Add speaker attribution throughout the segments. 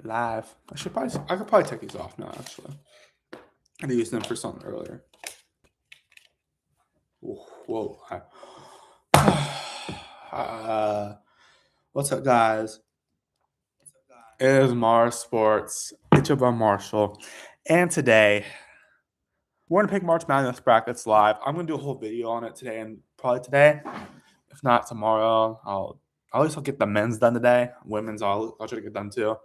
Speaker 1: Live. I could probably take these off now, actually. I used them for something earlier. Whoa. What's up, guys? It is Mars Sports. It's your boy Marshall. And today, we're going to pick March Madness brackets live. I'm going to do a whole video on it today and probably today. If not tomorrow, at least I'll get the men's done today. Women's, I'll try to get done too.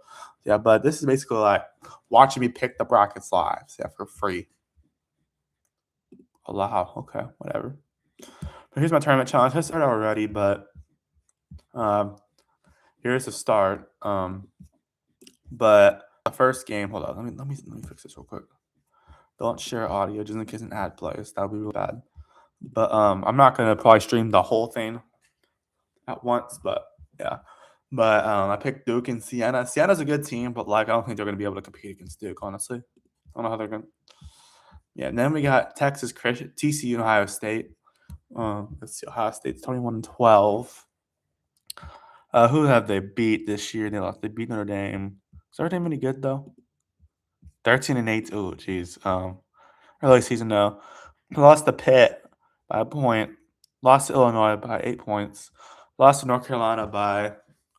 Speaker 1: Yeah, but this is basically like watching me pick the brackets live. So yeah, for free. Allow. Okay, whatever. But here's my tournament challenge. I started already, but here's the start. But the first game, hold on, let me fix this real quick. Don't share audio just in case an ad plays. That would be real bad. But I'm not gonna probably stream the whole thing at once, but yeah. But I picked Duke and Siena. Siena's a good team, but like I don't think they're gonna be able to compete against Duke, honestly. I don't know how they're gonna. Yeah, and then we got Texas Christian, TCU and Ohio State. Let's see, Ohio State's 21-12. Who have they beat this year? They beat Notre Dame. Is Notre Dame any good though? 13-8. Oh, geez. Early season though. Lost to Pitt by a point. Lost to Illinois by 8 points. Lost to North Carolina by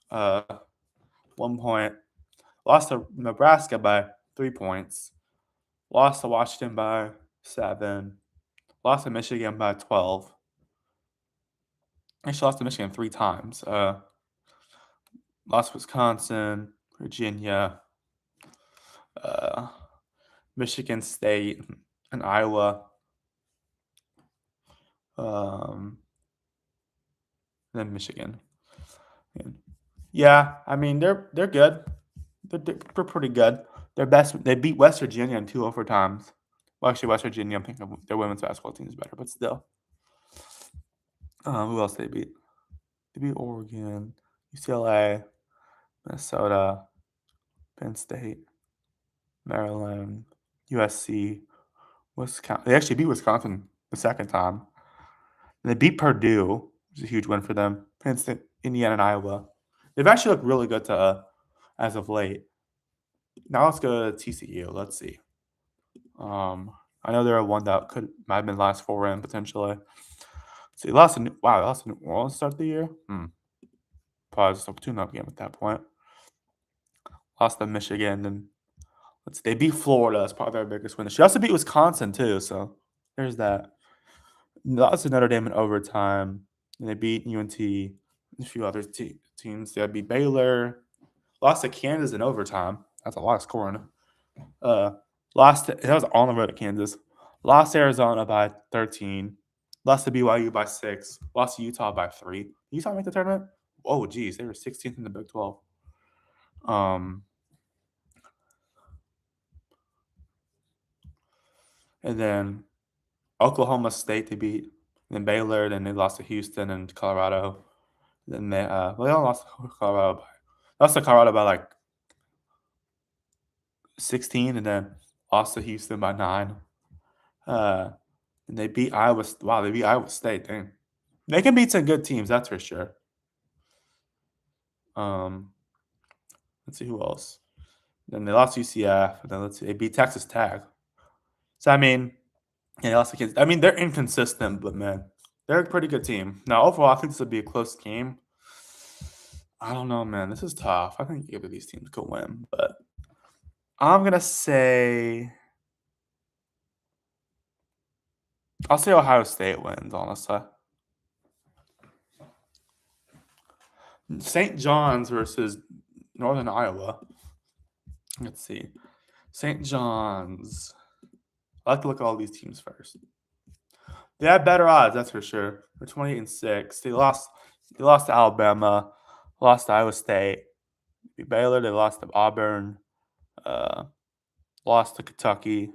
Speaker 1: 1 point. Lost to Nebraska by 3 points. Lost to Washington by 7. Lost to Michigan by 12. Actually, lost to Michigan 3 times. Lost to Wisconsin, Virginia, Michigan State, and Iowa. Then Michigan. Yeah, I mean they're good. They're pretty good. They beat West Virginia in 2 overtimes. Well, actually, West Virginia, I'm thinking their women's basketball team is better, but still. Who else they beat? They beat Oregon, UCLA, Minnesota, Penn State, Maryland, USC, Wisconsin. They actually beat Wisconsin the second time. And they beat Purdue, which is a huge win for them. Penn State, Indiana, and Iowa. They've actually looked really good as of late. Now let's go to TCU. Let's see. I know they're one that might have been last 4 in potentially. So they lost to New Orleans to start the year. Probably just a tune-up game at that point. Lost to Michigan, and they beat Florida. That's probably their biggest win. She also beat Wisconsin too, so there's that. Lost to Notre Dame in overtime, and they beat UNT and a few other teams. They beat Baylor. Lost to Kansas in overtime. That's a lot of scoring. That was on the road at Kansas. Lost to Arizona by 13. Lost to BYU by 6. Lost to Utah by 3. Did Utah make the tournament? Oh, geez, they were 16th in the Big 12. And then Oklahoma State they beat. And then Baylor. Then they lost to Houston and Colorado. Then they lost to Colorado by like 16, and then lost to Houston by 9. And they beat Iowa. Wow, they beat Iowa State. Dang. They can beat some good teams, that's for sure. Let's see who else. Then they lost to UCF. And then they beat Texas Tech. So I mean, yeah, they lost to kids. I mean, they're inconsistent, but man, they're a pretty good team. Now, overall, I think this would be a close game. I don't know, man. This is tough. I think either of these teams could win, but I'm gonna say I'll say Ohio State wins, honestly. St. John's versus Northern Iowa. Let's see. St. John's. I like to look at all these teams first. They have better odds, that's for sure. They're 28-6. They lost to Alabama, lost to Iowa State. They beat Baylor, they lost to Auburn, lost to Kentucky.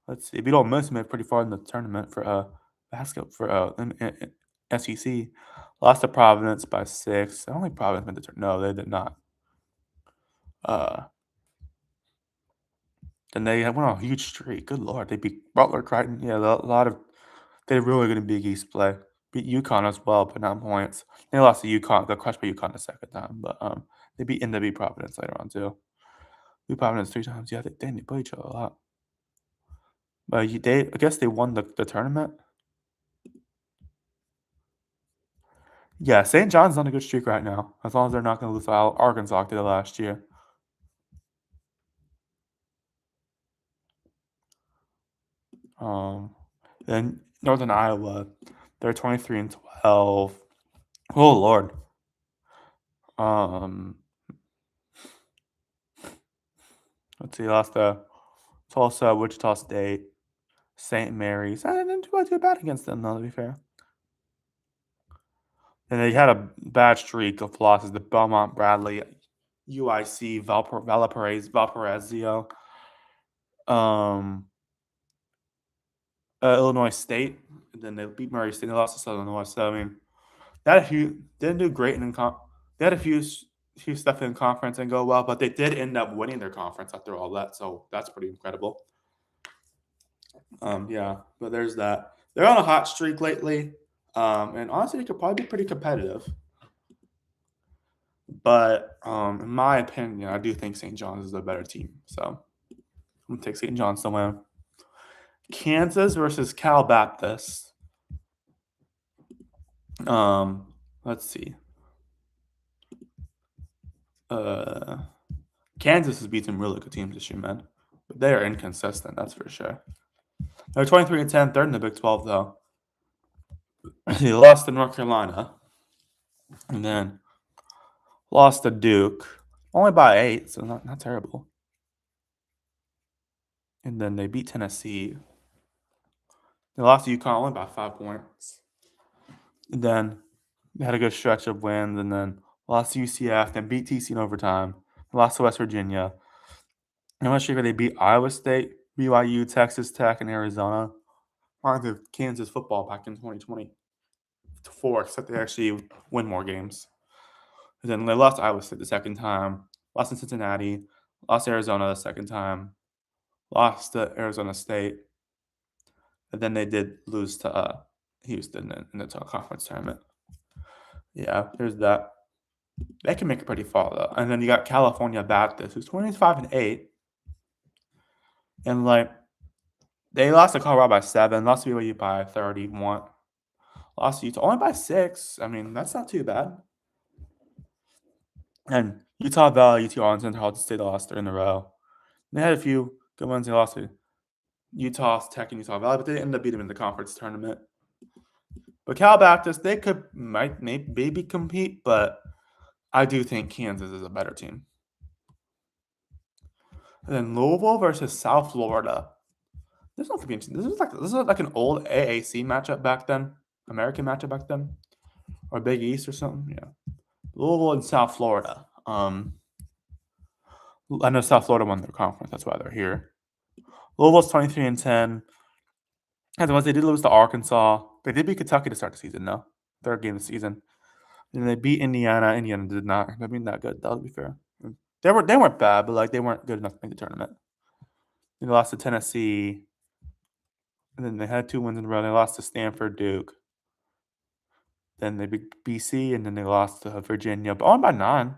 Speaker 1: Let's see. They beat Ole Miss, made pretty far in the tournament for basketball for SEC. Lost to Providence by 6. I don't think Providence made the tournament. No, they did not. Then they went on a huge streak. Good Lord. They beat Butler, Crichton. Yeah, they really good in Big East play. Beat UConn as well, but not points. They lost to UConn. Got crushed by UConn the second time. But They beat NW Providence later on too. Beat Providence 3 times. Yeah, they play each other a lot. But I guess they won the tournament. Yeah, St. John's on a good streak right now. As long as they're not going to lose to Arkansas like they did last year. Then Northern Iowa, they're 23-12. Oh Lord. Let's see, lost to Tulsa, Wichita State, St. Mary's. I didn't do too bad against them, though, to be fair. And they had a bad streak of losses to Belmont, Bradley, UIC, Valparaiso, Illinois State, and then they beat Murray State. They lost to Southern Illinois. So I mean, didn't do great they had a few stuff in conference and go well, but they did end up winning their conference after all that. So that's pretty incredible. Yeah, but there's that. They're on a hot streak lately, and honestly, they could probably be pretty competitive. But in my opinion, I do think St. John's is a better team. So I'm gonna take St. John's to win. Kansas versus Cal Baptist. Let's see. Kansas has beat some really good teams this year, man. But they are inconsistent, that's for sure. They're 23-10, third in the Big 12, though. They lost to North Carolina. And then lost to Duke. Only by 8, so not terrible. And then they beat Tennessee. They lost to UConn only by 5 points. And then they had a good stretch of wins, and then lost to UCF, then beat TC in overtime. Lost to West Virginia. I'm not sure if they beat Iowa State, BYU, Texas Tech, and Arizona. On to Kansas football back in 2024, except they actually win more games. And then they lost to Iowa State the second time, lost to Cincinnati, lost to Arizona the second time, lost to Arizona State, and then they did lose to Houston in the conference tournament. Yeah, there's that. They can make it pretty far though. And then you got California Baptist, who's 25-8, and like they lost to Colorado by 7, lost to BYU by 31, lost to Utah only by 6. I mean, that's not too bad. And Utah Valley, UT Arlington, Colorado State lost 3 in a row. They had a few good ones. They lost to Utah Tech and Utah Valley, but they ended up beating them in the conference tournament. But Cal Baptist, they might maybe compete, but I do think Kansas is a better team. And then Louisville versus South Florida. This is like an old AAC matchup back then, American matchup back then, or Big East or something. Yeah, Louisville and South Florida. I know South Florida won their conference. That's why they're here. Louisville's 23-10. And once they did lose to Arkansas, they did beat Kentucky to start the season. No, third game of the season. And they beat Indiana. Indiana did not. I mean, not good. That would be fair. They weren't bad, but like they weren't good enough to make the tournament. They lost to Tennessee, and then they had 2 wins in a row. They lost to Stanford, Duke. Then they beat BC, and then they lost to Virginia, but only by 9.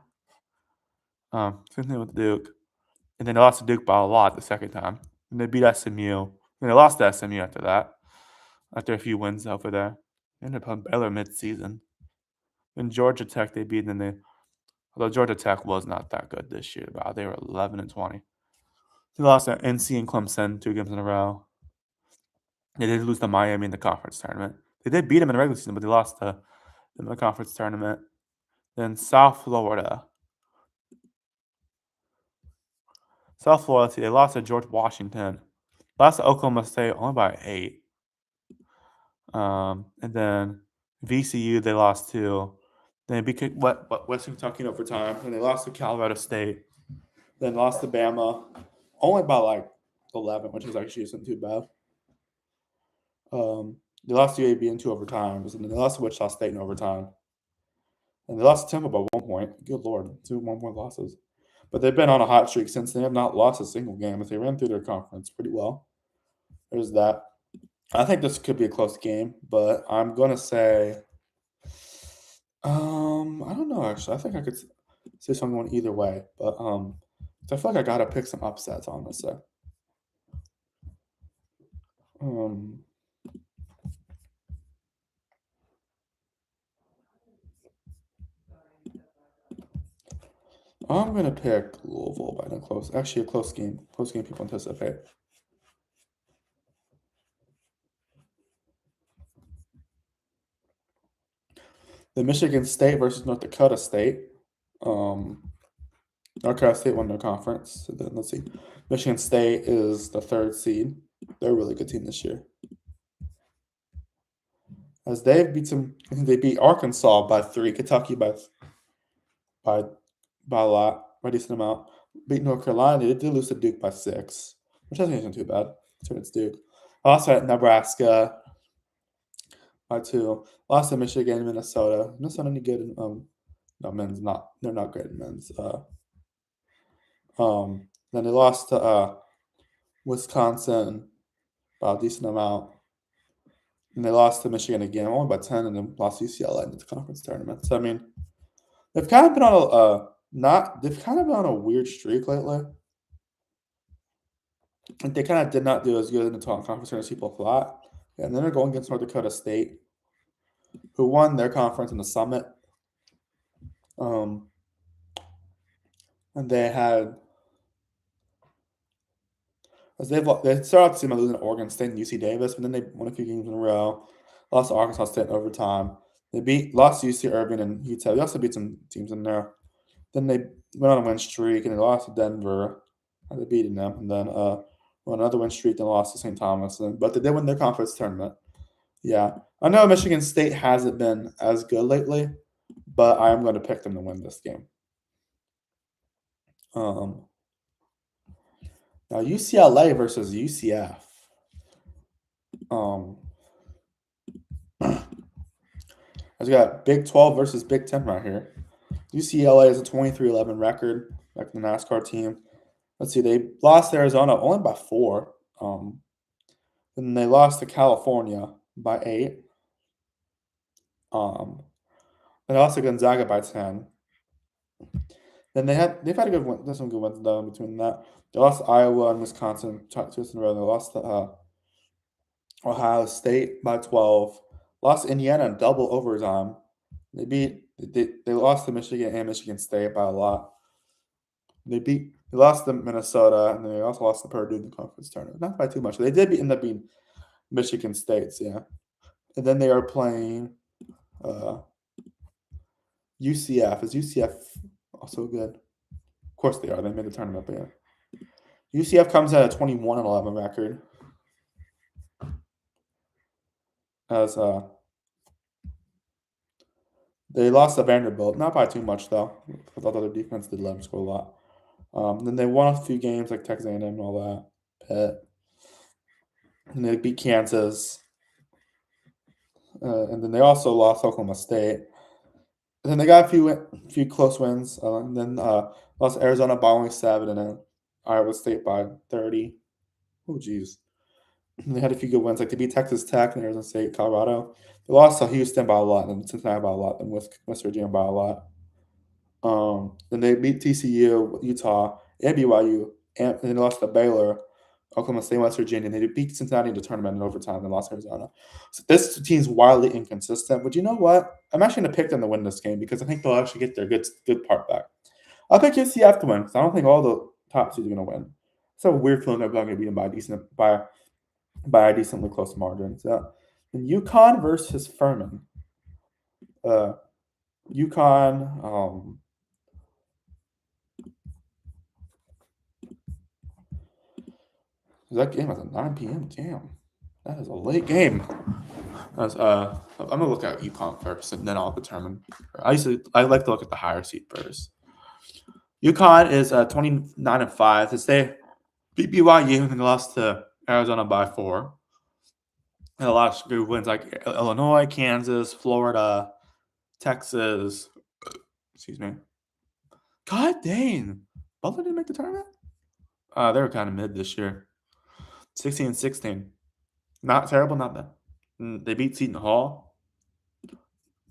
Speaker 1: Same thing with Duke. And then they lost to Duke by a lot the second time. And they beat SMU. And they lost to SMU after that. After a few wins over there. They ended up on Baylor mid-season. And Georgia Tech they beat, and then although Georgia Tech was not that good this year, but they were 11-20. They lost to NC and Clemson 2 games in a row. They did lose to Miami in the conference tournament. They did beat them in the regular season, but they lost to in the conference tournament. Then South Florida. They lost to George Washington. Lost to Oklahoma State only by 8. And then VCU they lost to. Then they beat Western Kentucky in overtime. And they lost to Colorado State. Then lost to Bama only by like 11, which is actually isn't too bad. They lost to UAB in 2 overtimes, and then they lost to Wichita State in overtime. And they lost to Temple by 1 point. Good Lord, 2 1-point losses. But they've been on a hot streak since. They have not lost a single game. If they ran through their conference pretty well. There's that. I think this could be a close game, but I'm going to say I don't know, actually. I think I could So I'm going either way, but so I feel like I gotta pick some upsets, honestly. Um, I'm gonna pick Louisville by the close. Actually, a close game. Close game people anticipate. The Michigan State versus North Dakota State. Um, North Dakota State won their conference. So then let's see. Michigan State is the third seed. They're a really good team this year. As they beat some, I think they beat Arkansas by 3, Kentucky by by a lot, by a decent amount. Beat North Carolina. They did lose to Duke by 6, which I think isn't too bad. So it's Duke. Also at Nebraska by 2. Lost to Michigan, Minnesota. Minnesota any good in no men's not. They're not great in men's. Then they lost to Wisconsin by a decent amount. And they lost to Michigan again, only by 10, and then lost to UCLA in the conference tournament. So I mean, they've kind of been on a not. They've kind of been on a weird streak lately. And they kind of did not do as good in the conference tournament as people thought. And then they're going against North Dakota State, who won their conference in the Summit. And they had as they started out the season by losing to Oregon State and UC Davis, but then they won a few games in a row. Lost to Arkansas State in overtime. They lost to UC Irvine and Utah. They also beat some teams in there. Then they went on a win streak and they lost to Denver. They beating them, and then won another win streak. Then lost to St. Thomas. But they did win their conference tournament. Yeah, I know Michigan State hasn't been as good lately, but I am going to pick them to win this game. Now UCLA versus UCF. I got Big 12 versus Big 10 right here. UCLA is a 23-11 record, like the NASCAR team. Let's see, they lost to Arizona only by 4. Then they lost to California by 8. They lost to Gonzaga by 10. Then they've had a good win. There's some good ones though in between that. They lost to Iowa and Wisconsin twice in a row. They lost to Ohio State by 12. Lost to Indiana in double overtime. They lost to Michigan and Michigan State by a lot. They lost to Minnesota, and they also lost to Purdue in the conference tournament. Not by too much. They did end up being Michigan State's, yeah. And then they are playing UCF. Is UCF also good? Of course they are. They made the tournament, but yeah. UCF comes at a 21-11 record. As they lost to Vanderbilt, not by too much though. I thought their defense did let them score a lot. Then they won a few games like Texas A&M and all that. Pitt. And they beat Kansas. And then they also lost Oklahoma State. And then they got a few close wins. And then lost Arizona by only 7, and then Iowa State by 30. Oh, geez. And they had a few good wins, like they beat Texas Tech and Arizona State, Colorado. They lost to Houston by a lot, and Cincinnati by a lot, and West Virginia by a lot. Then they beat TCU, Utah, and BYU, and then they lost to Baylor, Oklahoma State, West Virginia, and they beat Cincinnati in the tournament in overtime and lost Arizona. So this team's wildly inconsistent. But you know what? I'm actually going to pick them to win this game because I think they'll actually get their good part back. I'll pick UCF to win because I don't think all the top seeds are going to win. It's a weird feeling they're going to beat them by a decently close margin. So, and UConn versus Furman. UConn. That game was at 9 p.m. Damn, that is a late game. I'm gonna look at UConn first, and then I'll determine. I like to look at the higher seed first. UConn is 29-5. They beat BYU and they lost to Arizona by 4. And a lot of good wins like Illinois, Kansas, Florida, Texas. Excuse me. God dang, Butler didn't make the tournament. They were kind of mid this year. 16-16. Not terrible, not bad. They beat Seton Hall.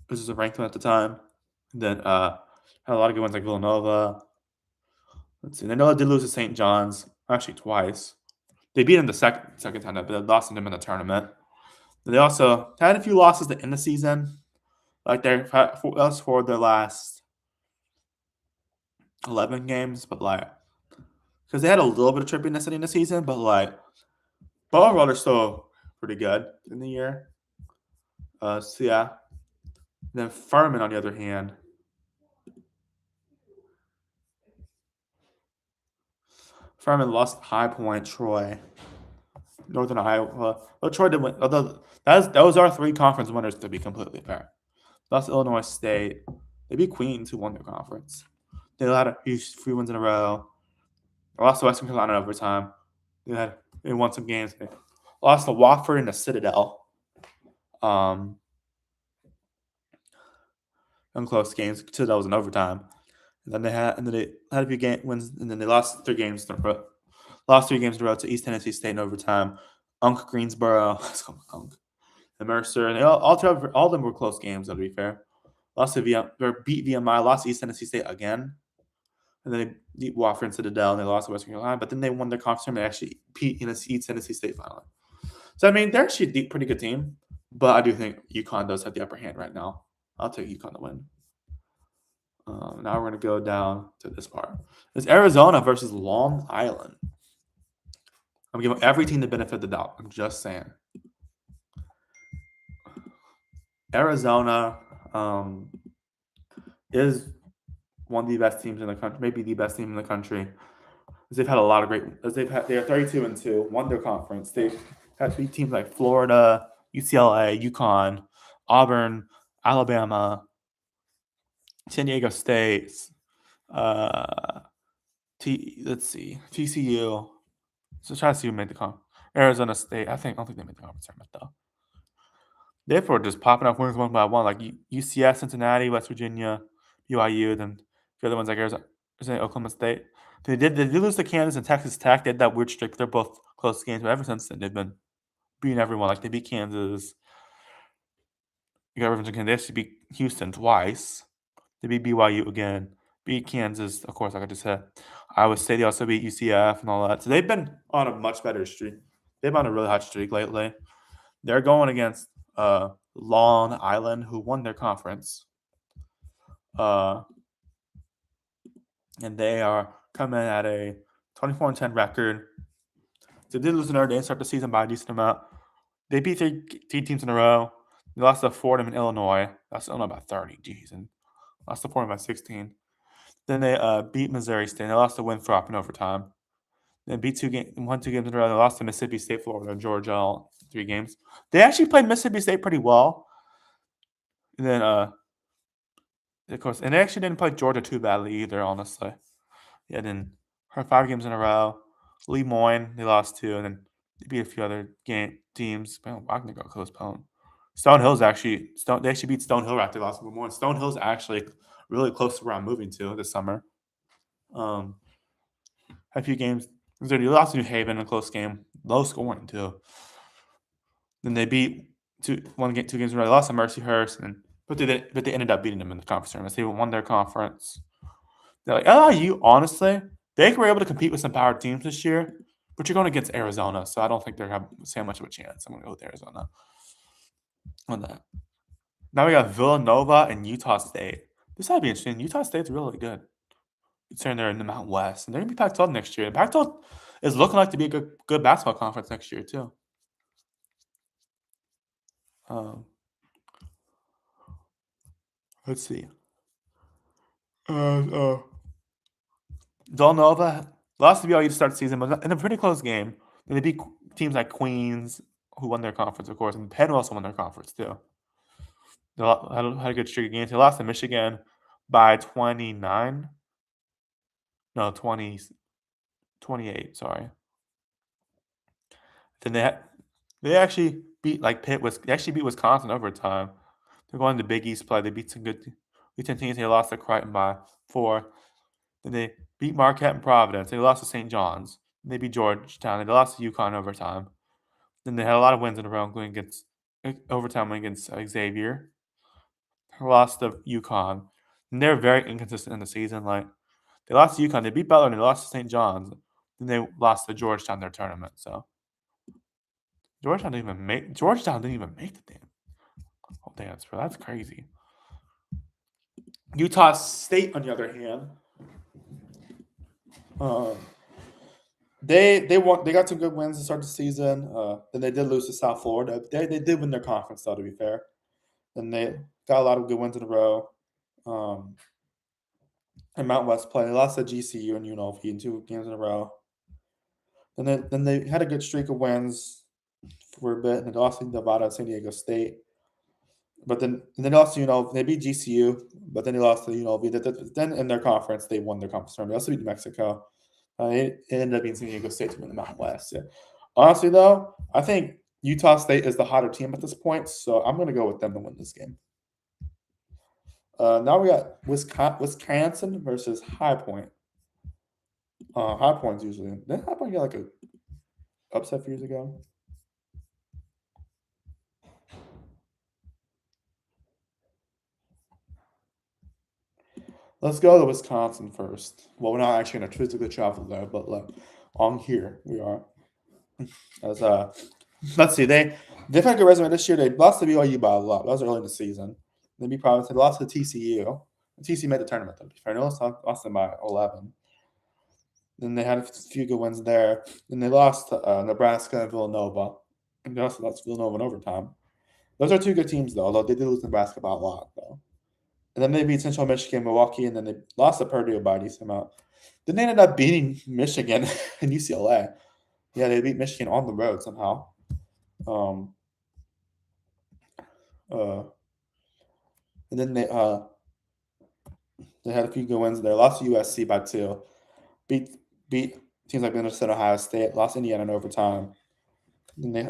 Speaker 1: This is a ranked one at the time. And then Had a lot of good ones like Villanova. Let's see. They know they did lose to St. John's, actually twice. They beat them the second time, but they lost to them in the tournament. They also had a few losses to end the season, like that's for their last 11 games, but like because they had a little bit of trippiness in the season, but like but overall they're still pretty good in the year. So yeah. Then Furman, on the other hand, Furman lost High Point, Troy, Northern Iowa. Well, Troy did win. Although those are three conference winners to be completely fair. Lost to Illinois State. They beat Queens, who won their conference. They had a few free wins in a row. They lost to Western Carolina in overtime. They won some games. They lost to Wofford and the Citadel. In close games. Citadel was in overtime. And then they had a few game wins, and then they lost 3 games in a row. Lost 3 games in a row to East Tennessee State in overtime. Greensboro, and Mercer, and all of them were close games. To be fair, lost to beat VMI, lost to East Tennessee State again, and then they beat Wofford and Citadel, and they lost to Western Carolina. But then they won their conference tournament. And actually beat East Tennessee State finally. So I mean, they're actually a pretty good team, but I do think UConn does have the upper hand right now. I'll take UConn to win. Now we're going to go down to this part. It's Arizona versus Long Island. I'm giving every team the benefit of the doubt. I'm just saying. Arizona is one of the best teams in the country, maybe the best team in the country. They've had a lot of great. They are 32-2, won their conference. They've had beat teams like Florida, UCLA, UConn, Auburn, Alabama, San Diego State. Let's see, TCU. So try to see who made the conference. Arizona State. I don't think they made the conference tournament though. Therefore, just popping up winners one by one, like UCF, Cincinnati, West Virginia, BYU, then the other ones like Arizona, Oklahoma State. They did lose to Kansas and Texas Tech. They had that weird streak. They're both close games, but ever since then they've been beating everyone. Like they beat Kansas. You got Virginia. They actually beat Houston twice. They beat BYU again. Beat Kansas, of course, like I just said. Iowa State, they also beat UCF and all that. So they've been on a much better streak. They've been on a really hot streak lately. They're going against Long Island, who won their conference. And they are coming at a 24-10 record. So they did lose another day and start the season by a decent amount. They beat three teams in a row. They lost to Fordham in Illinois. That's Illinois by 30. Jeez. And lost to Fordham by 16. Then they beat Missouri State. They lost to Winthrop in overtime. Then won 2 games in a row. They lost to Mississippi State, Florida, and Georgia all 3 games. They actually played Mississippi State pretty well. And then, of course, and they actually didn't play Georgia too badly either, honestly. Yeah, then 5 games in a row. Lee Moyne, they lost to, and then they beat a few other teams. Man, Wagner got postponed. They actually beat Stonehill after they lost to Lemoyne. Stonehill's actually really close to where I'm moving to this summer. Had a few games. They lost to New Haven in a close game. Low scoring, too. Then they beat 2 games in a row. They lost to Mercyhurst, but they ended up beating them in the conference tournament. They won their conference. They're like, LIU, honestly, they were able to compete with some power teams this year, but you're going against Arizona, so I don't think they're going to have much of a chance. I'm going to go with Arizona on that. Now we got Villanova and Utah State. This ought to be interesting. Utah State's really good. Considering they're in the Mountain West, and they're going to be Pac-12 next year. And Pac-12 is looking like to be a good basketball conference next year, too. Let's see. Villanova lost to BYU to start the season, but in a pretty close game. And they beat teams like Queens, who won their conference, of course, and Penn also won their conference, too. They had a good streak of games. They lost to Michigan by 29. No, 28, sorry. Then they actually beat Pitt. They actually beat Wisconsin overtime. They're going to Big East play. They beat some good Big Ten teams. They lost to Creighton by 4. Then they beat Marquette and Providence. They lost to St. John's. They beat Georgetown. They lost to UConn overtime. Then they had a lot of wins in a row, including against overtime against Xavier. They lost to UConn. And they're very inconsistent in the season. Like they lost to UConn, they beat Butler, and they lost to St. John's. Then they lost to Georgetown their tournament. So Georgetown didn't even make the damn. Oh damn, that's crazy. Utah State, on the other hand, they won. They got some good wins to start the season. Then they did lose to South Florida. They did win their conference, though. To be fair, and they got a lot of good wins in a row. And Mount West play. They lost to GCU and UNLV in 2 games in a row. Then they had a good streak of wins for a bit, and they lost to Nevada and San Diego State. But then they lost to they beat GCU, but then they lost to UNLV. Then in their conference, they won their conference tournament. They also beat New Mexico. It ended up being San Diego State to win the Mountain West. Yeah. Honestly, though, I think Utah State is the hotter team at this point, so I'm going to go with them to win this game. Now we got Wisconsin versus High Point. High Point's usually didn't High Point get like a upset a few years ago? Let's go to Wisconsin first. Well, we're not actually going to physically travel there, but on here we are. As let's see, they've had a good resume this year. They lost to BYU by a lot. That was early in the season. They beat Providence. They lost to TCU. TCU made the tournament, though. Fair enough, lost them by 11. Then they had a few good wins there. Then they lost to Nebraska and Villanova. And they also lost Villanova in overtime. Those are two good teams, though, although they did lose Nebraska by a lot, though. And then they beat Central Michigan, Milwaukee, and then they lost to Purdue by a decent amount. Then they ended up beating Michigan and UCLA. Yeah, they beat Michigan on the road somehow. And then they had a few good wins there. Lost to USC by 2. Beat teams like Minnesota, Ohio State. Lost Indiana in overtime. Then they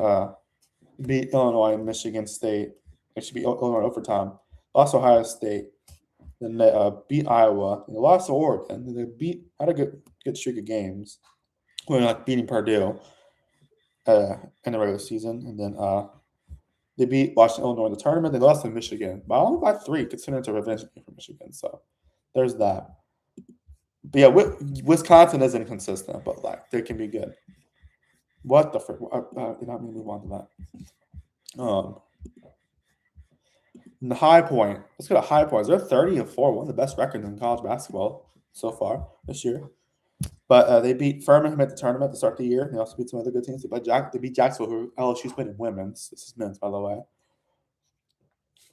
Speaker 1: beat Illinois and Michigan State. They should beat Illinois in overtime. Lost to Ohio State. Then they beat Iowa. And they lost to Oregon. And they had a good streak of games. Like beating Purdue in the regular season. And then they beat Washington, Illinois in the tournament. They lost to Michigan, but only by 3, considering it's a revenge game for Michigan. So there's that. But yeah, Wisconsin is inconsistent, but they can be good. What the frick? You're not going to move on to that. The High Point. Let's go to High Point. They're 30-4, one of the best records in college basketball so far this year. But they beat Furman, who made the tournament to start the year. They also beat some other good teams. They beat Jacksonville, who LSU's played in women's. This is men's, by the way.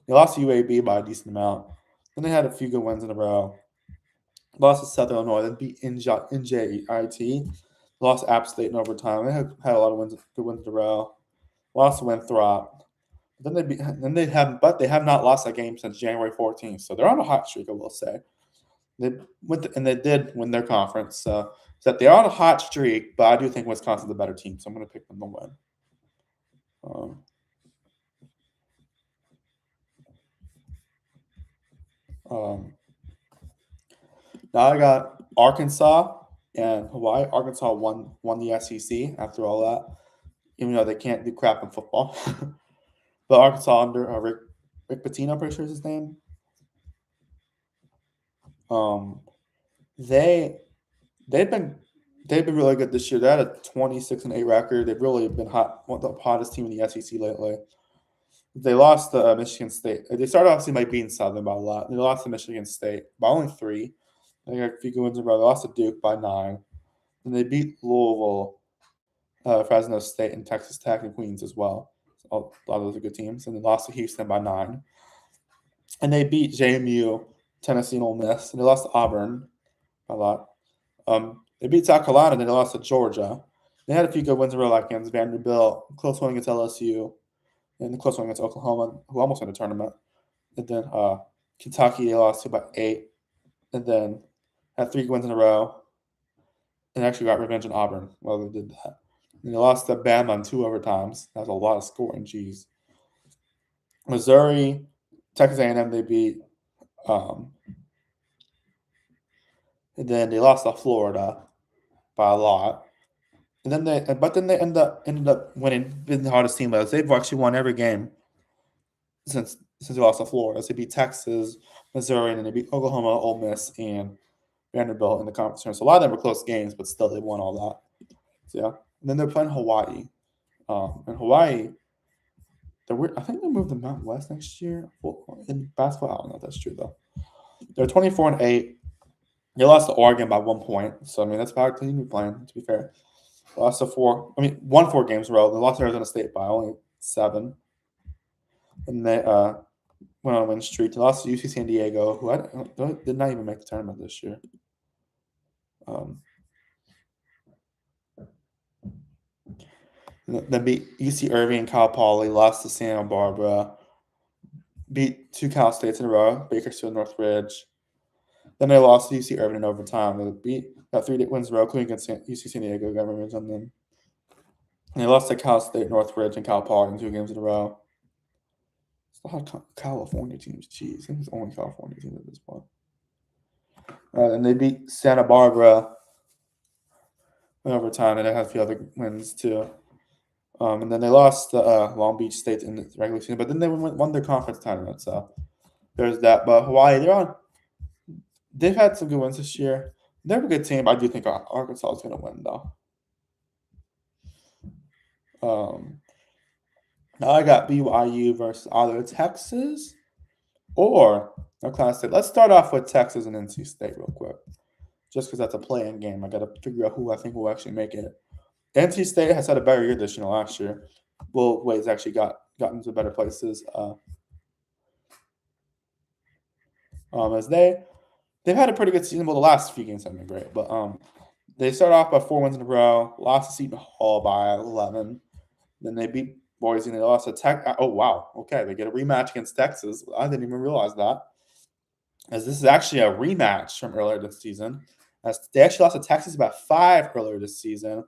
Speaker 1: They lost to UAB by a decent amount. Then they had a few good wins in a row. Lost to Southern Illinois. Then beat NJIT. Lost to App State in overtime. They had a lot of good wins in a row. Lost to Winthrop. They have not lost a game since January 14th. So they're on a hot streak, I will say. They did win their conference. So that they're on a hot streak, but I do think Wisconsin's a better team, so I'm going to pick them to win. Now I got Arkansas and Hawaii. Arkansas won the SEC after all that, even though they can't do crap in football. But Arkansas under Rick Pitino, I'm pretty sure is his name. They've been really good this year. They had a 26-8 record. They've really been one of the hottest team in the SEC lately. They lost to Michigan State. They started off by beating Southern by a lot. They lost to Michigan State by only 3. They got a few good wins in a row. They lost to Duke by 9. And they beat Louisville, Fresno State, and Texas Tech and Queens as well. So a lot of those are good teams. And they lost to Houston by 9. And they beat JMU, Tennessee, and Ole Miss. And they lost to Auburn by a lot. They beat South Carolina, and then they lost to Georgia. They had a few good wins in a row, like against Vanderbilt, close one against LSU, and the close one against Oklahoma, who almost won the tournament. And then Kentucky, they lost to by 8. And then had 3 wins in a row. And actually got revenge on Auburn while they did that. And they lost to Bama in 2 overtimes. That's a lot of scoring. Jeez. Missouri, Texas A&M, they beat. And then they lost to Florida by a lot. And then they ended up winning, being the hottest team. But they've actually won every game since since they lost to Florida. So they beat Texas, Missouri, and then they beat Oklahoma, Ole Miss, and Vanderbilt in the conference tournament. So a lot of them were close games, but still they won all that. So yeah. And then they're playing Hawaii. And Hawaii, I think they moved to Mount West next year. Well, in basketball, I don't know if that's true though. They're 24-8. They lost to Oregon by 1 point. So I mean that's about team playing, to be fair. They lost to won 4 games in a row. They lost to Arizona State by only 7. And they went on a win streak. They lost to UC San Diego, who did not even make the tournament this year. Then beat UC Irving and Cal Poly, lost to Santa Barbara, beat 2 Cal States in a row, Bakersfield, Northridge. Then they lost to UC Irving in overtime. They got 3 wins in a row, including against UC San Diego, got revenge on them. And they lost to Cal State, Northridge, and Cal Poly in 2 games in a row. It's a lot of California teams. Jeez, I think it's only California teams at this point. And they beat Santa Barbara in overtime, and they had a few other wins too. And then they lost to Long Beach State in the regular season, but then they won their conference tournament. So there's that. But Hawaii, they've had some good wins this year. They're a good team. I do think Arkansas is going to win, though. Now I got BYU versus either Texas or Oklahoma State. Let's start off with Texas and NC State real quick, just because that's a playing game. I got to figure out who I think will actually make it. NC State has had a better year this year than last year. Will Wade's actually gotten to better places. As they've had a pretty good season. Well, the last few games have been great, but they started off by 4 wins in a row. Lost to Seton Hall by 11. Then they beat Boise and they lost to Tech. Oh wow, okay, they get a rematch against Texas. I didn't even realize that, as this is actually a rematch from earlier this season. As they actually lost to Texas by 5 earlier this season.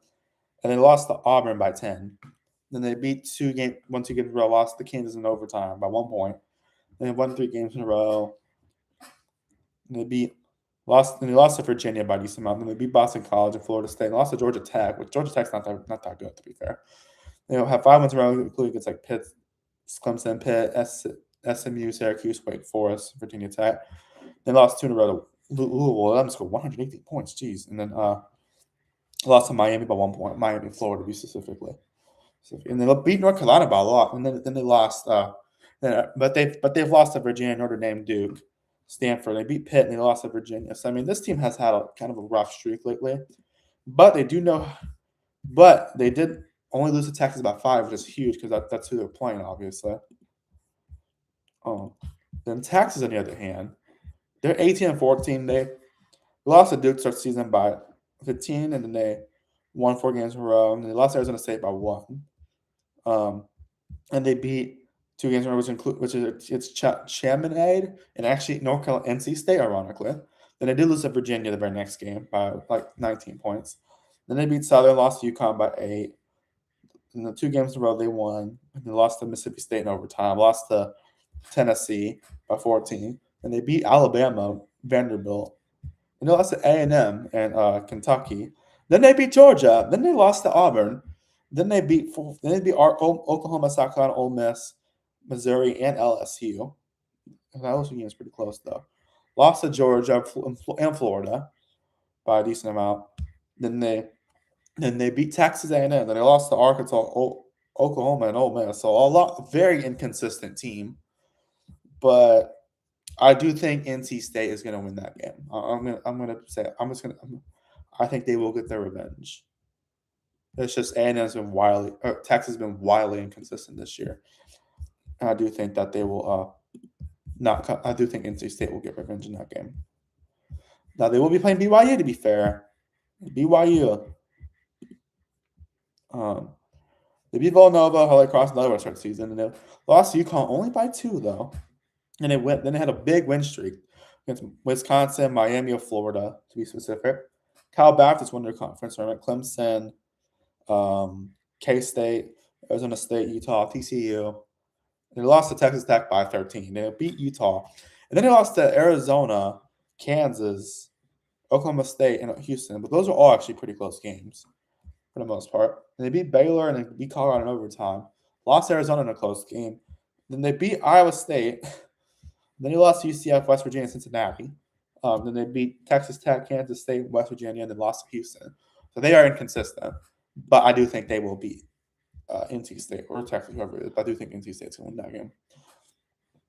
Speaker 1: And they lost to Auburn by 10. Then they beat 2 games in a row, lost to Kansas in overtime by 1 point. Then they won 3 games in a row. And they lost to Virginia by a decent amount. Then they beat Boston College and Florida State. And lost to Georgia Tech, which Georgia Tech's not that good, to be fair. They have 5 wins in a row, including against like Pitt, Clemson, Pitt, SMU, Syracuse, Wake Forest, Virginia Tech. They lost 2 in a row to Louisville. Them scored 118 points. Jeez. And then lost to Miami by 1 point. Miami, Florida, to be specifically. And they beat North Carolina by a lot. And then they lost. But they've lost to Virginia, Notre Dame, Duke, Stanford. They beat Pitt and they lost to Virginia. So I mean, this team has had a kind of a rough streak lately. But they did only lose to Texas by 5, which is huge because that's who they're playing, obviously. Then Texas, on the other hand, they're 18-14. They lost to Duke to start the season by 15, and then they won 4 games in a row, and they lost to Arizona State by 1. And they beat 2 games in a row, which is Chaminade and actually North Carolina, NC State, ironically. Then they did lose to Virginia the very next game by like 19 points. Then they beat Southern, lost to UConn by 8. In the 2 games in a row, they won. And they lost to Mississippi State in overtime. Lost to Tennessee by 14. And they beat Alabama, Vanderbilt. And they lost to A&M and Kentucky. Then they beat Georgia. Then they lost to Auburn. Then they beat Oklahoma, South Carolina, Ole Miss, Missouri, and LSU. And that LSU game is pretty close, though. Lost to Georgia and Florida by a decent amount. Then they beat Texas A&M. Then they lost to Arkansas, Oklahoma, and Ole Miss. So very inconsistent team. But I do think NC State is going to win that game. I think they will get their revenge. It's just Texas has been wildly inconsistent this year. And I do think that they will I do think NC State will get revenge in that game. Now they will be playing BYU, to be fair. BYU. They beat Villanova, Holy Cross, another one to start the season, and they lost to UConn only by 2, though. And then they had a big win streak against Wisconsin, Miami, or Florida, to be specific. Cal Baptist won their conference tournament. Clemson, K-State, Arizona State, Utah, TCU. And they lost to Texas Tech by 13. They beat Utah. And then they lost to Arizona, Kansas, Oklahoma State, and Houston. But those are all actually pretty close games for the most part. And they beat Baylor and they beat Colorado in overtime. Lost to Arizona in a close game. Then they beat Iowa State. Then they lost to UCF, West Virginia, Cincinnati. Then they beat Texas Tech, Kansas State, West Virginia, and then lost to Houston. So they are inconsistent. But I do think they will beat NC State or Texas, whoever it is. But I do think NC State's going to win that game.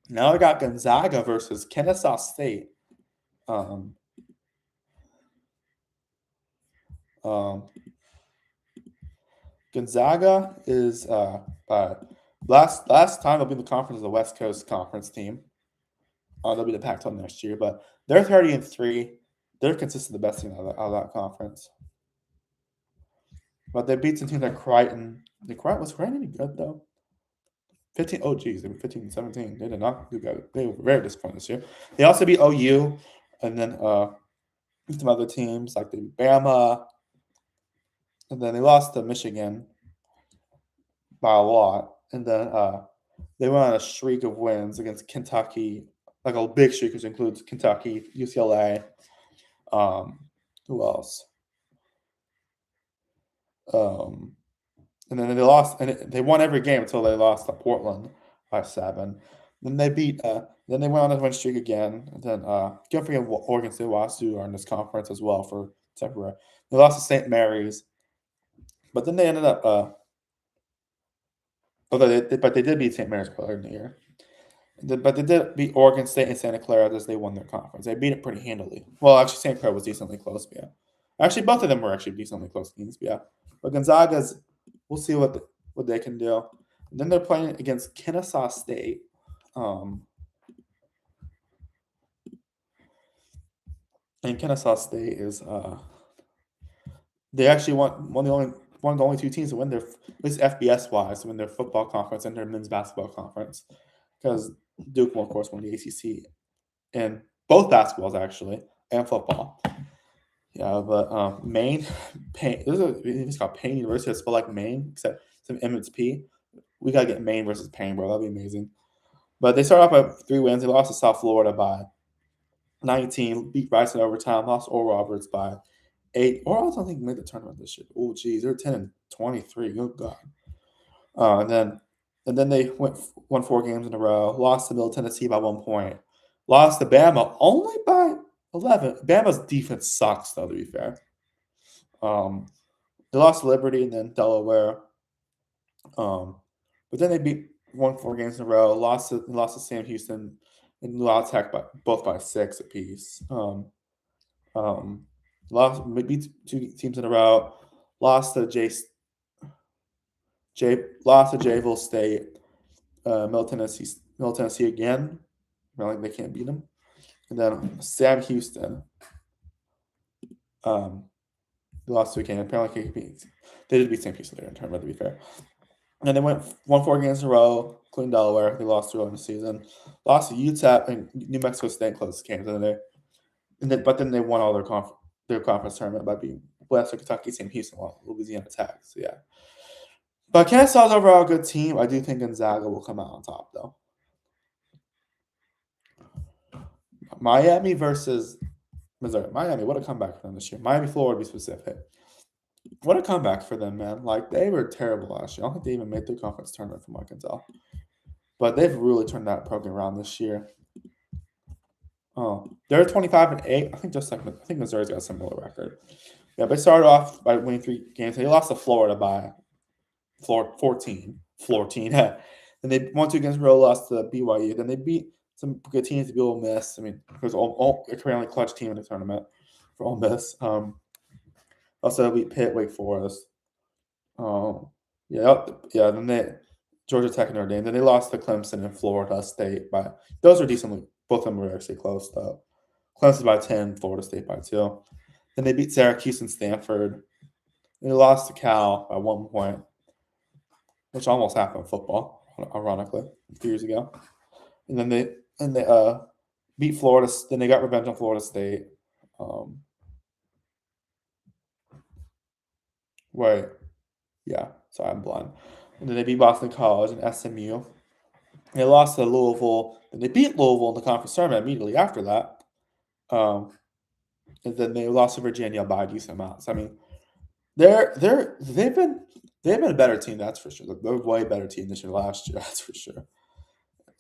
Speaker 1: Now I got Gonzaga versus Kennesaw State. Um, Gonzaga is last time they'll be in the conference as the West Coast Conference team. They'll be the Pac-12 next year, but they're 30-3. They're consistently the best team out of that conference. But they beat some teams like Creighton. Was Creighton any good though? 15. Oh geez, they were 15-17. They did not do good. They were very disappointed this year. They also beat OU, and then some other teams like they beat Bama, and then they lost to Michigan by a lot, and then they went on a streak of wins against Kentucky, like a big streak, which includes Kentucky, UCLA. Who else? And then they lost, and they won every game until they lost to Portland by 7. Then they beat. Then they went on a win streak again. And then don't forget Oregon State, WASU are in this conference as well for temporary. They lost to St. Mary's, but then they ended up. But they did beat St. Mary's earlier in the year. But they did beat Oregon State and Santa Clara as they won their conference. They beat it pretty handily. Well, actually, Santa Clara was decently close, but yeah. Actually, both of them were actually decently close games, but yeah. But Gonzaga's, we'll see what they can do. And then they're playing against Kennesaw State. And Kennesaw State is they actually one of the only two teams to win their, at least FBS wise, to win their football conference and their men's basketball conference, because Duke will of course won the ACC in both basketballs actually and football. Yeah, but Maine, it's called Payne University. It's spelled like Maine, except some Emmett's P. We gotta get Maine versus Payne, bro. That'd be amazing. But they started off with 3 wins. They lost to South Florida by 19, beat Rice in overtime, lost Oral Roberts by 8. Oral Roberts, I don't think made the tournament this year. Oh, geez, they're 10-23. Good God. And then they won 4 games in a row. Lost to Middle Tennessee by 1 point. Lost to Bama only by 11. Bama's defense sucks, though, to be fair. They lost to Liberty and then Delaware. But then they won 4 games in a row. Lost to Sam Houston and La Tech both by 6 apiece. Beat 2 teams in a row. Lost to Jayville State. Middle Tennessee again. Like they can't beat them. And then Sam Houston. They lost to a game. Apparently, they did beat Sam Houston there in tournament, to be fair. And they won 4 games in a row, including Delaware. They lost early in the season. Lost to UTEP and New Mexico State close games. But then they won all their conference tournament by beating Western Kentucky, Sam Houston, Louisiana Tech. So yeah. But Kennesaw's overall a good team. I do think Gonzaga will come out on top, though. Miami versus Missouri. Miami, what a comeback for them this year. Miami, Florida, to be specific. What a comeback for them, man. Like, they were terrible last year. I don't think they even made the conference tournament from what I can tell. But they've really turned that program around this year. They're 25-8. I think Missouri's got a similar record. Yeah, they started off by winning 3 games. They lost to Florida by 14. And they won 2 games in a row, lost to BYU. Then they beat some good teams to be Ole Miss. I mean, it was a currently clutch team in the tournament for Ole Miss. Also beat Pitt, Wake Forest. Then Georgia Tech and Notre Dame. Then they lost to Clemson and Florida State by. Those are decently. Both of them were actually close though. Clemson by 10, Florida State by 2. Then they beat Syracuse and Stanford. They lost to Cal by 1 point, which almost happened in football, ironically, a few years ago. And then they beat Florida. Then they got revenge on Florida State. Sorry, I'm blind. And then they beat Boston College and SMU. They lost to Louisville. And they beat Louisville in the conference tournament immediately after that. And then they lost to Virginia by a decent amount. So I mean, they've been a better team, that's for sure. They're a way better team this year last year, that's for sure.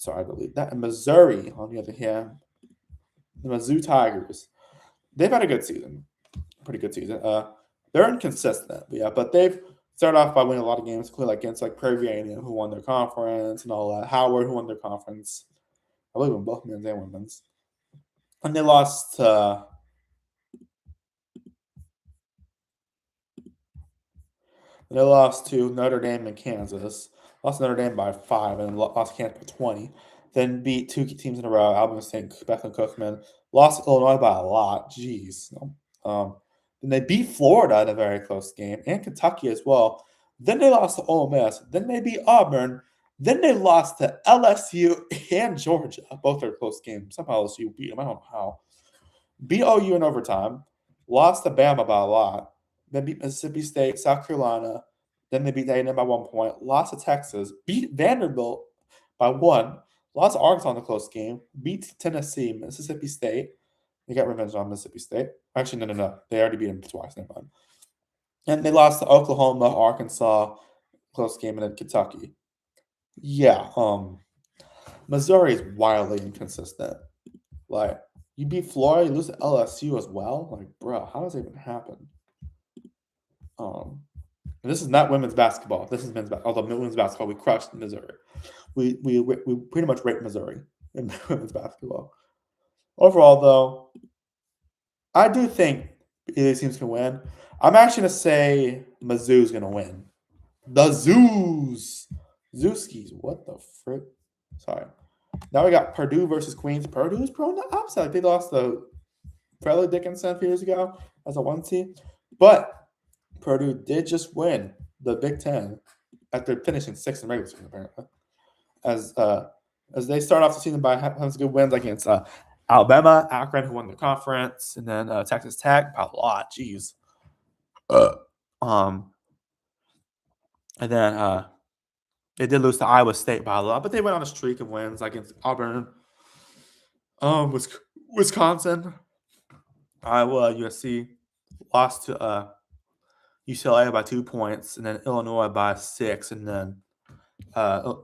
Speaker 1: Sorry, I delete that. And Missouri, on the other hand, the Mizzou Tigers, they've had a good season, pretty good season. They're inconsistent, yeah, but they've started off by winning a lot of games, including like against like Prairie View, who won their conference and all that. Howard, who won their conference, I believe in both men's and women's. And they lost to Notre Dame and Kansas. Lost to Notre Dame by 5 and lost to Kansas by 20. Then beat two teams in a row, Alabama State, Bethune Cookman. Lost to Illinois by a lot. Jeez. Then they beat Florida in a very close game and Kentucky as well. Then they lost to Ole Miss. Then they beat Auburn. Then they lost to LSU and Georgia. Both are close games. Somehow LSU beat them. I don't know how. Beat OU in overtime. Lost to Bama by a lot. Then beat Mississippi State, South Carolina. Then they beat A&M by 1 point. Lost to Texas. Beat Vanderbilt by 1. Lost to Arkansas in a close game. Beat Tennessee, Mississippi State. They got revenge on Mississippi State. Actually, no. They already beat them twice. Never mind. And they lost to Oklahoma, Arkansas, close game, and then Kentucky. Yeah, Missouri is wildly inconsistent. Like, you beat Florida, you lose to LSU as well. Like, bro, how does that even happen? This is not women's basketball. This is men's basketball. Although women's basketball, we crushed Missouri. We pretty much raped Missouri in women's basketball. Overall, though, I do think either teams can win. I'm actually going to say Mizzou's going to win. The Zoos. Zooskies. What the frick? Sorry. Now we got Purdue versus Queens. Purdue's prone to upset. They lost to Fairleigh Dickinson a few years ago as a 1 seed. But Purdue did just win the Big Ten after finishing 6th in regular season, apparently. As they start off the season by having some good wins against Alabama, Akron, who won the conference, and then Texas Tech by a lot. Jeez. And then they did lose to Iowa State by a lot, but they went on a streak of wins against Auburn, Wisconsin, Iowa, USC, lost to UCLA by 2 points, and then Illinois by 6, and then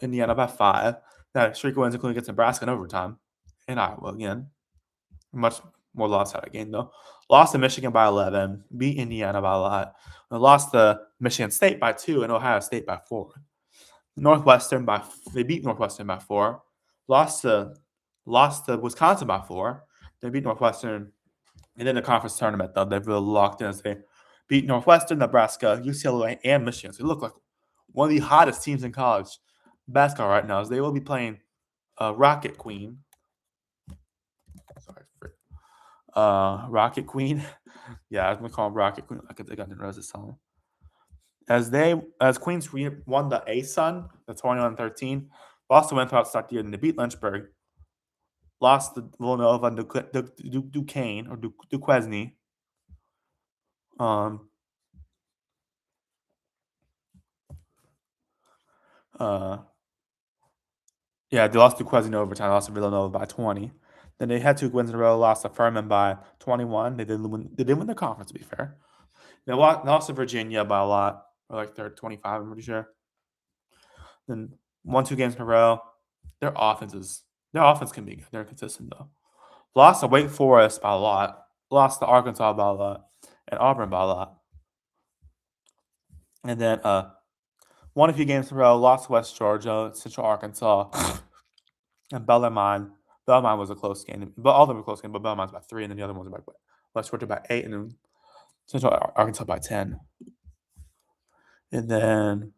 Speaker 1: Indiana by 5. That streak of wins, including against Nebraska in overtime, and Iowa again. Much more loss out of game though. Lost to Michigan by 11, beat Indiana by a lot, and lost to Michigan State by 2 and Ohio State by 4. They beat Northwestern by 4. Lost to Wisconsin by 4. They beat Northwestern, and then the conference tournament though they really locked in as they beat Northwestern, Nebraska, UCLA, and Michigan. So they look like one of the hottest teams in college basketball right now. As they will be playing Rocket Queen. Rocket Queen. Yeah, I was gonna call them Rocket Queen. I didn't realize this song. As Queens won the ASUN, the 21-13, lost to Winthrop to start the year, and they beat Lynchburg. Lost to Villanova and Duquesne or Duquesne. Yeah, they lost to Duquesne in overtime. Lost to Villanova by 20. Then they had 2 wins in a row. Lost to Furman by 21. They didn't win the conference, to be fair. They lost to Virginia by a lot, or like 25. I'm pretty sure. Then won 2 games in a row. Their offense can be good. They're consistent though. Lost to Wake Forest by a lot. Lost to Arkansas by a lot, and Auburn by a lot. And then won a few games in a row. Lost to West Georgia, Central Arkansas, and Bellarmine. Bellarmine was a close game. But all of them were close games, but Bellarmine's by 3, and then the other ones were by West Georgia by 8, and then Central Arkansas by 10. And then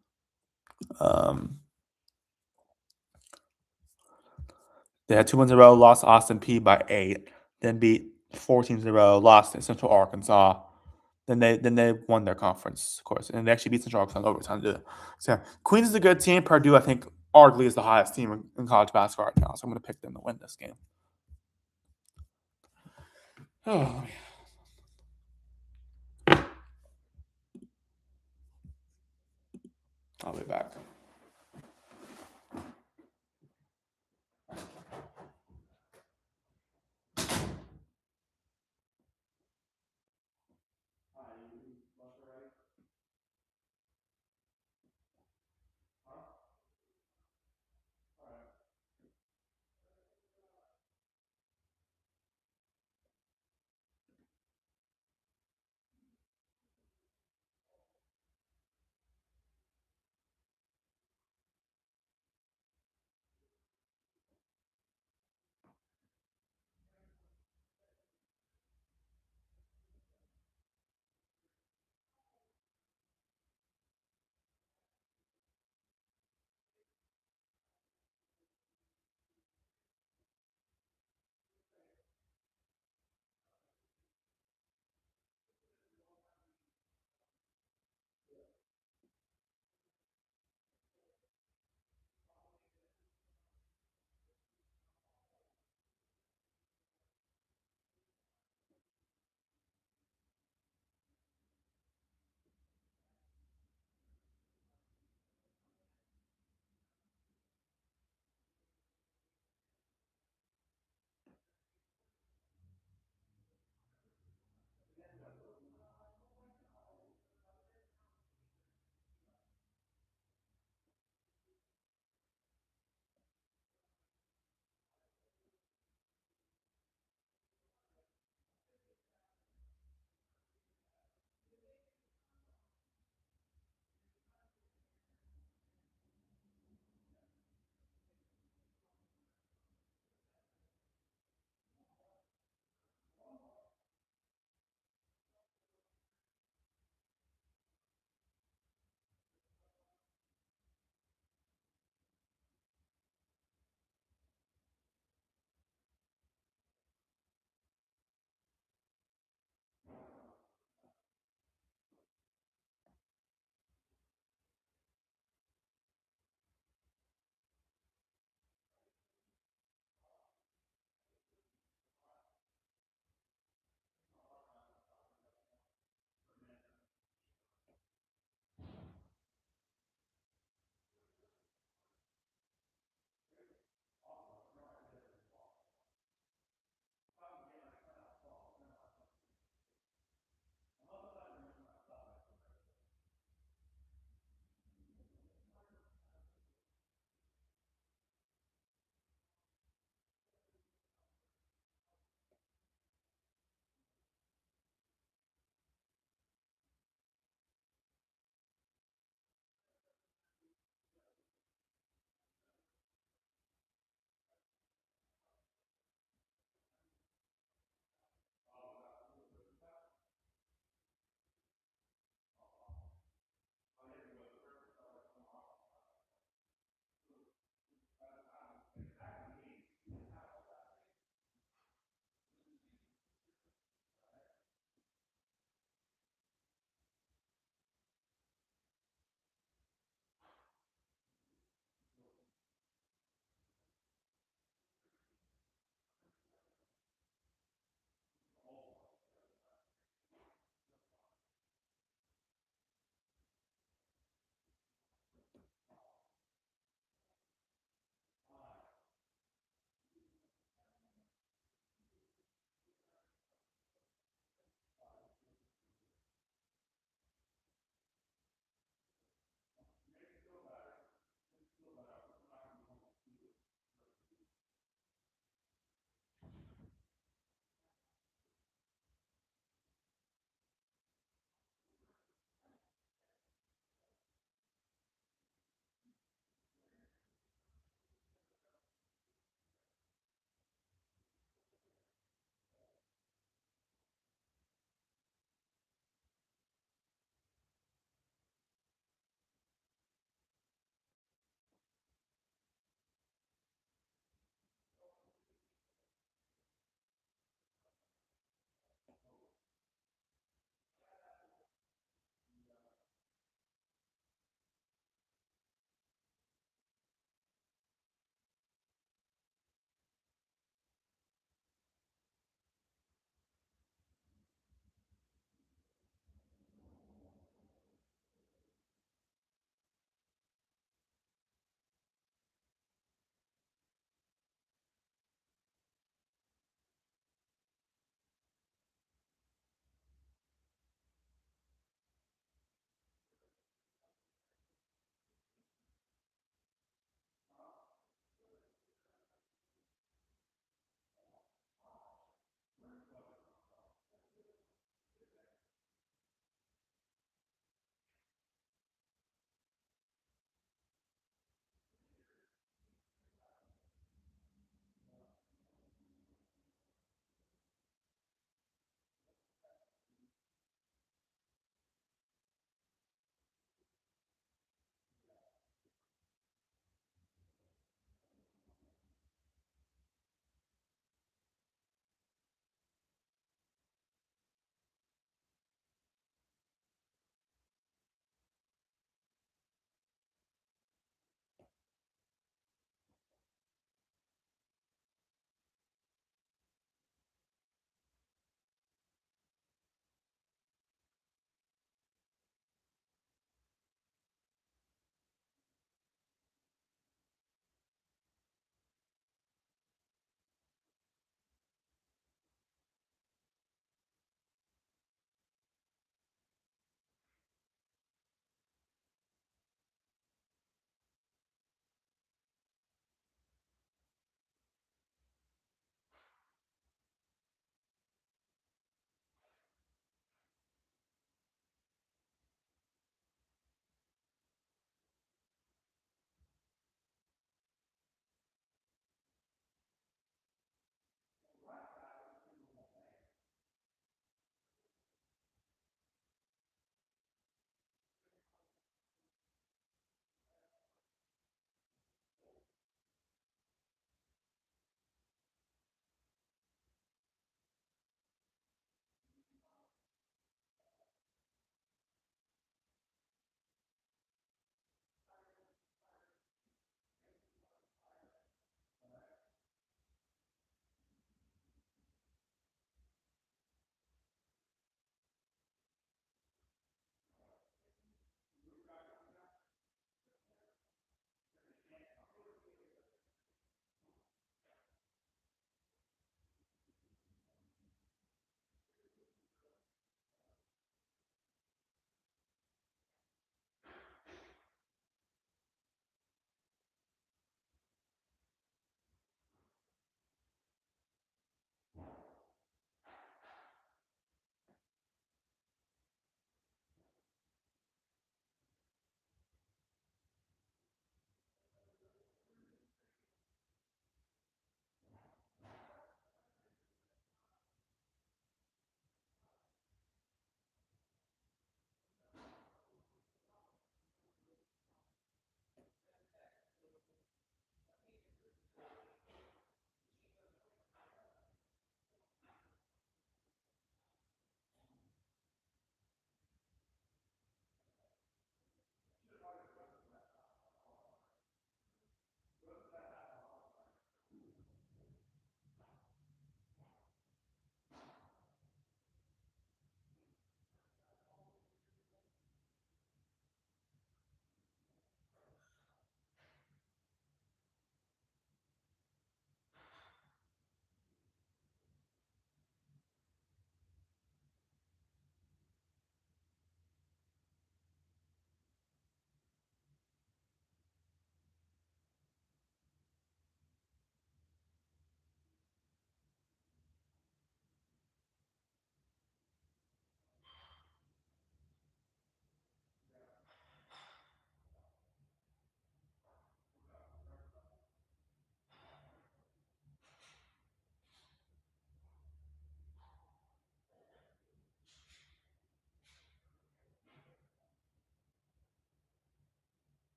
Speaker 1: they had 2 wins in a row, lost to Austin Peay by 8, then beat 4 teams in a row, lost to Central Arkansas. Then they won their conference, of course, and they actually beat Central Arkansas in overtime too. So yeah, Queens is a good team. Purdue, I think, arguably is the highest team in college basketball right now. So I'm going to pick them to win this game. Oh. I'll be back.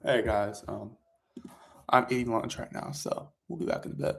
Speaker 1: Hey guys, I'm eating lunch right now, so we'll be back in a bit.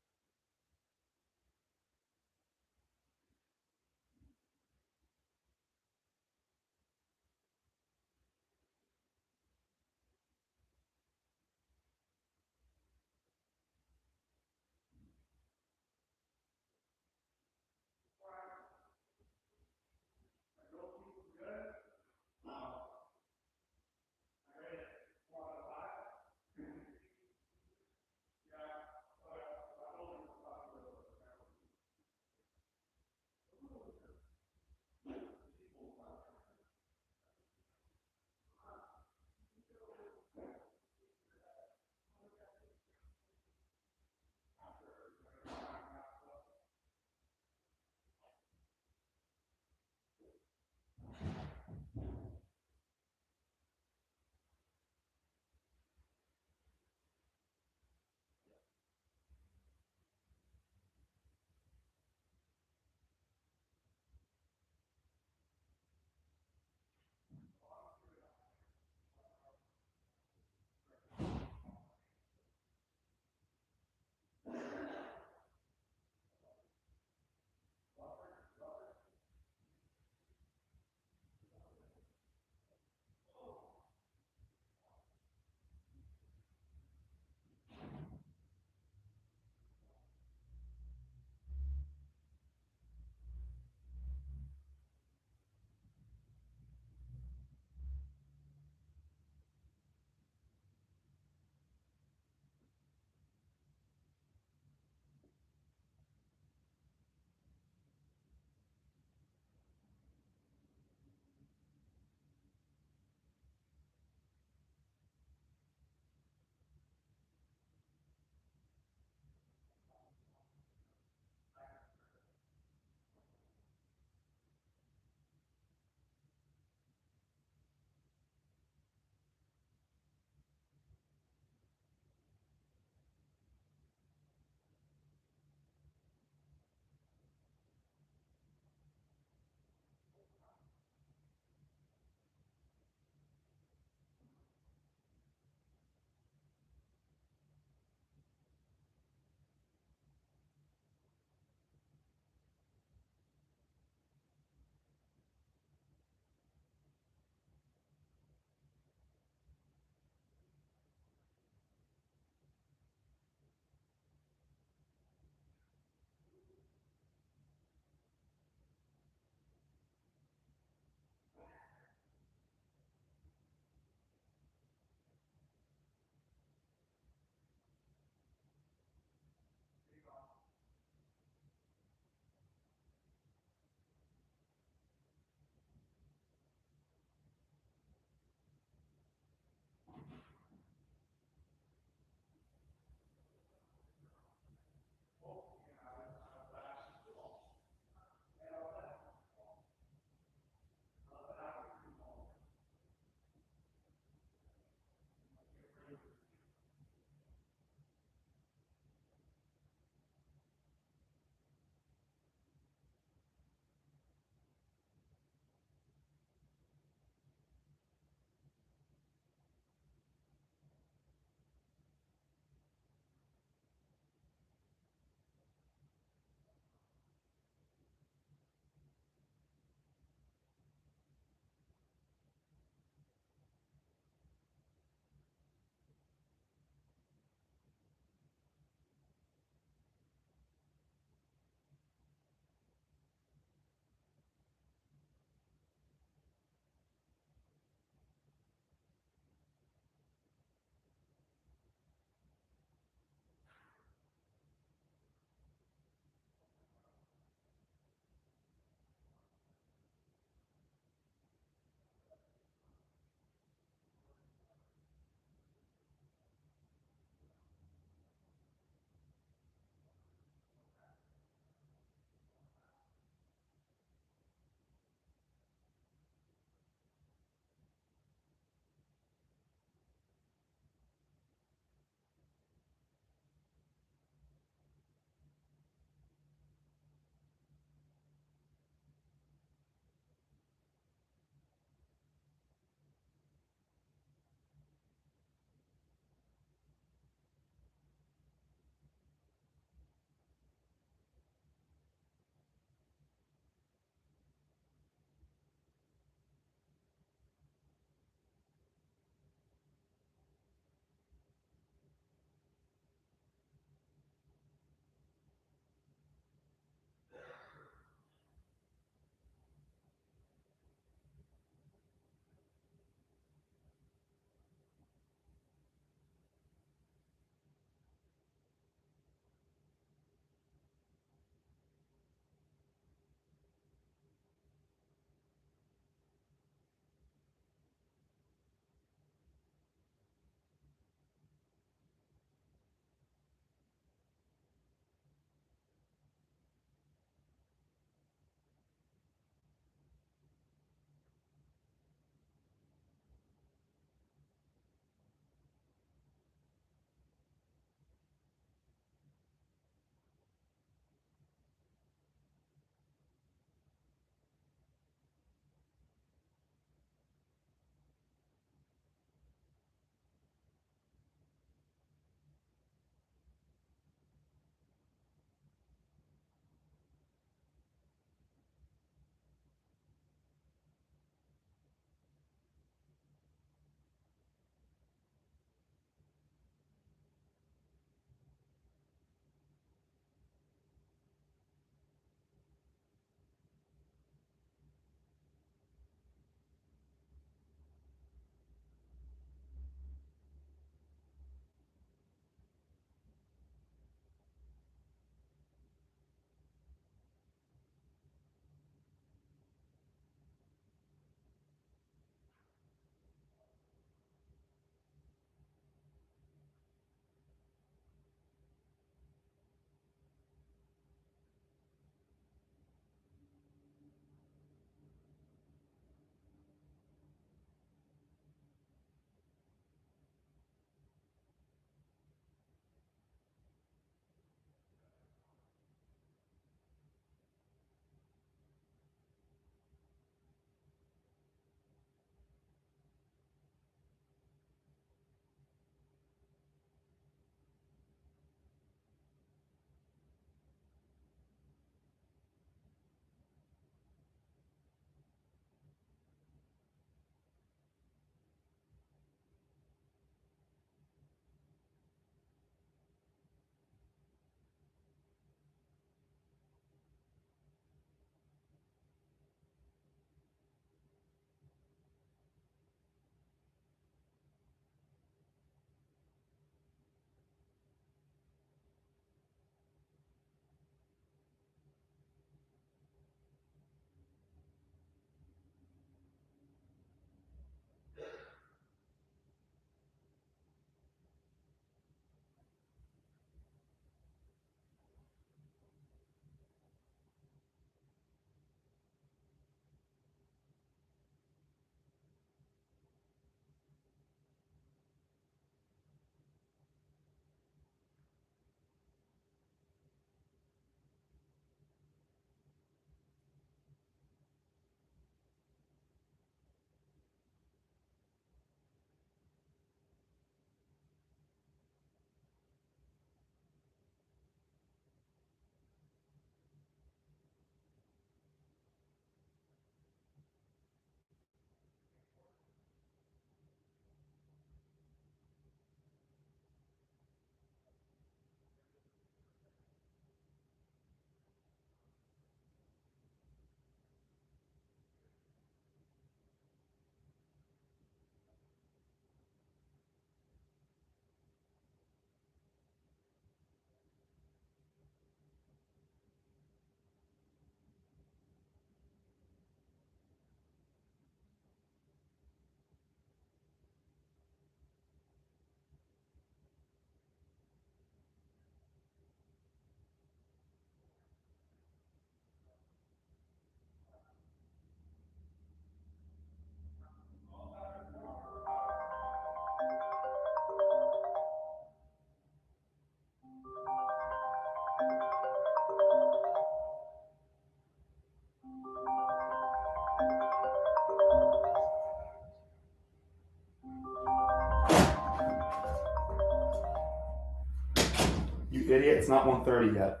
Speaker 1: you idiot. It's not 1:30 yet.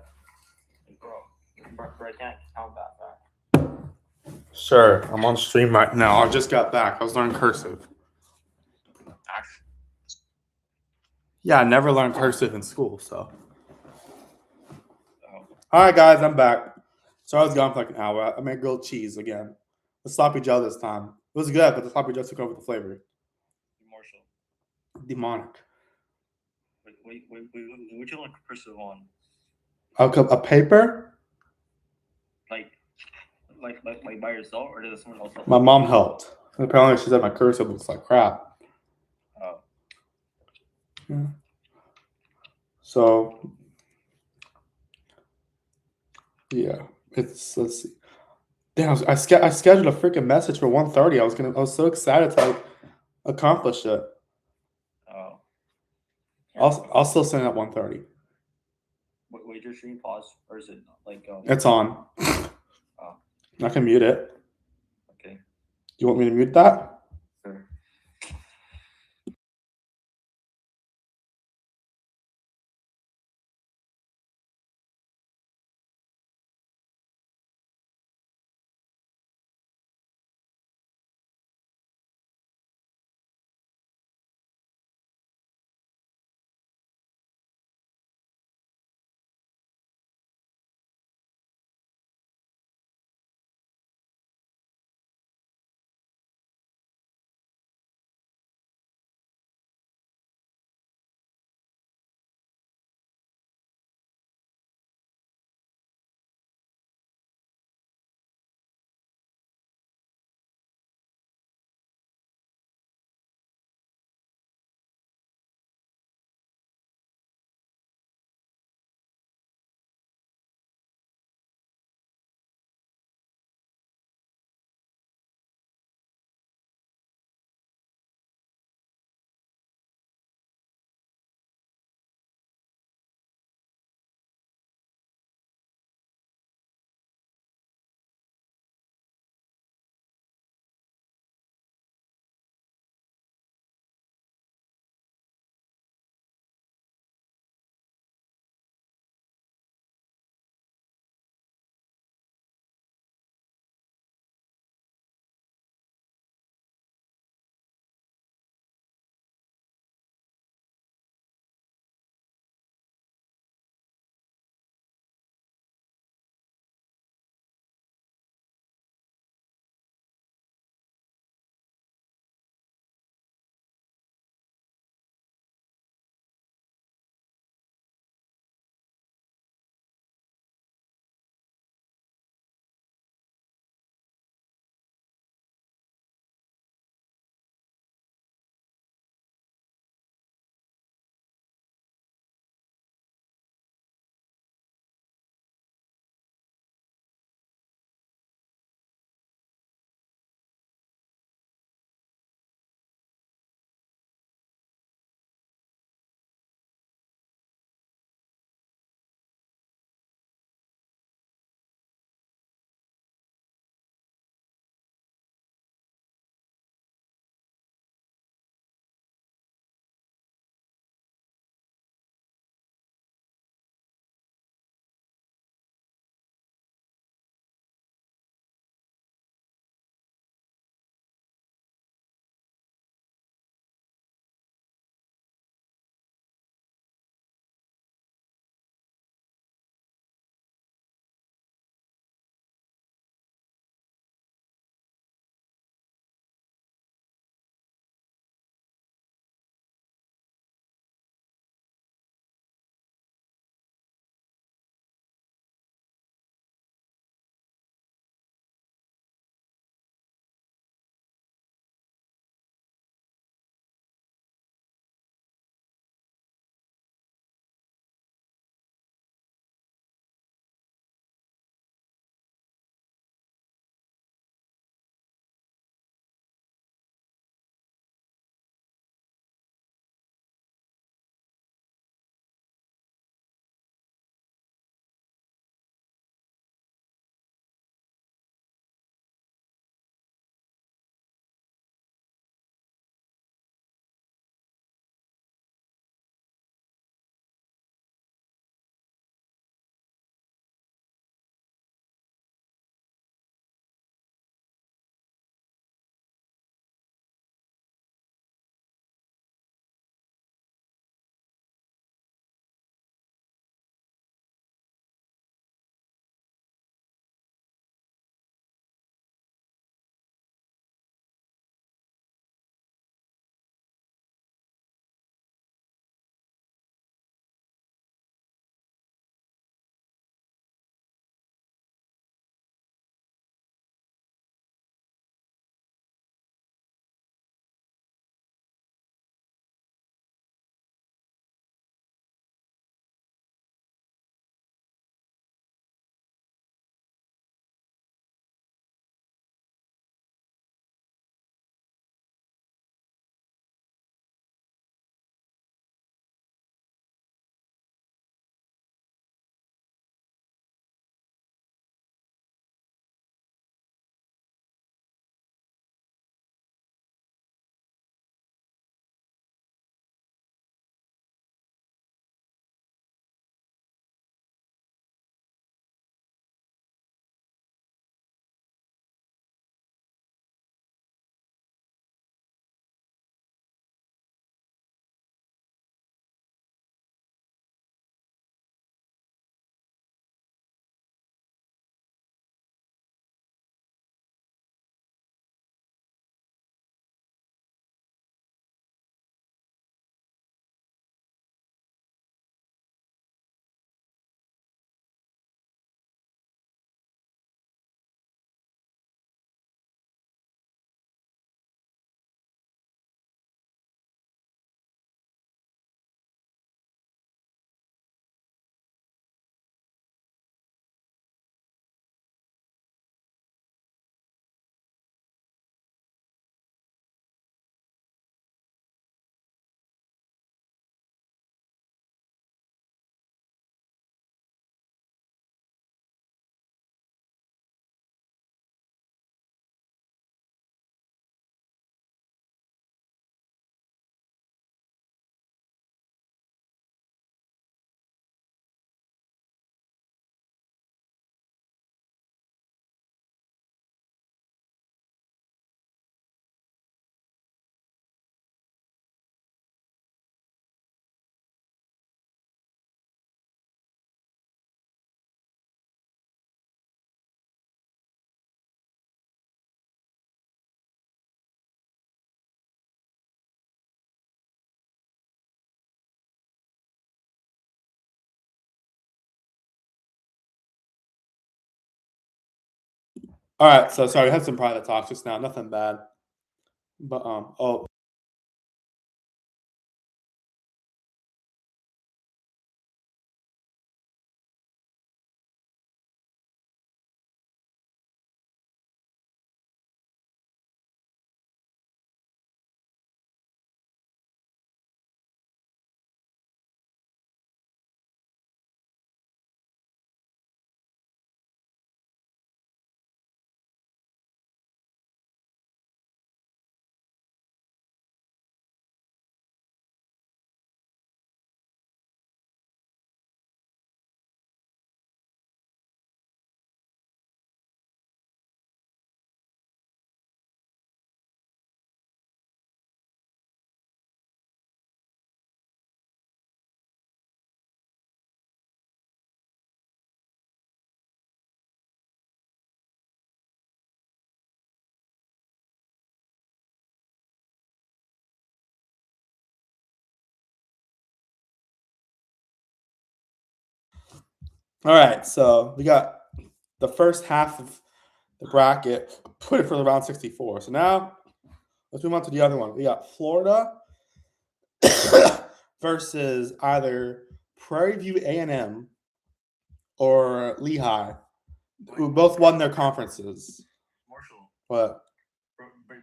Speaker 2: Bro, I can't count that back.
Speaker 1: Sure, I'm on stream right now. I just got back. I was learning cursive.
Speaker 2: Actually,
Speaker 1: Yeah, I never learned cursive in school, so.
Speaker 2: oh,
Speaker 1: All right, guys, I'm back. So I was gone for like an hour. I made grilled cheese again. The sloppy Joe this time. It was good, but the sloppy Joe took over the flavor.
Speaker 2: Marshall.
Speaker 1: Demonic.
Speaker 2: Wait, would you like cursive on?
Speaker 1: A paper?
Speaker 2: Like by yourself, or did someone else help?
Speaker 1: My mom helped. And apparently, she said my cursive looks like crap.
Speaker 2: Oh.
Speaker 1: Yeah. So, yeah, let's see. Damn, I scheduled a freaking message for 1:30. I was so excited to like accomplish it.
Speaker 2: Oh.
Speaker 1: I'll still send it at 1:30.
Speaker 2: Wait, your stream pause, or is it like
Speaker 1: It's on.
Speaker 2: Oh.
Speaker 1: I can mute it.
Speaker 2: Okay.
Speaker 1: You want me to mute that?
Speaker 2: Sure.
Speaker 1: All right, so sorry, we had some private talks just now. Nothing bad, but oh. All right, so we got the first half of the bracket put it for the round 64. So now let's move on to the other one. We got Florida versus either Prairie View A&M or Lehigh, who both won their conferences.
Speaker 2: Marshall.
Speaker 1: What?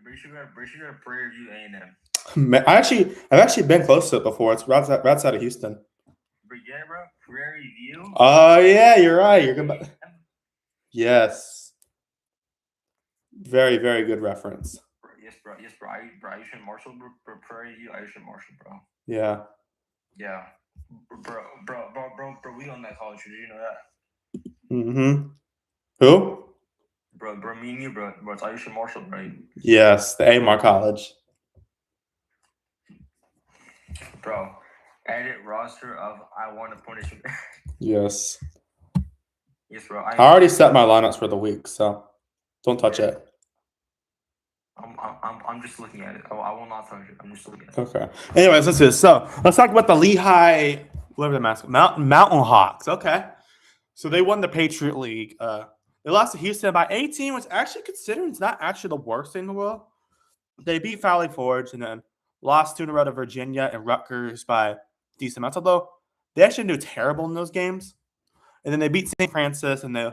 Speaker 2: Brace you got Prairie View A&M.
Speaker 1: I've actually been close to it before. It's right side of Houston.
Speaker 2: But yeah, bro, Prairie View.
Speaker 1: Oh yeah, you're right. You're good. Yes. Very, very good reference.
Speaker 2: Yes, bro. Ayush and Marshall, bro. Prairie View, Ayush and Marshall, bro.
Speaker 1: Yeah.
Speaker 2: Yeah. Bro, we on that college. Did you know that?
Speaker 1: Mm-hmm. Who?
Speaker 2: Bro, me and you, bro. It's Ayush and Marshall, right?
Speaker 1: Yes, the Amar College.
Speaker 2: Bro, edit roster of I want to punish you.
Speaker 1: Yes.
Speaker 2: Yes, bro.
Speaker 1: I already set my lineups for the week, so don't touch it.
Speaker 2: I'm just looking at it. I will not touch it. I'm just looking at it.
Speaker 1: Okay. Anyways, let's talk about the Lehigh, whatever the mascot, Mountain Hawks. Okay. So they won the Patriot League. They lost to Houston by 18, which actually considering it's not actually the worst thing in the world. They beat Valley Forge and then lost 2 in a row to Virginia and Rutgers by decent amounts. Although they actually do terrible in those games. And then they beat St. Francis and they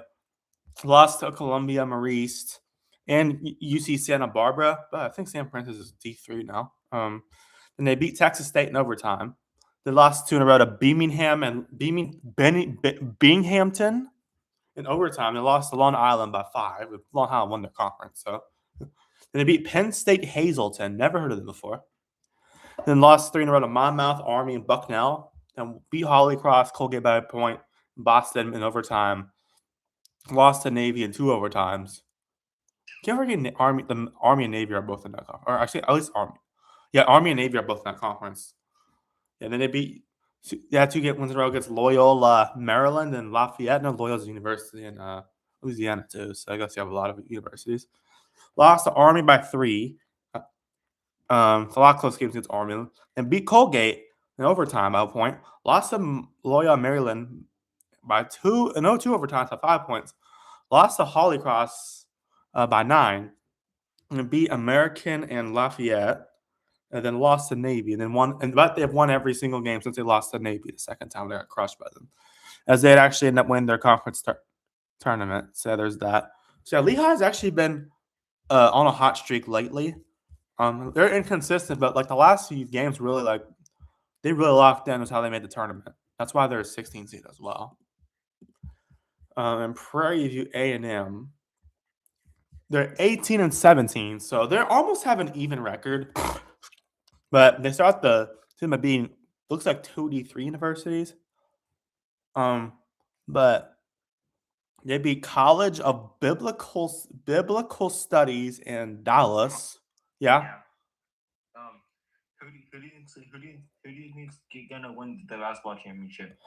Speaker 1: lost to Columbia, Marist, and UC Santa Barbara. But I think San Francisco is D3 now. And they beat Texas State in overtime. They lost 2 in a row to Binghamton in overtime. They lost to Long Island by 5. Long Island won their conference. So then they beat Penn State Hazleton. Never heard of them before. Then lost 3 in a row to Monmouth, Army, and Bucknell. And beat Holy Cross, Colgate by a point, Boston in overtime. Lost to Navy in 2 overtimes. Can't forget the Army and Navy are both in that conference. Or actually, at least Army. Yeah, Army and Navy are both in that conference. Yeah, then they beat 2 wins in a row against Loyola, Maryland, and Lafayette. No, Loyola's a university in Louisiana too. So I guess you have a lot of universities. Lost to Army by 3. It's a lot of close games against Army. And beat Colgate in overtime by a point. Lost to Loyola, Maryland by 2 overtimes by 5 points. Lost to Holy Cross by 9. And beat American and Lafayette. And then lost to Navy. And then but they've won every single game since they lost to Navy the second time they got crushed by them. As they'd actually end up winning their conference tournament. So there's that. So Lehigh's actually been on a hot streak lately. They're inconsistent, but like the last few games really they really locked in with how they made the tournament. That's why they're a 16 seed as well. And Prairie View A&M, they're 18 and 17, so they almost have an even record. But they start the team of being looks like 2 D3 universities. But they beat College of Biblical Studies in Dallas. Yeah.
Speaker 2: Who do you think's gonna win the basketball championship?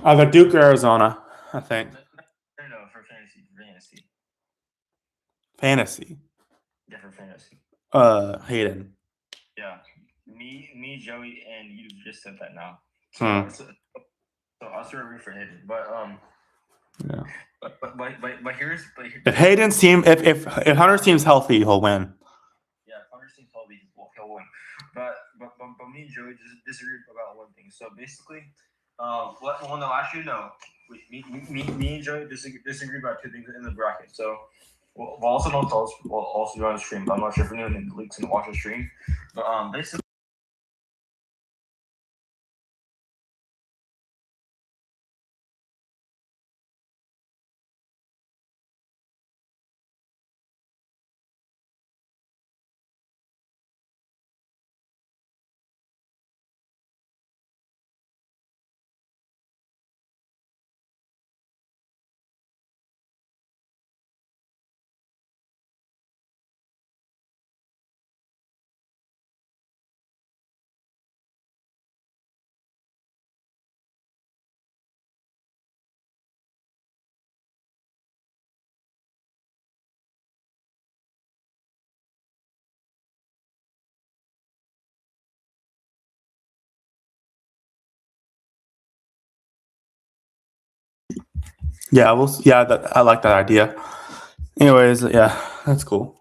Speaker 1: Either Duke or Arizona, I think.
Speaker 2: No, for fantasy.
Speaker 1: Fantasy.
Speaker 2: Yeah, for fantasy.
Speaker 1: Hayden.
Speaker 2: Yeah, me, Joey, and you just said that now. So I'll start reading for Hayden, but
Speaker 1: yeah.
Speaker 2: But here's
Speaker 1: If Hayden's team, if Hunter's team's healthy, he'll win.
Speaker 2: Yeah, Hunter's team's healthy, he'll win. But me and Joey just disagree about one thing. So basically, well, no, actually no. Me and Joey disagree about two things in the bracket. So we'll also know we'll also go on the stream. But I'm not sure if anyone in the league's gonna watch the stream. But basically.
Speaker 1: Yeah, I like that idea. Anyways, yeah, that's cool.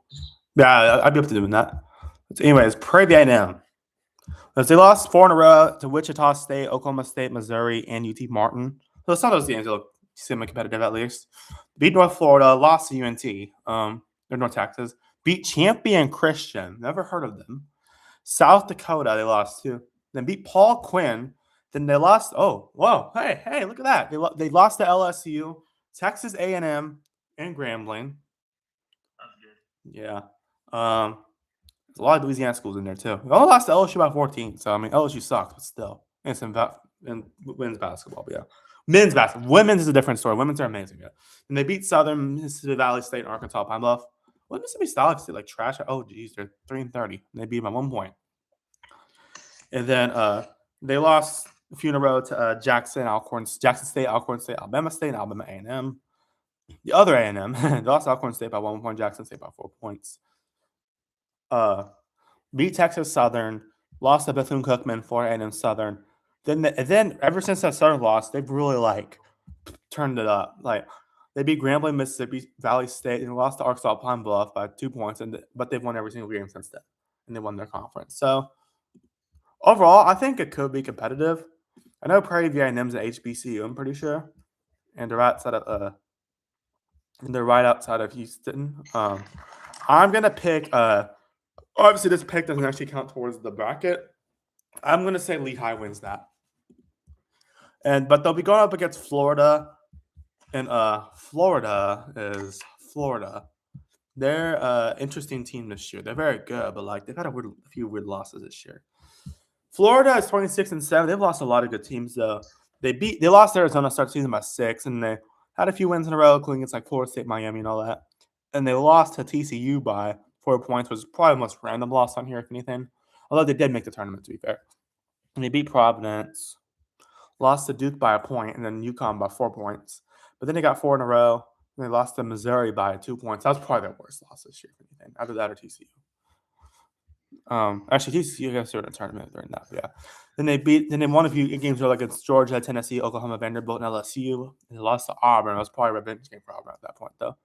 Speaker 1: Yeah, I'd be up to doing that. Anyways, Prairie A&M. As they lost 4 in a row to Wichita State, Oklahoma State, Missouri, and UT Martin. So some of those games look semi-competitive at least. Beat North Florida, lost to UNT, or North Texas. Beat Champion Christian, never heard of them. South Dakota, they lost to. Then beat Paul Quinn. Then they lost. Oh, whoa! Hey! Look at that. They lost to LSU, Texas A&M, and Grambling.
Speaker 2: That's good.
Speaker 1: Yeah. There's a lot of Louisiana schools in there too. We only lost to LSU by 14, so I mean LSU sucks, but still, and some women's basketball. But yeah, men's basketball, women's is a different story. Women's are amazing. Yeah, and they beat Southern Mississippi Valley State and Arkansas Pine Bluff. What Mississippi State State like trash? Oh geez, they're 3-30. And they beat them by 1 point. And then they lost a few in a row to Jackson State, Alcorn State, Alabama State, and Alabama A&M. The other A&M, they lost Alcorn State by 1 point, Jackson State by 4 points. Beat Texas Southern, lost to Bethune-Cookman, Florida A&M Southern. Then ever since that Southern loss, they've really turned it up. Like they beat Grambling, Mississippi Valley State, and lost to Arkansas Pine Bluff by 2 points. But they've won every single game since then, and they won their conference. So overall, I think it could be competitive. I know Prairie View A&M's an HBCU, I'm pretty sure, and they're right outside of Houston. I'm gonna pick. Obviously, this pick doesn't actually count towards the bracket. I'm gonna say Lehigh wins that, but they'll be going up against Florida, and Florida is Florida. They're an interesting team this year. They're very good, but they've had a few weird losses this year. Florida is 26-7. They've lost a lot of good teams though. They lost Arizona start season by 6, and they had a few wins in a row, including against Florida State, Miami, and all that. And they lost to TCU by 4 points, which was probably the most random loss on here, if anything. Although they did make the tournament, to be fair. And they beat Providence, lost to Duke by 1 point, and then UConn by 4 points. But then they got 4 in a row, and they lost to Missouri by 2 points. That was probably their worst loss this year, if anything. Either that or TCU. Actually, TCU got in a tournament during that. Yeah. Then they won a few games against Georgia, Tennessee, Oklahoma, Vanderbilt, and LSU. They lost to Auburn. It was probably a revenge game for Auburn at that point, though.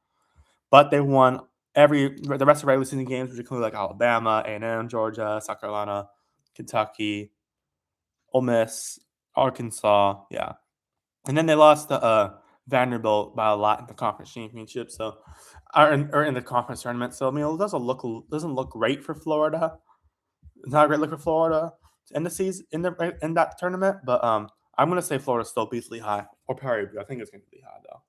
Speaker 1: But they won the rest of regular season games, which include Alabama, A&M, Georgia, South Carolina, Kentucky, Ole Miss, Arkansas. Yeah. And then they lost to Vanderbilt by a lot in the conference championship. So, or in the conference tournament. So I mean, it doesn't look great for Florida. It's not a great look for Florida in the season in that tournament. But I'm gonna say Florida still beats Lehigh or Prairie View. I think it's gonna be Lehigh though.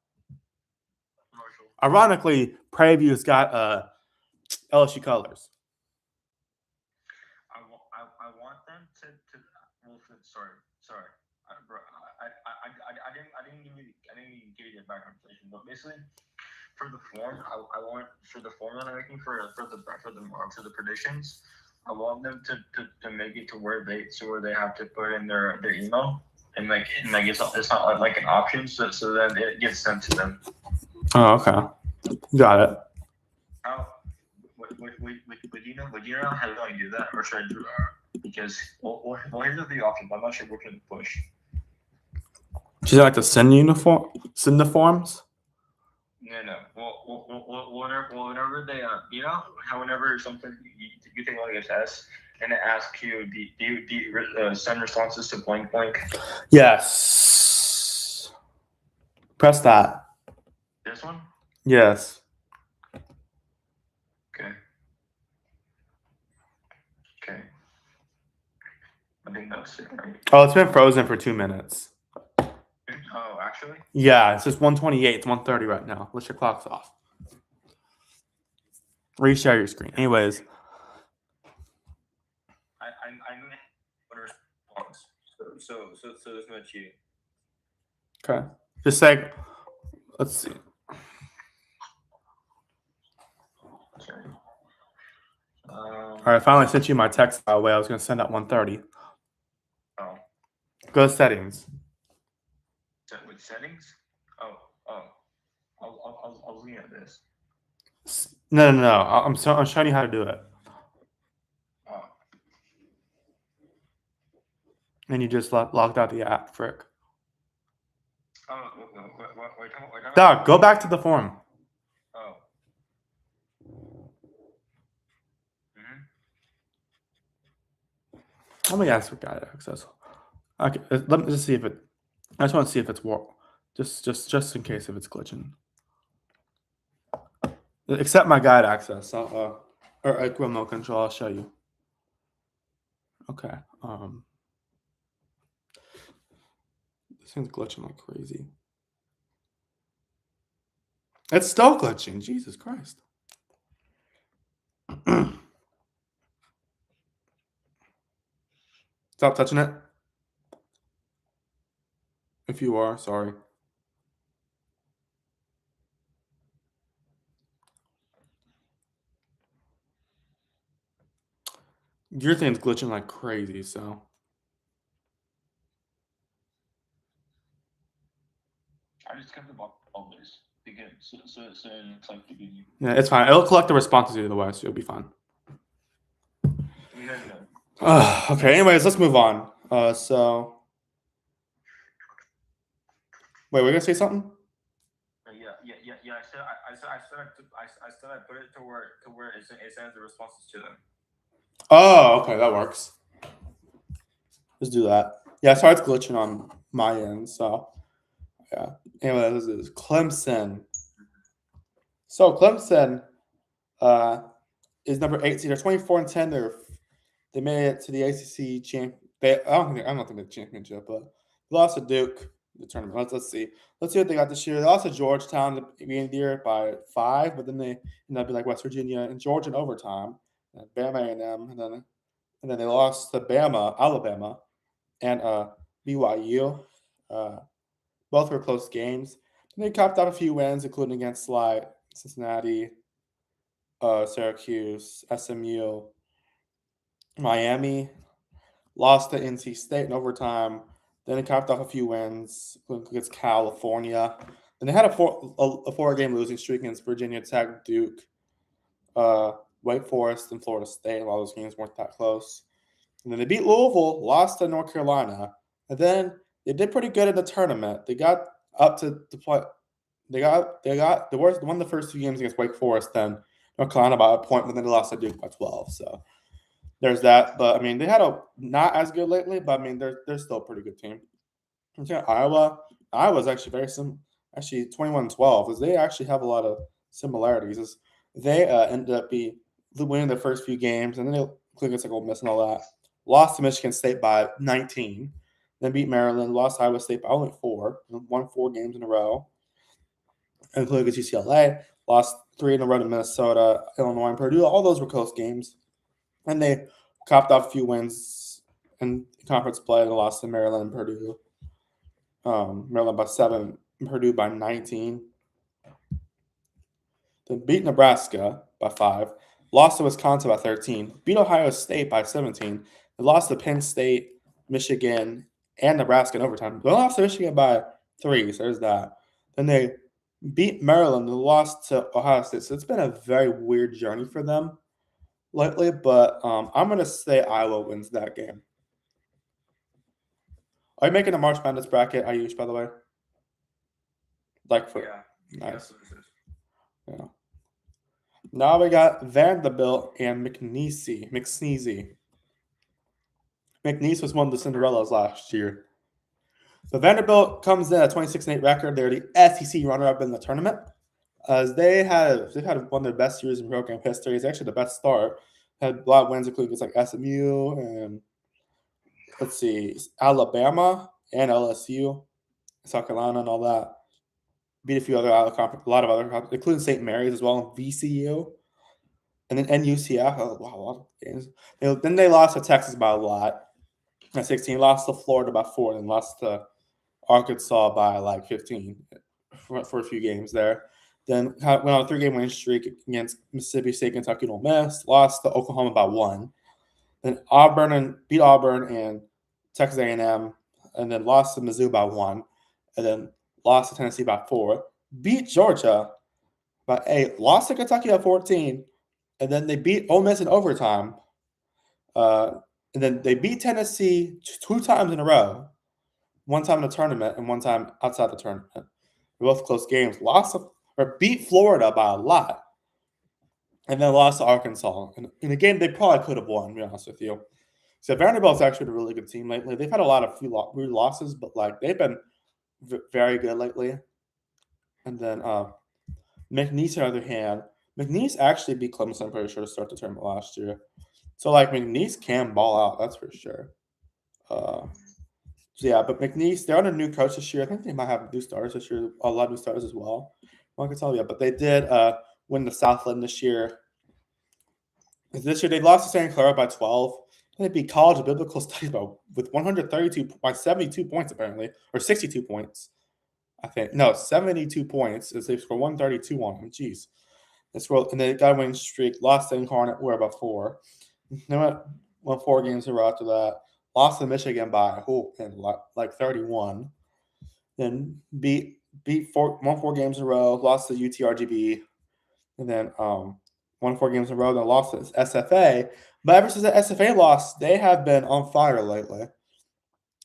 Speaker 1: Ironically, Prairie View's got LSU colors.
Speaker 2: I want them to. Well, sorry. I didn't give you the background information, but basically, for the form, I want for the form that I'm making for the predictions, I want them to make it to where they have to put in their email and it's not like an option, so then it gets sent to them.
Speaker 1: Oh, okay, got it.
Speaker 2: Would you know how to do that, or should I do that? Because here's the options. I'm not sure which one to push.
Speaker 1: Should I like to send the forms?
Speaker 2: Yeah, no. Whenever they, you know, how whenever something you take like a test and it asks you, do you send responses to blank blank?
Speaker 1: Yes. Press that.
Speaker 2: This one?
Speaker 1: Yes.
Speaker 2: Okay. Okay. I think that's it, right?
Speaker 1: Oh, it's been frozen for 2 minutes.
Speaker 2: Oh, actually?
Speaker 1: Yeah, it's just 128. It's 1:30 right now. Let your clock's off. Reshare your screen. Anyways.
Speaker 2: I know what a response. So there's no cheating.
Speaker 1: Okay. Just say, let's see.
Speaker 2: Okay.
Speaker 1: All right, I finally sent you my text, by the way. I was going to send at 1:30.
Speaker 2: Oh.
Speaker 1: Go to settings.
Speaker 2: With settings? Oh. I was looking at this.
Speaker 1: No. I'm showing you how to do it.
Speaker 2: Oh.
Speaker 1: And you just logged out the app, frick.
Speaker 2: Oh, wait.
Speaker 1: Doug, go back to the form.
Speaker 2: Oh. Mm-hmm.
Speaker 1: Let me ask for guide access. Okay, let me just see if it. I just want to see if it's just in case if it's glitching. Accept my guide access. Or remote control. I'll show you. Okay. This thing's glitching like crazy. It's still glitching. Jesus Christ. Stop touching it. If you are, sorry. Your thing's glitching like crazy, so.
Speaker 2: I just kept about all this because so it's like the beginning.
Speaker 1: Yeah, it's fine. It'll collect the responses either way, so you'll be fine.
Speaker 2: No.
Speaker 1: Okay, anyways, let's move on. So. Wait, we're gonna say something?
Speaker 2: Yeah. I said I put it to where it sends the responses to them.
Speaker 1: Oh, okay, that works. Let's do that. Yeah, sorry it's glitching on my end, so yeah. Anyway, this is Clemson. So Clemson is number 8 seed. They're 24-10. They made it to the ACC champ. I don't think the championship, but they lost to Duke the tournament. Let's see. Let's see what they got this year. They lost to Georgetown at the beginning of the year by 5, but then they ended up being like West Virginia and Georgia in overtime, and Bama A&M, and then they lost to Alabama, and BYU. Both were close games. And they capped off a few wins, including against like Cincinnati, Syracuse, SMU, Miami. Lost to NC State in overtime. Then they capped off a few wins, including against California. Then they had a 4-game losing streak against Virginia Tech, Duke, Wake Forest, and Florida State. A lot of those games weren't that close. And then they beat Louisville, lost to North Carolina, and then they did pretty good in the tournament. They got up to play. They won the first 2 games against Wake Forest, then North Carolina by a point, but then they lost to Duke by 12. So there's that. But I mean, they had a not as good lately, but I mean, they're still a pretty good team. Iowa's actually very actually 21-12, because they actually have a lot of similarities. They ended up winning their first few games, and then they including against like Ole Miss and all that. Lost to Michigan State by 19, then beat Maryland, lost to Iowa State by only 4, won 4 games in a row, including against UCLA, lost 3 in a row to Minnesota, Illinois, and Purdue. All those were close games. And they copped off a few wins in conference play and lost to Maryland and Purdue. Maryland by 7, Purdue by 19. Then beat Nebraska by 5. Lost to Wisconsin by 13. Beat Ohio State by 17. They lost to Penn State, Michigan, and Nebraska in overtime. They lost to Michigan by 3, so there's that. Then they beat Maryland and lost to Ohio State. So it's been a very weird journey for them lately, but I'm going to say Iowa wins that game. Are you making a March Madness bracket, Ayush, by the way?
Speaker 2: Yeah.
Speaker 1: Nice. Yeah. Now we got Vanderbilt and McNeese. McNeese was one of the Cinderellas last year. So Vanderbilt comes in at 26-8 record. They're the SEC runner-up in the tournament. As they've had one of their best years in program history. It's actually the best start. Had a lot of wins, including against like SMU and let's see, Alabama and LSU, South Carolina, and all that. Beat a few other a lot of other conferences, including St. Mary's as well, VCU, and then NUCF. Oh, wow, a lot of games. Then they lost to Texas by a lot. At 16, lost to Florida by 4, and lost to Arkansas by like 15 for a few games there. Then went on a 3-game winning streak against Mississippi State, Kentucky, and Ole Miss. Lost to Oklahoma by 1. Then beat Auburn and Texas A&M, and then lost to Mizzou by 1, and then lost to Tennessee by 4. Beat Georgia by 8. Lost to Kentucky by 14, and then they beat Ole Miss in overtime. And then they beat Tennessee 2 times in a row. One time in the tournament and one time outside the tournament. They're both close games. Beat Florida by a lot. And then lost to Arkansas. In a game they probably could have won, to be honest with you. So Vanderbilt's actually a really good team lately. They've had a lot of weird losses, but like they've been very good lately. And then McNeese, on the other hand, McNeese actually beat Clemson, I'm pretty sure, to start the tournament last year. So like McNeese can ball out, that's for sure. So yeah, but McNeese, they're under new coach this year. I think they might have new stars this year, a lot of new stars as well. I can tell you, but they did win the Southland this year. This year they lost to Santa Clara by 12. They beat College of Biblical Studies with 72 points apparently, or 62 points. I think 72 points as they scored 132 on them. Jeez, and they got a winning streak. Lost to Incarnate Word by 4. They won 4 games in a row after that. Lost to Michigan by like 31. Then won 4 games in a row. Lost to UTRGB, and then won 4 games in a row. Then lost to SFA. But ever since the SFA loss, they have been on fire lately,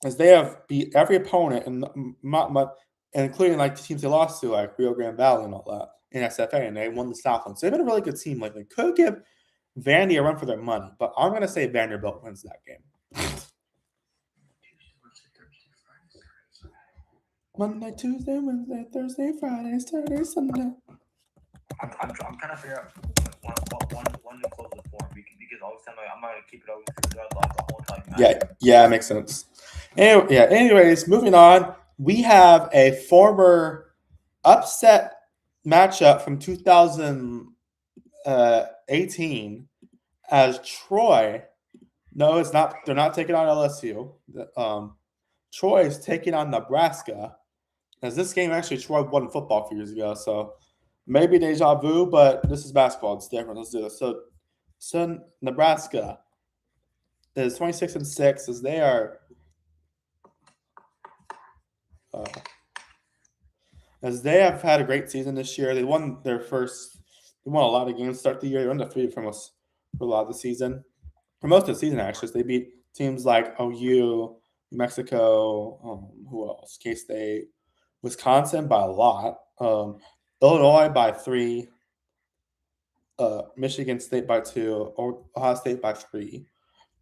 Speaker 1: as they have beat every opponent, including like the teams they lost to, like Rio Grande Valley and all that in SFA, and they won the Southland. So they've been a really good team lately. Could give Vandy a run for their money, but I'm going to say Vanderbilt wins that game. Monday, Tuesday, Wednesday, Thursday, Friday, Saturday, Sunday.
Speaker 2: I'm trying to figure out one to close the form because all the time I'm not gonna keep it open the whole time.
Speaker 1: Yeah, it makes sense. Anyways, moving on, we have a former upset matchup from 2018 as Troy. No, it's not. They're not taking on LSU. Troy is taking on Nebraska. As this game actually Troy won football a few years ago, so maybe deja vu, but this is basketball. It's different. Let's do this. So Nebraska is 26-6 as they are as they have had a great season this year. They won a lot of games to start the year. They're undefeated for a lot of the season. For most of the season, actually, they beat teams like OU, Mexico, who else? K-State, Wisconsin by a lot, Illinois by 3, Michigan State by 2, Ohio State by 3,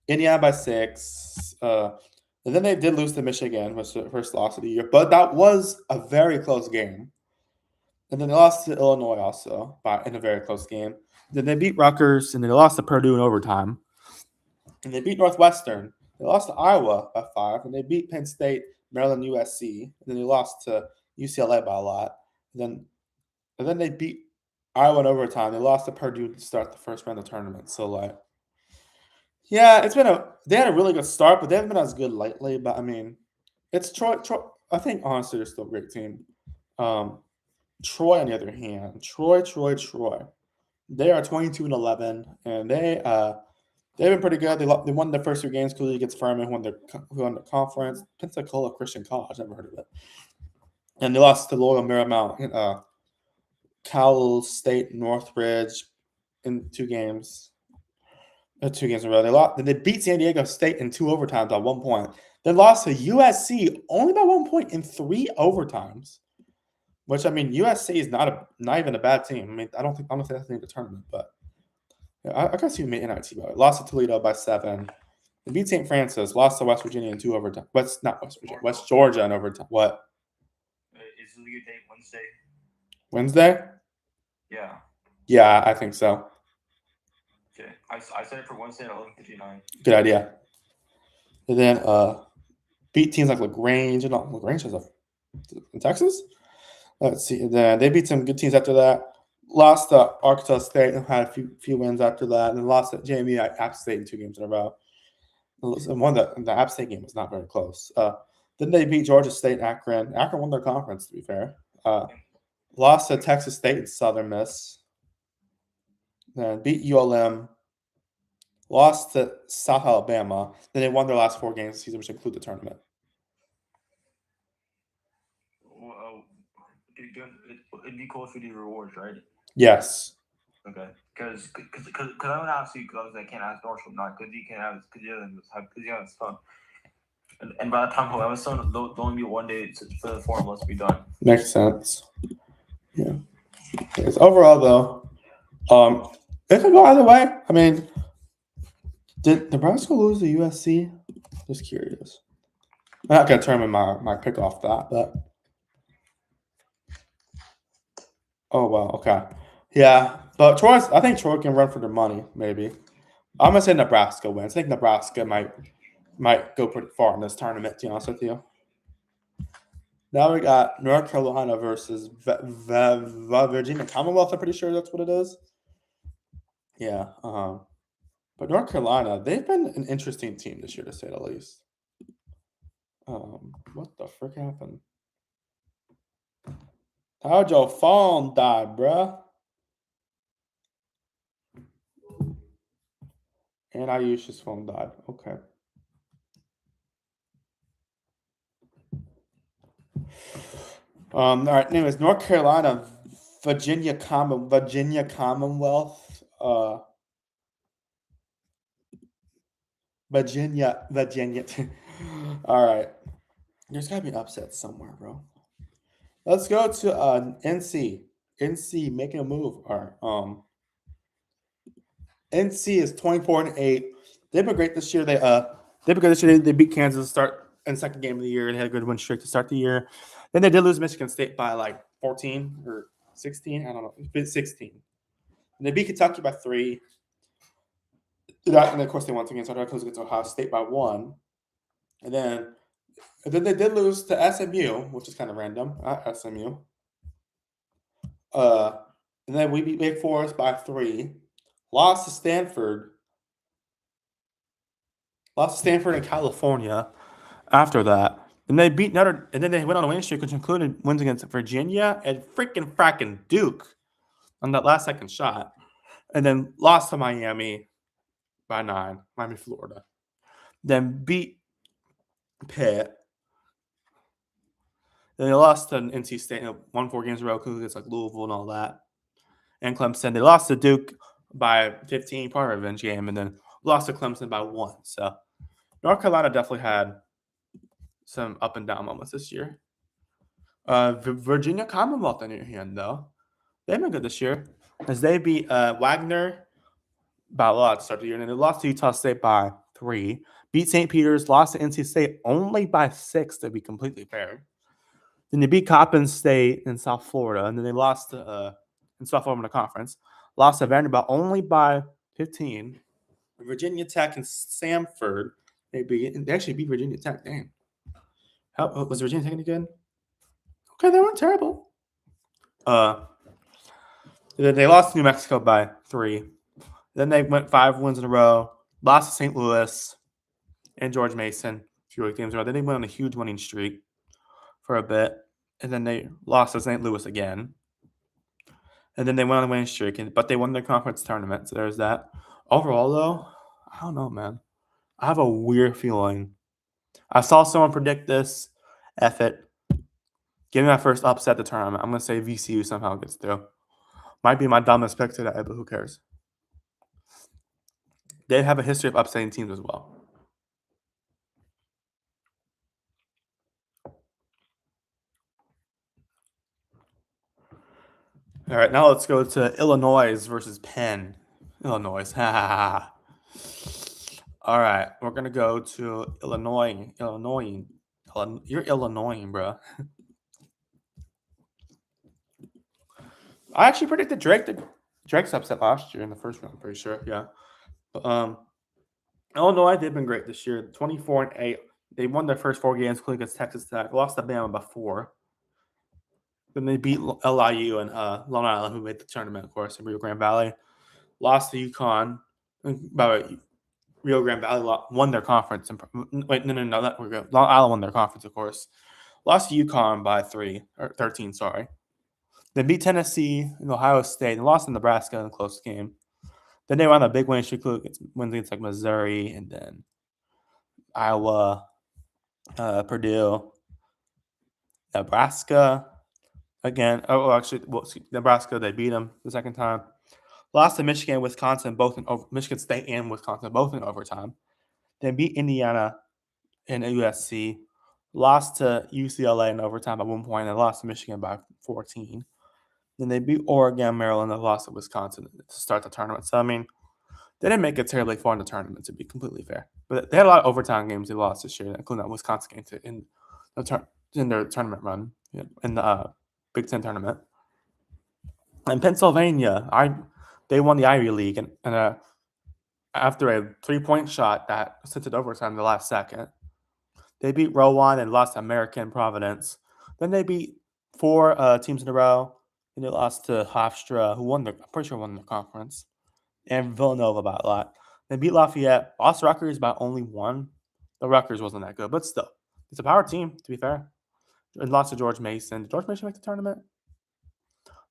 Speaker 1: Indiana by 6, and then they did lose to Michigan, which was the first loss of the year, but that was a very close game. And then they lost to Illinois also in a very close game. Then they beat Rutgers, and they lost to Purdue in overtime. And they beat Northwestern. They lost to Iowa by 5, and they beat Penn State, Maryland, USC. And then they lost to UCLA by a lot. And then they beat Iowa in overtime. They lost to Purdue to start the first round of the tournament. So, like, yeah, they had a really good start, but they haven't been as good lately. But I mean, it's Troy. I think honestly, they're still a great team. Troy, on the other hand, Troy. They are 22-11, and they've been pretty good. They won their first 3 games, including against Furman, who won the conference. Pensacola Christian College, never heard of it. And they lost to Loyola Marymount, Cal State Northridge in 2 games. 2 games in a row. Then they beat San Diego State in 2 overtimes by 1 point. Then lost to USC only by 1 point in 3 overtimes. Which I mean, USC is not even a bad team. I mean, I don't think that's in the tournament, but yeah, I guess you made NIT about it. Lost to Toledo by 7. They beat St. Francis. Lost to West Virginia in 2 overtime. West Georgia in overtime. What?
Speaker 2: Is the league date Wednesday?
Speaker 1: Wednesday?
Speaker 2: Yeah.
Speaker 1: Yeah, I think so.
Speaker 2: Okay. I set it for Wednesday at 11:59.
Speaker 1: Good idea. And then beat teams like LaGrange. And LaGrange is in Texas? Let's see. Then they beat some good teams after that. Lost to Arkansas State and had a few wins after that. And then lost to JMU at App State in 2 games in a row. And the App State game was not very close. Then they beat Georgia State and Akron. Akron won their conference, to be fair. Lost to Texas State and Southern Miss. Then beat ULM. Lost to South Alabama. Then they won their last 4 games of the season, which include the tournament.
Speaker 2: Well, it'd be cool for the rewards, right?
Speaker 1: Yes.
Speaker 2: Okay. Because I don't ask you because I can't ask Marshall not because he has fun. And by the time whoever's done, there'll only be 1 day for the formulas to be done.
Speaker 1: Makes sense. Yeah. Yes. Overall, though, it could go either way. I mean, did Nebraska lose to USC? Just curious. I'm not gonna determine my pick off that, but oh well, okay, yeah. But I think Troy can run for their money. Maybe I'm gonna say Nebraska wins. I think Nebraska might go pretty far in this tournament. To be honest with you. Now we got North Carolina versus Virginia Commonwealth. I'm pretty sure that's what it is. Yeah. But North Carolina, they've been an interesting team this year, to say the least. What the frick happened? How'd your phone die, bruh? And Ayusha's phone died. Okay. All right. Anyways, North Carolina, Virginia Commonwealth. Virginia. All right. There's gotta be an upset somewhere, bro. Let's go to NC. NC making a move. All right. NC is 24-8. They've been great this year. They've been good this year. They beat Kansas to start in the second game of the year and had a good win streak to start the year. Then they did lose Michigan State by like 14 or 16. I don't know. It's 16. And they beat Kentucky by 3. And of course they won against Ohio State by 1. And then they did lose to SMU, which is kind of random. SMU. And then we beat Wake Forest by 3. Lost to Stanford. In California after that. And they beat and then they went on a winning streak, which included wins against Virginia and fracking Duke on that last second shot. And then lost to Miami by 9, Miami, Florida. Then beat Pitt. Then they lost to NC State, won 4 games in a row against like Louisville and all that. And Clemson. They lost to Duke by 15, part of a revenge game, and then lost to Clemson by 1. So North Carolina definitely had some up and down moments this year. Virginia Commonwealth on your hand, though. They've been good this year as they beat Wagner by a lot to start the year, and then they lost to Utah State by 3. Beat St. Peter's, lost to NC State only by 6, to be completely fair. Then they beat Coppin State in South Florida, and then they lost to in South Florida in the conference. Lost to Vanderbilt only by 15. Virginia Tech and Samford, they actually beat Virginia Tech. Damn. How was Virginia Tech any good? Okay, they weren't terrible. They lost to New Mexico by 3. Then they went 5 wins in a row. Lost to St. Louis and George Mason a few games in a row. Then they went on a huge winning streak for a bit. And then they lost to St. Louis again. And then they went on a winning streak. But they won their conference tournament. So there's that. Overall, though, I don't know, man. I have a weird feeling. I saw someone predict this. F it. Give me my first upset at the tournament. I'm going to say VCU somehow gets through. Might be my dumbest pick today, but who cares? They have a history of upsetting teams as well. All right, now let's go to Illinois versus Penn. Illinois. All right, we're gonna go to Illinois. You're Illinois, bro. I actually predicted Drake's upset last year in the first round. I'm pretty sure. Yeah, but Illinois they've been great this year. 24-8. They won their first 4 games, including against Texas Tech. Lost to Bama by 4. Then they beat LIU and Long Island, who made the tournament, of course, in Rio Grande Valley. Lost to UConn. By the way, Rio Grande Valley won their conference. Wait, no, not Long Island won their conference, of course. Lost to UConn by 13. Sorry. They beat Tennessee and Ohio State and lost to Nebraska in a close game. Then they won a big win streak wins against like Missouri and then Iowa, Purdue, Nebraska again. Nebraska they beat them the second time. Lost to Michigan, Wisconsin, Michigan State and Wisconsin, both in overtime. Then beat Indiana and USC. Lost to UCLA in overtime by 1 point and lost to Michigan by 14. Then they beat Oregon, Maryland, and lost to Wisconsin to start the tournament. So, I mean, they didn't make it terribly far in the tournament, to be completely fair. But they had a lot of overtime games they lost this year, including that Wisconsin game in their tournament run in the Big Ten tournament. And Pennsylvania, they won the Ivy League, and after a 3-point shot that sent it overtime in the last second. They beat Rowan and lost to American Providence. Then they beat 4 teams in a row. And they lost to Hofstra, who I'm pretty sure won the conference, and Villanova by a lot. They beat Lafayette. Lost Rutgers by only 1. The Rutgers wasn't that good, but still, it's a power team, to be fair. And lost to George Mason. Did George Mason make the tournament?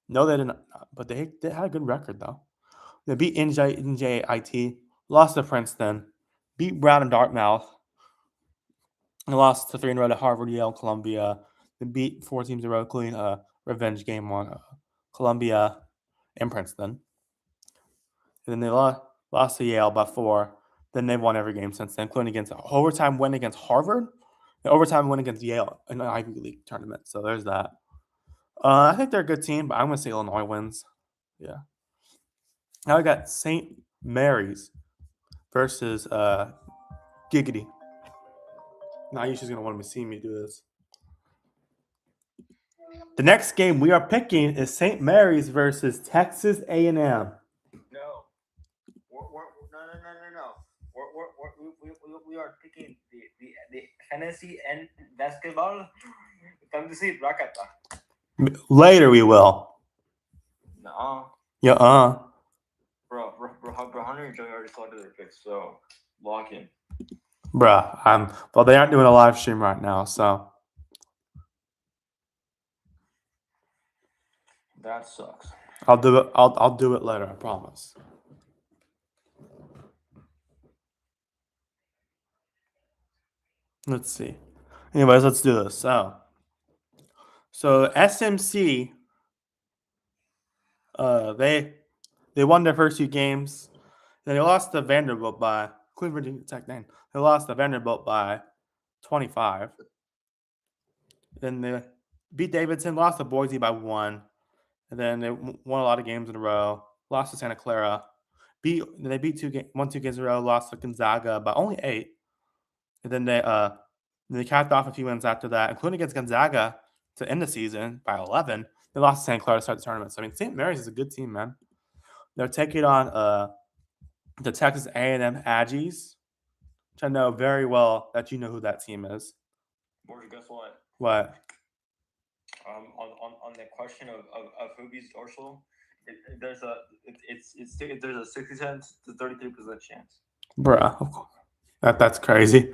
Speaker 1: No, they didn't. But they had a good record, though. They beat NJIT. Lost to Princeton. Beat Brown and Dartmouth. And lost to 3 in a row to Harvard, Yale, Columbia. They beat 4 teams in a row, including a revenge game on Columbia and Princeton. And then they lost to Yale by 4. Then they've won every game since then, including against an overtime win against Harvard, an overtime win against Yale in the Ivy League tournament. So there's that. I think they're a good team, but I'm going to say Illinois wins. Yeah. Now we got St. Mary's versus Giggity. Now Aisha's going to want to see me do this. The next game we are picking is St. Mary's versus Texas A&M.
Speaker 2: No. We are picking the Tennessee and basketball.
Speaker 1: Later we will.
Speaker 2: No.
Speaker 1: Yeah.
Speaker 2: Bro, Hunter and Joey already selected their picks, so lock in.
Speaker 1: Bruh, well, they aren't doing a live stream right now, so.
Speaker 2: That sucks.
Speaker 1: I'll do it. I'll do it later. I promise. Let's see. Anyways, let's do this. So SMC, they won their first 2 games. Then they lost to Vanderbilt by Cleveland Virginia Tech. They lost to Vanderbilt by 25. Then they beat Davidson, lost to Boise by 1. And then they won a lot of games in a row. Lost to Santa Clara. They won 2 games in a row. Lost to Gonzaga by only 8. And then they capped off a few wins after that, including against Gonzaga to end the season by 11. They lost to Santa Clara to start the tournament. So I mean, St. Mary's is a good team, man. They're taking on the Texas A&M Aggies, which I know very well that you know who that team is.
Speaker 2: Borja, guess what?
Speaker 1: What?
Speaker 2: On the question of who beats dorsal, there's a 60% to 33% chance.
Speaker 1: Bruh, that's crazy.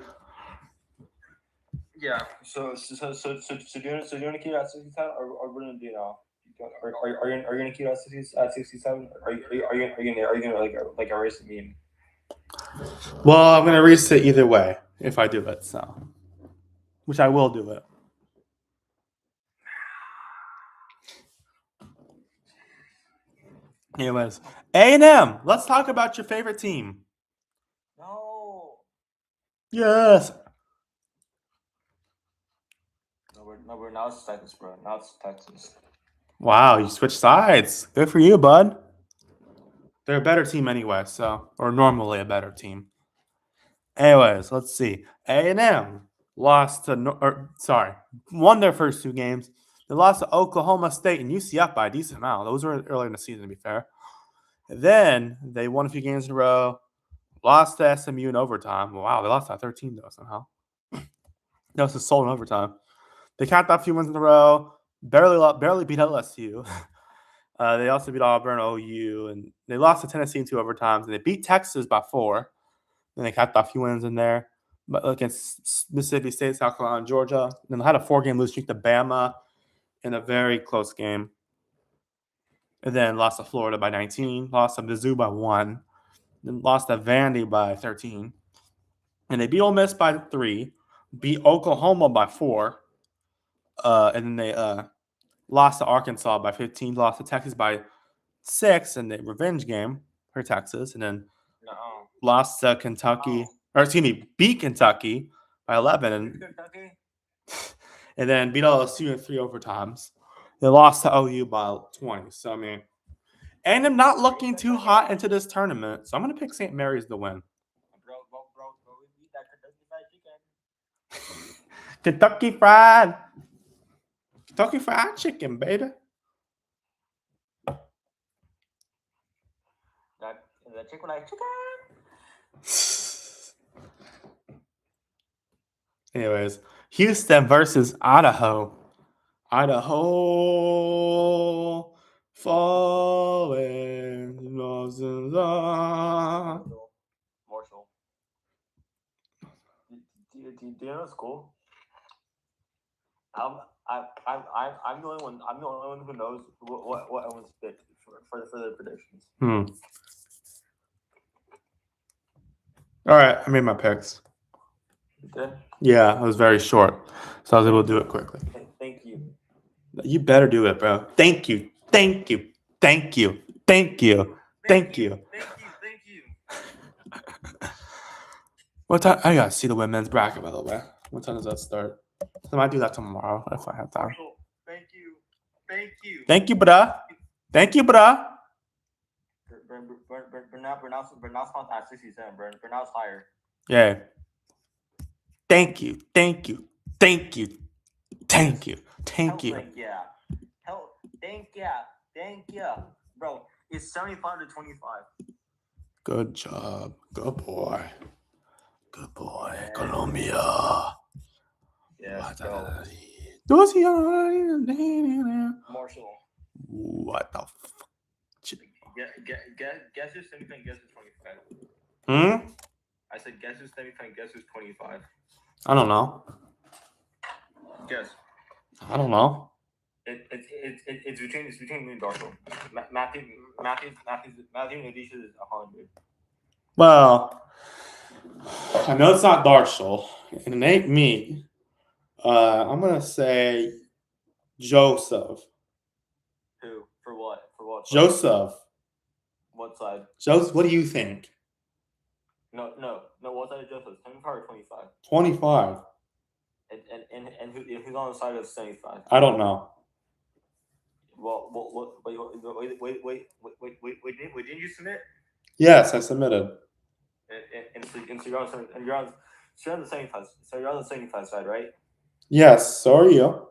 Speaker 2: Yeah. So do you want to keep it at 67, or we're gonna do now? Are you gonna keep it at 67? Are you gonna like erase the meme?
Speaker 1: Well, I'm gonna erase it either way if I do it. So, which I will do it. Anyways, A&M. Let's talk about your favorite team.
Speaker 2: No.
Speaker 1: Yes.
Speaker 2: No, we're now it's Texas, bro. Now it's Texas.
Speaker 1: Wow, you switched sides. Good for you, bud. They're a better team anyway, or normally a better team. Anyways, let's see. A&M lost to won their first 2 games. They lost to Oklahoma State and UCF by a decent amount. Those were early in the season, to be fair. And then they won a few games in a row. Lost to SMU in overtime. Wow, they lost by 13 though somehow. That was just sold in overtime. They capped off a few wins in a row. Barely beat LSU. They also beat Auburn, OU, and they lost to Tennessee in 2 overtimes. And they beat Texas by 4. Then they capped off a few wins in there, but against Mississippi State, South Carolina, and Georgia. Then they had a 4-game losing streak to Bama in a very close game. And then lost to Florida by 19. Lost to Mizzou by 1. Then lost to Vandy by 13. And they beat Ole Miss by 3. Beat Oklahoma by 4. And then they lost to Arkansas by 15. Lost to Texas by 6 in the revenge game for Texas. And then lost to Kentucky. Or excuse me, beat Kentucky by 11. And then beat LSU in 3 overtimes. They lost to OU by 20. So, I mean, and I'm not looking too hot into this tournament. So I'm going to pick St. Mary's to win.
Speaker 2: Bro, we eat that
Speaker 1: Kentucky Fried Chicken, baby.
Speaker 2: That chicken like chicken.
Speaker 1: Anyways, Houston versus Idaho. Idaho falling.
Speaker 2: Marshall. Do you know what's cool? I'm the only one. I'm the only one who knows what everyone's picked for the predictions.
Speaker 1: All right, I made my picks.
Speaker 2: You did?
Speaker 1: Yeah, it was very short, so I was able to do it quickly.
Speaker 2: Thank you.
Speaker 1: You better do it, bro. Thank you. What time? I gotta see the women's bracket, by the way. What time does that start? I might do that tomorrow if I have time.
Speaker 2: Thank you.
Speaker 1: Thank you, bruh.
Speaker 2: Bernard's not at 67. Bernard's higher.
Speaker 1: Yeah. Thank you.
Speaker 2: Hell, yeah. Hell, thank you. Bro, it's 75 to 25.
Speaker 1: Good job. Good boy.
Speaker 2: Yeah.
Speaker 1: Colombia.
Speaker 2: Yeah, bro. Marshall.
Speaker 1: What the fuck?
Speaker 2: Guess who's semifinal, guess who's 25. I said guess who's semifinal, guess who's 25.
Speaker 1: I don't know.
Speaker 2: Guess.
Speaker 1: I don't know.
Speaker 2: It's between me and Darko. Matthew and Alicia is 100.
Speaker 1: Well, I know it's not Darshall, and it ain't me. I'm gonna say Joseph.
Speaker 2: Who? For what?
Speaker 1: Joseph.
Speaker 2: What side?
Speaker 1: Joseph, what do you think?
Speaker 2: No. What side is Joseph? 75 or 25?
Speaker 1: 25.
Speaker 2: And who's on the side of 75?
Speaker 1: I don't know.
Speaker 2: Well, wait, didn't you submit?
Speaker 1: Yes, I submitted.
Speaker 2: And so you're on the 75. So you're on the 75 side, right?
Speaker 1: Yes, so are you.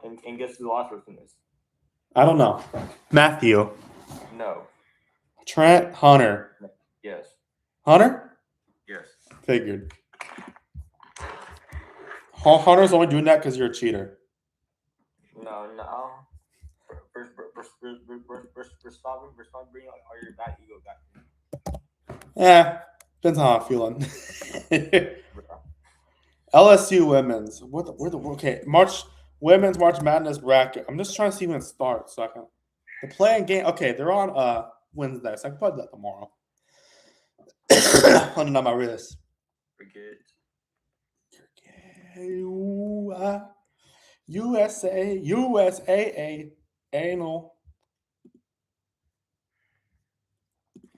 Speaker 2: And guess who the last person is?
Speaker 1: I don't know. Matthew.
Speaker 2: No.
Speaker 1: Trent. Hunter.
Speaker 2: Yes.
Speaker 1: Hunter?
Speaker 2: Yes.
Speaker 1: Figured. Hunter's only doing that because you're a cheater.
Speaker 2: No. Stop bringing all your bad ego back.
Speaker 1: Yeah, depends on how I'm feeling. LSU women's. Women's March Madness bracket. I'm just trying to see when it starts so I can. The playing game. Okay, they're on Wednesday, so I can probably do that tomorrow. Hunting on my wrist.
Speaker 2: Forget.
Speaker 1: USAA anal.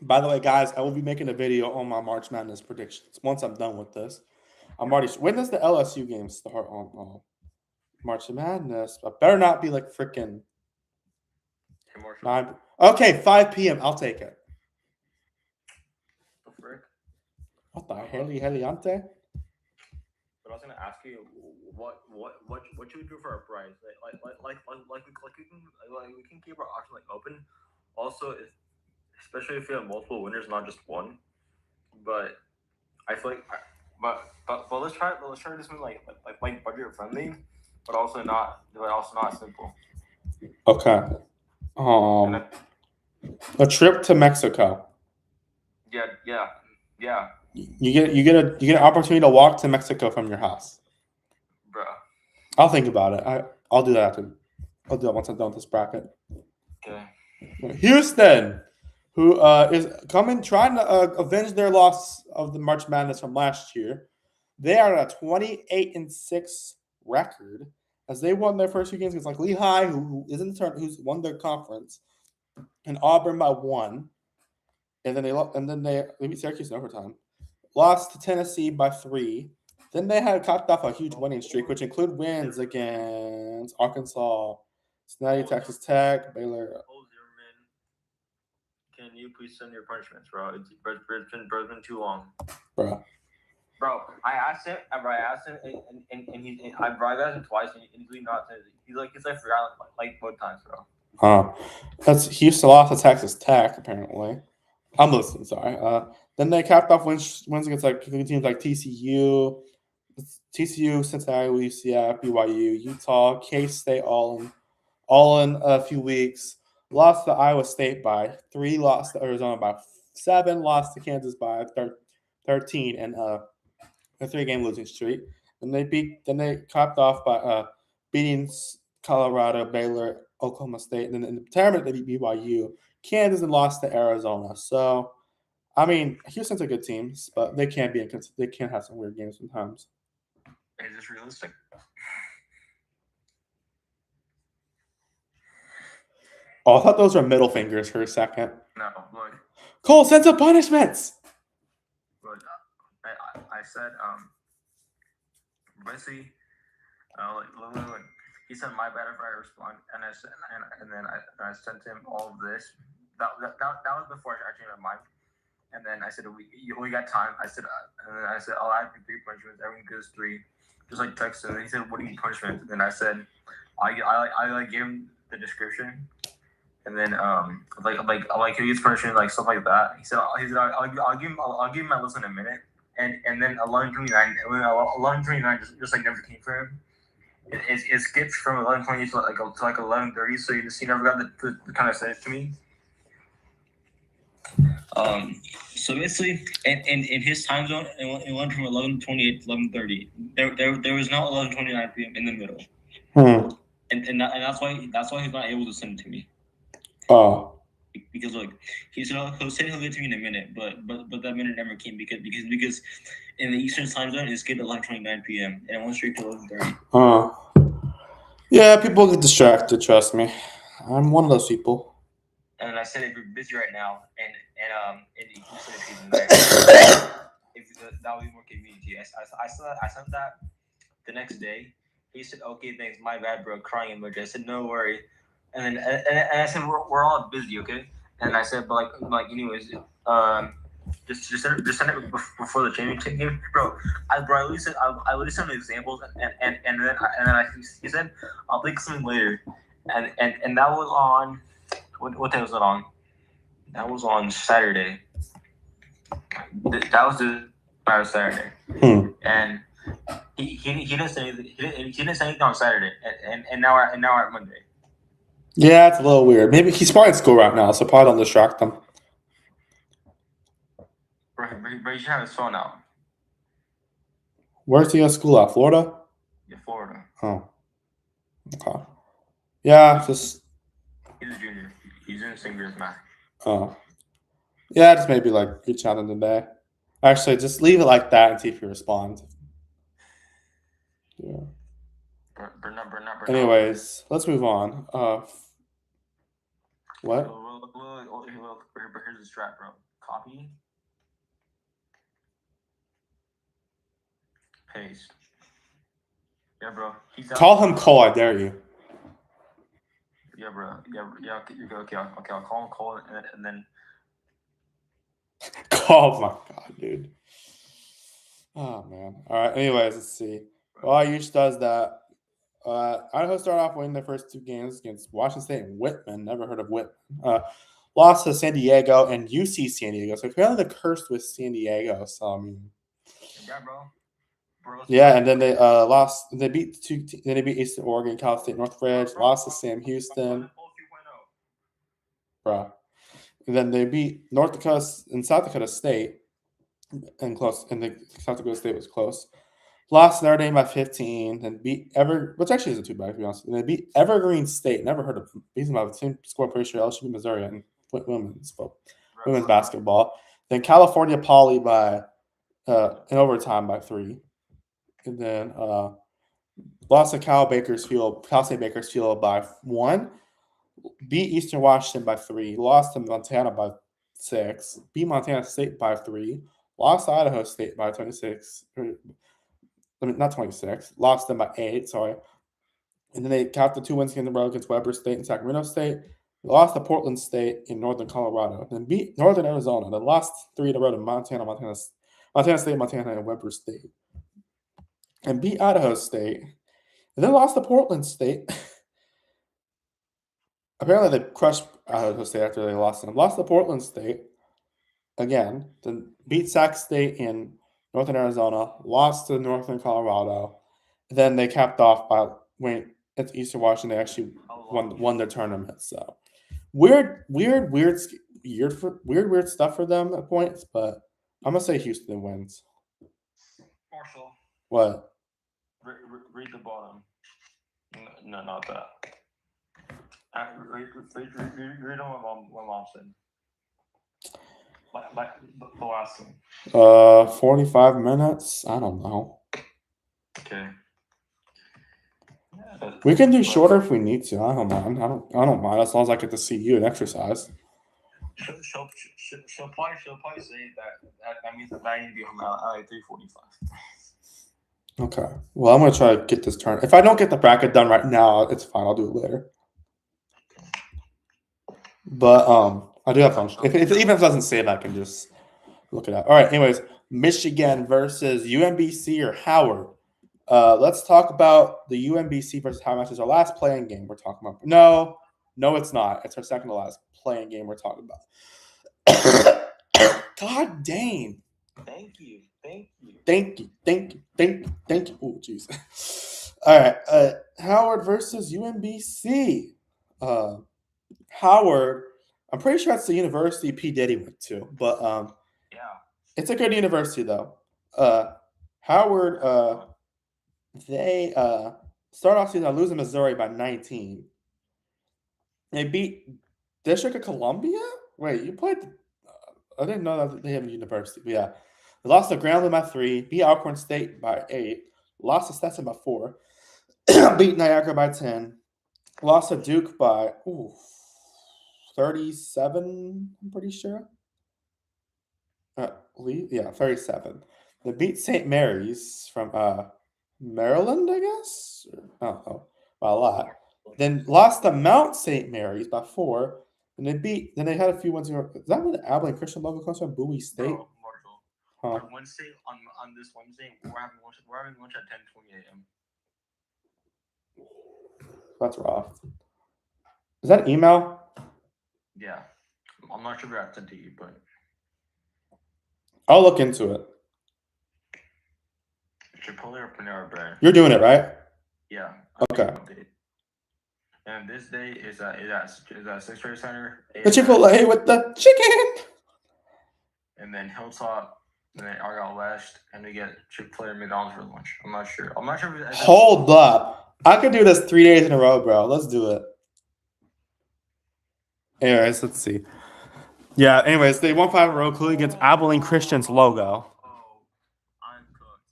Speaker 1: By the way, guys, I will be making a video on my March Madness predictions once I'm done with this. When does the LSU game start on March Madness? I better not be like freaking
Speaker 2: Hey, Marshall.
Speaker 1: 9. Okay, 5 p.m. I'll take it.
Speaker 2: The frick?
Speaker 1: What the heliante?
Speaker 2: But I was gonna ask you, what you would do for a prize? We can keep our option like open. Also, especially if you have multiple winners, not just one. But I feel like, but let's try to do something like budget friendly, but also not simple.
Speaker 1: Okay. A trip to Mexico.
Speaker 2: Yeah,
Speaker 1: You get an opportunity to walk to Mexico from your house.
Speaker 2: bro.
Speaker 1: I'll think about it. I'll do that after. I'll do that once I'm done with this bracket.
Speaker 2: Okay.
Speaker 1: Houston, who is trying to avenge their loss of the March Madness from last year. They are at a 28-6 record as they won their first 2 games against like Lehigh, who is in the tournament, who's won their conference, and Auburn by 1, and then they beat Syracuse in overtime. Lost to Tennessee by 3. Then they had capped off a huge winning streak, which include wins against Arkansas, Cincinnati, Texas Tech, Baylor.
Speaker 2: Can you please send your punishments, bro? It's been too long.
Speaker 1: Bro,
Speaker 2: I asked him, and I asked him twice, and he's really not. He's like forgot like both times, bro.
Speaker 1: That's Houston lost to Texas Tech, apparently. I'm listening, sorry. Then they capped off wins against like teams like TCU, Cincinnati, UCF, BYU, Utah, K-State, all in a few weeks. Lost to Iowa State by 3, lost to Arizona by 7, lost to Kansas by 13, and a 3-game losing streak. Then they capped off by beating Colorado, Baylor, Oklahoma State, and then in the tournament they beat BYU, Kansas, and lost to Arizona. So, I mean, Houston's a good team, but they can have some weird games sometimes.
Speaker 2: Is this realistic?
Speaker 1: Oh, I thought those were middle fingers for a second.
Speaker 2: No, look.
Speaker 1: Cole, sense of punishments.
Speaker 2: Look, I said, basically, like, he said my bad if I respond, and I said, and then I sent him all of this. That was before I changed my mind. And then I said, we got time. I said, and then I said, I'll add 3 punishments. Everyone gives 3. Just like text him. And he said, what do you mean punishment? And then I said, I gave him the description. And then like he gets punishment, like stuff like that. He said I'll give him my list in a minute. And then 11:29 just like never came for him. It skipped from 11:28 to like 11:30. So he never got the kind of send it to me. So basically, in his time zone, it went from 11:28 to 11:30. There was no 11:29 p.m. in the middle. And that's why he's not able to send it to me.
Speaker 1: Oh.
Speaker 2: Because look, he'll say he'll get to me in a minute, but that minute never came because in the Eastern time zone it's skipped at 11:29 p.m. and it went straight to 11:30.
Speaker 1: Yeah, people get distracted. Trust me, I'm one of those people.
Speaker 2: And I said if you're busy right now, and you can send it to me if that would be more convenient to you. I sent that the next day. He said, "Okay, thanks. My bad, bro." Crying emoji. I said, "No worry." And I said, "We're all busy, okay?" And I said, "But like anyways, just send it before the championship game, bro." I literally said I would send examples, and then he said, "I'll think something later," and that was on what day was it on? That was on Saturday. That was the Saturday, and he didn't say anything. He didn't say anything on Saturday, and now we're at Monday.
Speaker 1: Yeah, it's a little weird. Maybe he's probably in school right now, so probably don't distract him.
Speaker 2: But he should have his phone out.
Speaker 1: Where's he at school at? Florida?
Speaker 2: Yeah, Florida.
Speaker 1: Oh. Okay. Yeah, just.
Speaker 2: He's a junior. He's doing same grade as math.
Speaker 1: Oh. Yeah, just maybe like reach out in the day. Actually, just leave it like that and see if he responds. Yeah. Anyways, let's move on. What?
Speaker 2: Here's the strap, bro. Copy. Paste. Yeah, bro.
Speaker 1: Call him Cole, I dare you.
Speaker 2: bro. Okay, I'll call it, and then.
Speaker 1: Oh my god, dude. Oh man. All right. Anyways, let's see. Well, Ute does that. Idaho started off winning their first two games against Washington State and Whitman. Never heard of Whitman. Lost to San Diego and UC San Diego. So apparently the curse with San Diego. So I mean,
Speaker 2: Yeah, bro.
Speaker 1: Yeah, and then they lost. They beat Then they beat Eastern Oregon, Cal State, Northridge. Lost to Sam Houston, bro. And then they beat North Dakota and South Dakota State, and close. And the South Dakota State was close. Lost Notre Dame by 15, and beat which actually isn't too bad to be honest. And they beat Evergreen State. Never heard of them. Beat them by the same score. Pretty sure LSU, Missouri, and women's basketball. Then California Poly by in overtime by 3. And then lost to Cal State Bakersfield by 1. Beat Eastern Washington by 3. Lost to Montana by 6. Beat Montana State by 3. Lost to Idaho State by 26. Not 26. Lost them by 8. Sorry. And then they capped the 2 wins in a row against Weber State and Sacramento State. They lost to Portland State in Northern Colorado. Then beat Northern Arizona. Then lost 3 in a row to Montana State, Montana, and Weber State. And beat Idaho State. And then lost to Portland State. Apparently, they crushed Idaho State after they lost them. Lost to Portland State again. Then beat Sac State in Northern Arizona. Lost to Northern Colorado. Then they capped off by at Eastern Washington. They actually won their tournament. So weird stuff for them at points. But I'm gonna say Houston wins.
Speaker 2: Marshall.
Speaker 1: What?
Speaker 2: Read the bottom. No, not that. Read on what mom said. Like the last one.
Speaker 1: 45 minutes. I don't know.
Speaker 2: Okay.
Speaker 1: We can do shorter if we need to. I don't mind. I don't mind as long as I get to see you and exercise.
Speaker 2: She'll probably say that means that I need to be home at 3:45.
Speaker 1: Okay. Well, I'm gonna try to get this turn. If I don't get the bracket done right now, it's fine. I'll do it later. But I do have fun. Even if it doesn't save, I can just look it up. All right. Anyways, Michigan versus UMBC or Howard. Let's talk about the UMBC versus Howard match. Is our last playing game we're talking about. No, it's not. It's our second to last playing game we're talking about. God dang.
Speaker 2: Thank you.
Speaker 1: Oh, jeez. All right. Howard versus UMBC. Howard, I'm pretty sure that's the university P. Diddy went to, but
Speaker 2: yeah,
Speaker 1: it's a good university though. Howard, they start off season losing Missouri by 19. They beat District of Columbia. Wait, you played? I didn't know that they have a university, but yeah, they lost to Grambling by 3. Beat Alcorn State by 8. Lost to Stetson by 4. Beat Niagara by 10. Lost to Duke by 37, I'm pretty sure. 37. They beat St. Mary's from Maryland, I guess? I don't know. By a lot. Then lost to Mount St. Mary's by 4. And then they had a few ones. Is that where the Abilene Christian logo comes from? Bowie State?
Speaker 2: Bro, Marshall. On Wednesday, on this Wednesday, we're having lunch at 10:20 a.m.
Speaker 1: That's rough. Is that email?
Speaker 2: Yeah. I'm not sure if I sent to you, but
Speaker 1: I'll look into it.
Speaker 2: Chipotle or Panera Bread?
Speaker 1: You're doing it, right?
Speaker 2: Yeah.
Speaker 1: Okay.
Speaker 2: And this day is at Sixth Trade Center.
Speaker 1: The Chipotle with the chicken.
Speaker 2: And then Hilltop, and then Argyle West, and we get Chick-fil-A or McDonald's for lunch. I'm not sure.
Speaker 1: Hold up. I could do this 3 days in a row, bro. Let's do it. Anyways, let's see. Yeah, anyways, they won 5 in a row, including against Abilene Christian's logo.
Speaker 2: I'm cooked.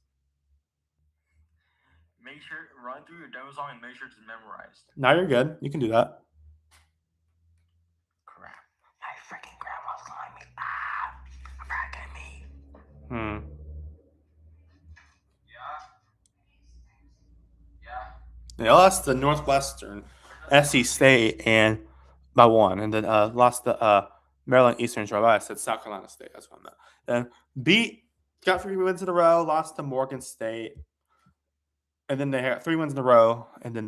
Speaker 2: Make sure, run through your demo song and make sure it's memorized.
Speaker 1: Now you're good. You can do that.
Speaker 2: Crap. My freaking grandma's calling me. Fracking me.
Speaker 1: Yeah, that's the Northwestern. SC State and by 1, and then lost to Maryland Eastern Shore. I said South Carolina State. That's what I meant. Then got 3 wins in a row. Lost to Morgan State, and then they had 3 wins in a row, and then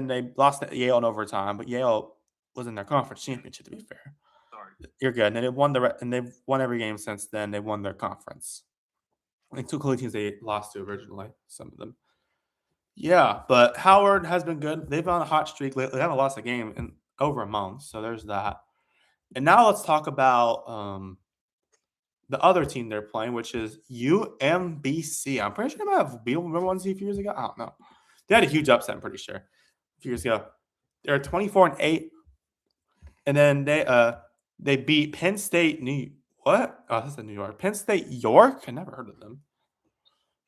Speaker 1: they lost to Yale in overtime. But Yale was in their conference championship. To be fair,
Speaker 2: Sorry.
Speaker 1: you're good. And they've won every game since then. They won their conference. I think 2 clean teams they lost to originally. Some of them. Yeah, but Howard has been good. They've been on a hot streak lately. They haven't lost a game in over a month, so there's that. And now let's talk about the other team they're playing, which is UMBC. I'm pretty sure they might have beat them. Remember 1 a few years ago? I don't know. They had a huge upset, I'm pretty sure, a few years ago. They're 24-8, and then they beat Penn State. What? Oh, that's in New York. Penn State York. I never heard of them.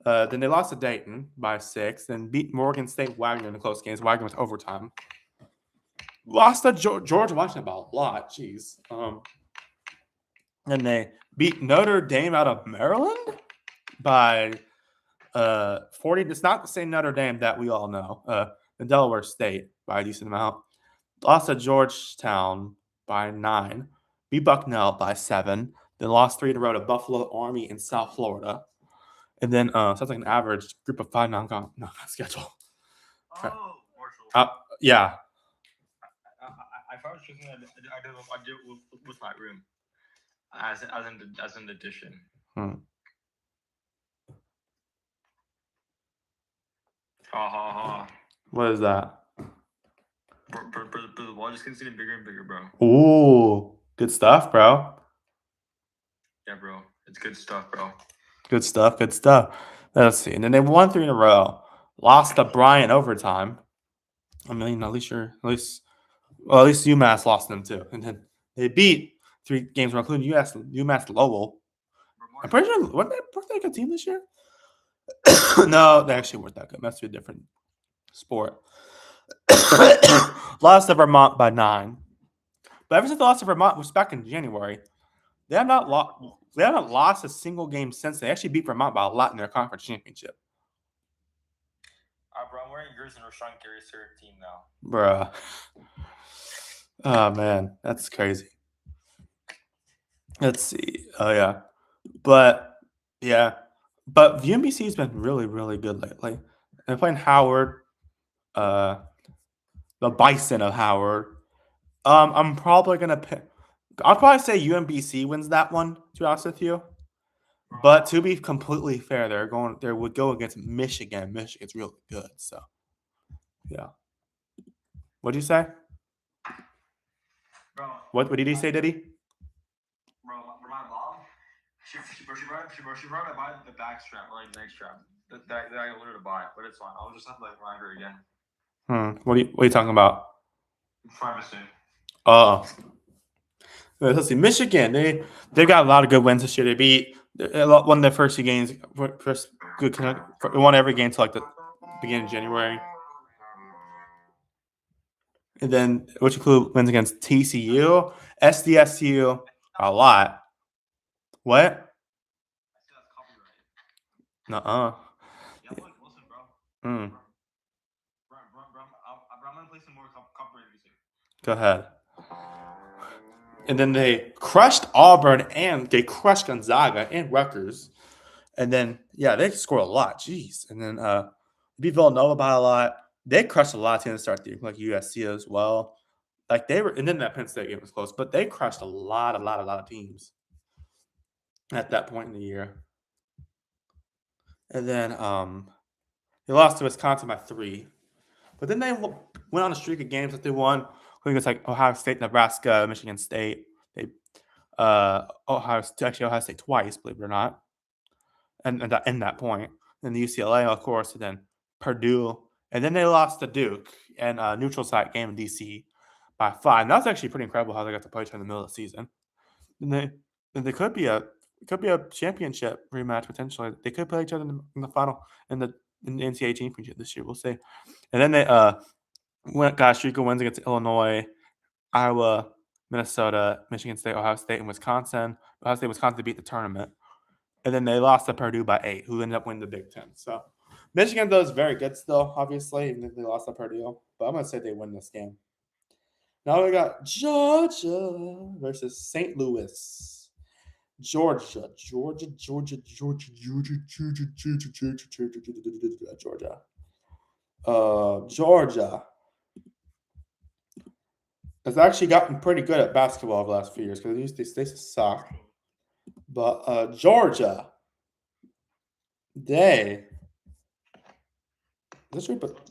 Speaker 1: Then they lost to Dayton by 6. Then beat Morgan State Wagner in the close games. Wagner was overtime. Lost to George Washington by a lot. Jeez. And they beat Notre Dame out of Maryland by 40. It's not the same Notre Dame that we all know. The Delaware State by a decent amount. Lost to Georgetown by 9. Beat Bucknell by 7. Then lost 3 in a row to Buffalo Army in South Florida. And then sounds like an average group of 5 non-con schedule.
Speaker 2: Oh, Marshall.
Speaker 1: Yeah.
Speaker 2: I was choosing. I did with my room, as an addition. Ha ha ha.
Speaker 1: What is that?
Speaker 2: Bro, the ball just keeps getting bigger and bigger, bro.
Speaker 1: Ooh, good stuff, bro.
Speaker 2: Yeah, bro. It's good stuff, bro.
Speaker 1: Good stuff. Good stuff. Let's see. And then they won 3 in a row. Lost to Bryant overtime. I mean, at least UMass lost them too. And then they beat 3 games, including UMass Lowell. I'm pretty sure weren't they a good team this year? No, they actually weren't that good. Must be a different sport. Lost to Vermont by 9. But ever since they lost to Vermont, which was back in January, they have not lost a single game since. They actually beat Vermont by a lot in their conference championship.
Speaker 2: Bro, I'm wearing yours and Rashawn Gary's third team now.
Speaker 1: Bruh. Oh, man. That's crazy. Let's see. Oh, yeah. But UMBC has been really, really good lately. They're playing Howard, the Bison of Howard. I'm probably going to pick. I'll probably say UMBC wins that one, to be honest with you. But to be completely fair, they would go against Michigan. Michigan's really good, so yeah. What'd you say?
Speaker 2: Bro.
Speaker 1: What did he say, did he?
Speaker 2: Bro, my mom, she brought me buy the back strap, or like the neck strap. That I ordered to buy, but it's fine. I'll just have to remind her again.
Speaker 1: What are you talking about?
Speaker 2: Privacy.
Speaker 1: Let's see. Michigan, they got a lot of good wins this year. They won their first 2 games. Won every game till like the beginning of January. And then, which include wins against TCU, SDSU, a lot. What? Nuh-uh.
Speaker 2: Yeah, listen, bro.
Speaker 1: Bro,
Speaker 2: I'm gonna play some more copyright music.
Speaker 1: Go ahead. And then they crushed Auburn and they crushed Gonzaga and Rutgers. And then, they scored a lot. Jeez. And then beat Villanova by a lot. They crushed a lot of teams to start the year, like USC as well. Like and then that Penn State game was close, but they crushed a lot of teams at that point in the year. And then they lost to Wisconsin by 3. But then they went on a streak of games that they won. I think it's like Ohio State, Nebraska, Michigan State. Ohio State twice, believe it or not. And in that point. And the UCLA, of course, and then Purdue. And then they lost to Duke in a neutral site game in DC by 5. And that's actually pretty incredible how they got to play each other in the middle of the season. And they could be a championship rematch potentially. They could play each other in the final in the NCAA championship this year. We'll see. And then they got a streak of wins against Illinois, Iowa, Minnesota, Michigan State, Ohio State, and Wisconsin. Ohio State, Wisconsin beat the tournament. And then they lost to Purdue by 8, who ended up winning the Big Ten. So Michigan does very good still, obviously, even if they lost to Purdue. but I'm gonna say they win this game. Now we got Georgia versus St. Louis. Georgia. Georgia has actually gotten pretty good at basketball the last few years because they used to suck. But Georgia, why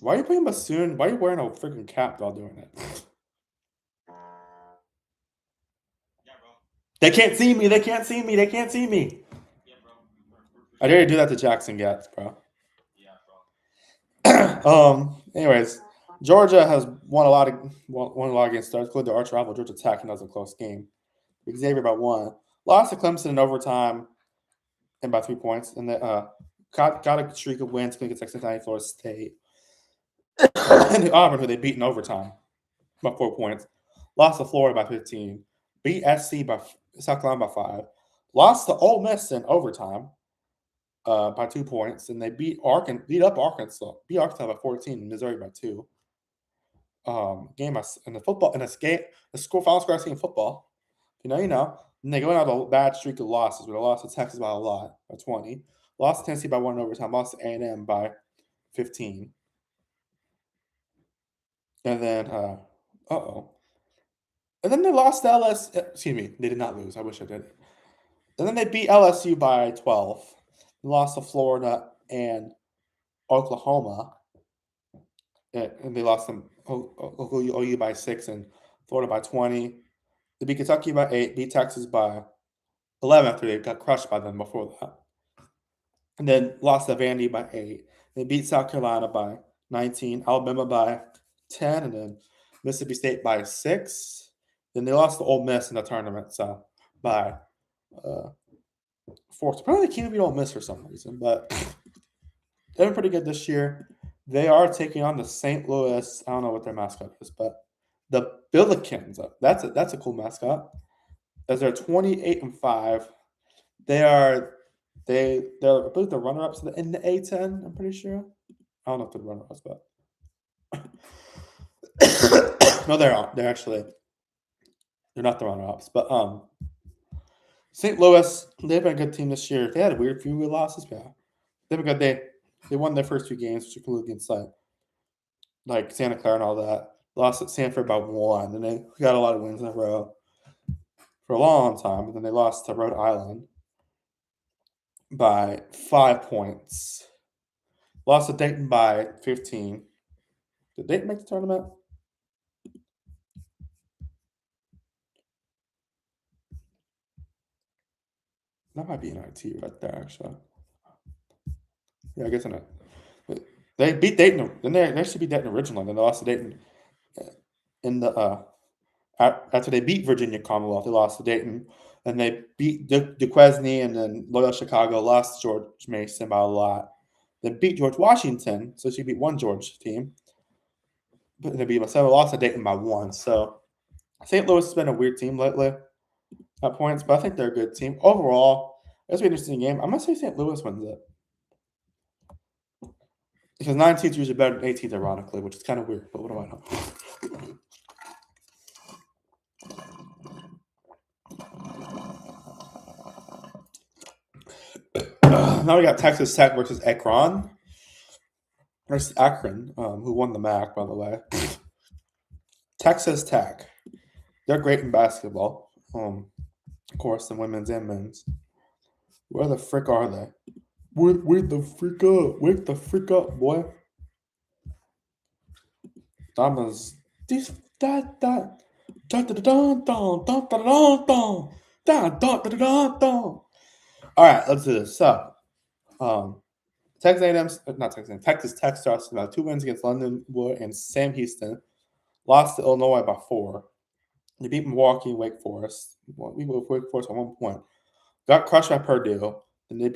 Speaker 1: are you playing bassoon? Why are you wearing a freaking cap while doing it?
Speaker 2: Yeah, bro.
Speaker 1: They can't see me. They can't see me. They can't see me.
Speaker 2: Yeah, bro.
Speaker 1: I dare to do that to Jackson Getz, bro.
Speaker 2: Yeah, bro.
Speaker 1: Anyways, Georgia has won a lot against stars, including their arch rival Georgia Tech, and that was a close game. Xavier by 1. Lost to Clemson in overtime and by 3 points. And they got a streak of wins against Cincinnati, Florida State. And Auburn, who they beat in overtime by 4 points. Lost to Florida by 15. Beat South Carolina by 5. Lost to Ole Miss in overtime by 2 points. And they beat Arkansas by 14 and Missouri by 2. Game in the football in this game, the final score I see in football. You know. And they go out a bad streak of losses. But they lost to Texas by a lot, by 20. Lost to Tennessee by 1 in overtime. Lost to A&M by 15. And then, And then they lost to LSU. Excuse me, they did not lose. I wish I did. And then they beat LSU by 12. They lost to Florida and Oklahoma. And they lost them OU by 6 and Florida by 20. They beat Kentucky by 8, beat Texas by 11 after they got crushed by them before that. And then lost to Vandy by 8. They beat South Carolina by 19, Alabama by 10, and then Mississippi State by 6. Then they lost to Ole Miss in the tournament, so by 4. Apparently they can't beat Ole Miss for some reason, but they've been pretty good this year. They are taking on the St. Louis. I don't know what their mascot is, but the Billikens. That's a cool mascot. As they're 28-5, they're I believe the runner-ups in the A10. I'm pretty sure. I don't know if they're runner-ups, but no, they're not. They're not the runner-ups, but St. Louis, they've been a good team this year. They had a few weird losses, yeah. They've been good. They won their first 2 games, which include against like Santa Clara and all that. Lost at Sanford by 1, and they got a lot of wins in a row for a long time. And then they lost to Rhode Island by 5 points. Lost to Dayton by 15. Did Dayton make the tournament? That might be an IT right there, actually. Yeah, I guess not. They beat Dayton. Then they should beat Dayton originally. Then they lost to Dayton in the after they beat Virginia Commonwealth. They lost to Dayton, and they beat Duquesne, and then Loyola Chicago lost to George Mason by a lot. They beat George Washington, so she beat one George team. But they beat by 7. Lost to Dayton by 1. So St. Louis has been a weird team lately at points, but I think they're a good team overall. It's an interesting game. I'm gonna say St. Louis wins it. Because 9 seeds are usually better than 8 seeds, ironically, which is kind of weird, but what do I know? Now we got Texas Tech versus Akron. Versus Akron, who won the MAC, by the way. Texas Tech. They're great in basketball. Of course, the women's and men's. Where the frick are they? Wake the freak up. Wake the freak up, boy. All right, let's do this. So, Texas Tech starts about 2 wins against London Wood and Sam Houston. Lost to Illinois by 4. They beat Milwaukee and Wake Forest. We beat Wake Forest at 1 point. Got crushed by Purdue. And they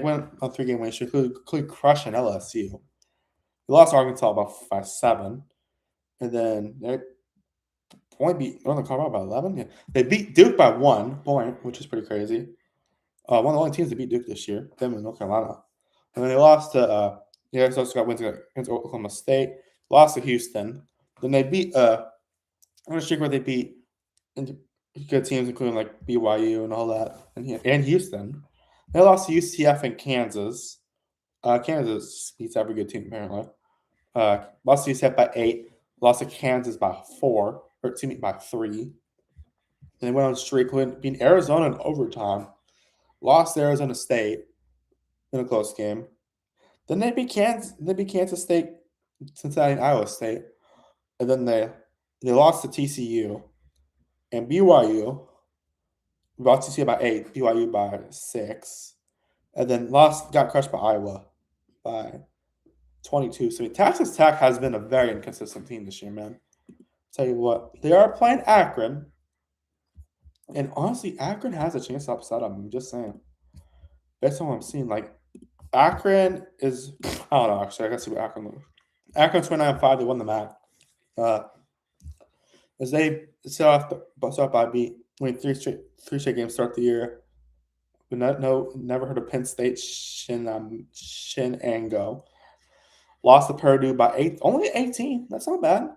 Speaker 1: went on 3-game win streak, including crushing LSU. They lost Arkansas by 7. And then they only beat Northern Colorado by 11. Yeah. They beat Duke by 1 point, which is pretty crazy. One of the only teams that beat Duke this year, them in North Carolina. And then they lost to, they also got wins against Oklahoma State. lost to Houston. Then they beat on a streak where they beat good teams, including like BYU and all that, and Houston. They lost to UCF and Kansas. Kansas beats every good team apparently. Lost to UCF by 8. Lost to Kansas by 4, or excuse me, by 3. And they went on a streak, beating Arizona in overtime. Lost to Arizona State in a close game. Then they beat Kansas. They beat Kansas State, Cincinnati, and Iowa State, and then they lost to TCU and BYU. Lost to TCU by 8, BYU by 6, and then got crushed by Iowa by 22. So Texas Tech has been a very inconsistent team this year, man. Tell you what, they are playing Akron, and honestly, Akron has a chance to upset them. I'm just saying, based on what I'm seeing, like Akron is. I don't know. Actually, I gotta see what Akron looks. Akron 29-5. They won the MAC. As they start by winning three straight games start the year. But never heard of Penn State Shenango. Lost to Purdue by 8, only 18. That's not bad.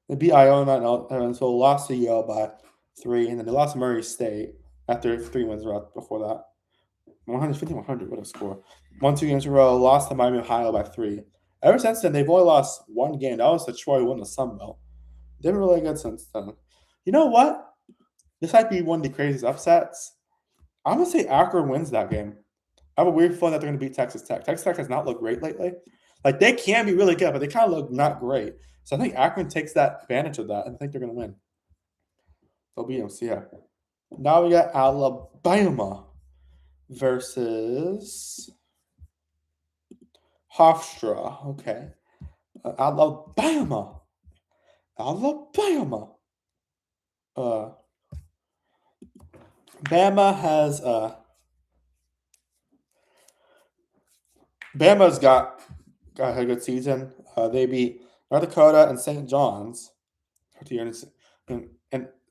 Speaker 1: They beat Iona and so lost to Yale by 3, and then they lost to Murray State after 3 wins before that. 150-100, what a score. 1-2 games in a row, lost to Miami, Ohio by 3. Ever since then, they've only lost 1 game. That was the Troy won the Sun Belt. They've been really good since then. You know what? This might be one of the craziest upsets. I'm going to say Akron wins that game. I have a weird feeling that they're going to beat Texas Tech. Texas Tech has not looked great lately. Like, they can be really good, but they kind of look not great. So I think Akron takes that advantage of that, and I think they're going to win. They'll beat them. So, yeah. Now we got Alabama versus Hofstra. Okay. Alabama. Bama has Bama's got a good season. They beat North Dakota and St. John's and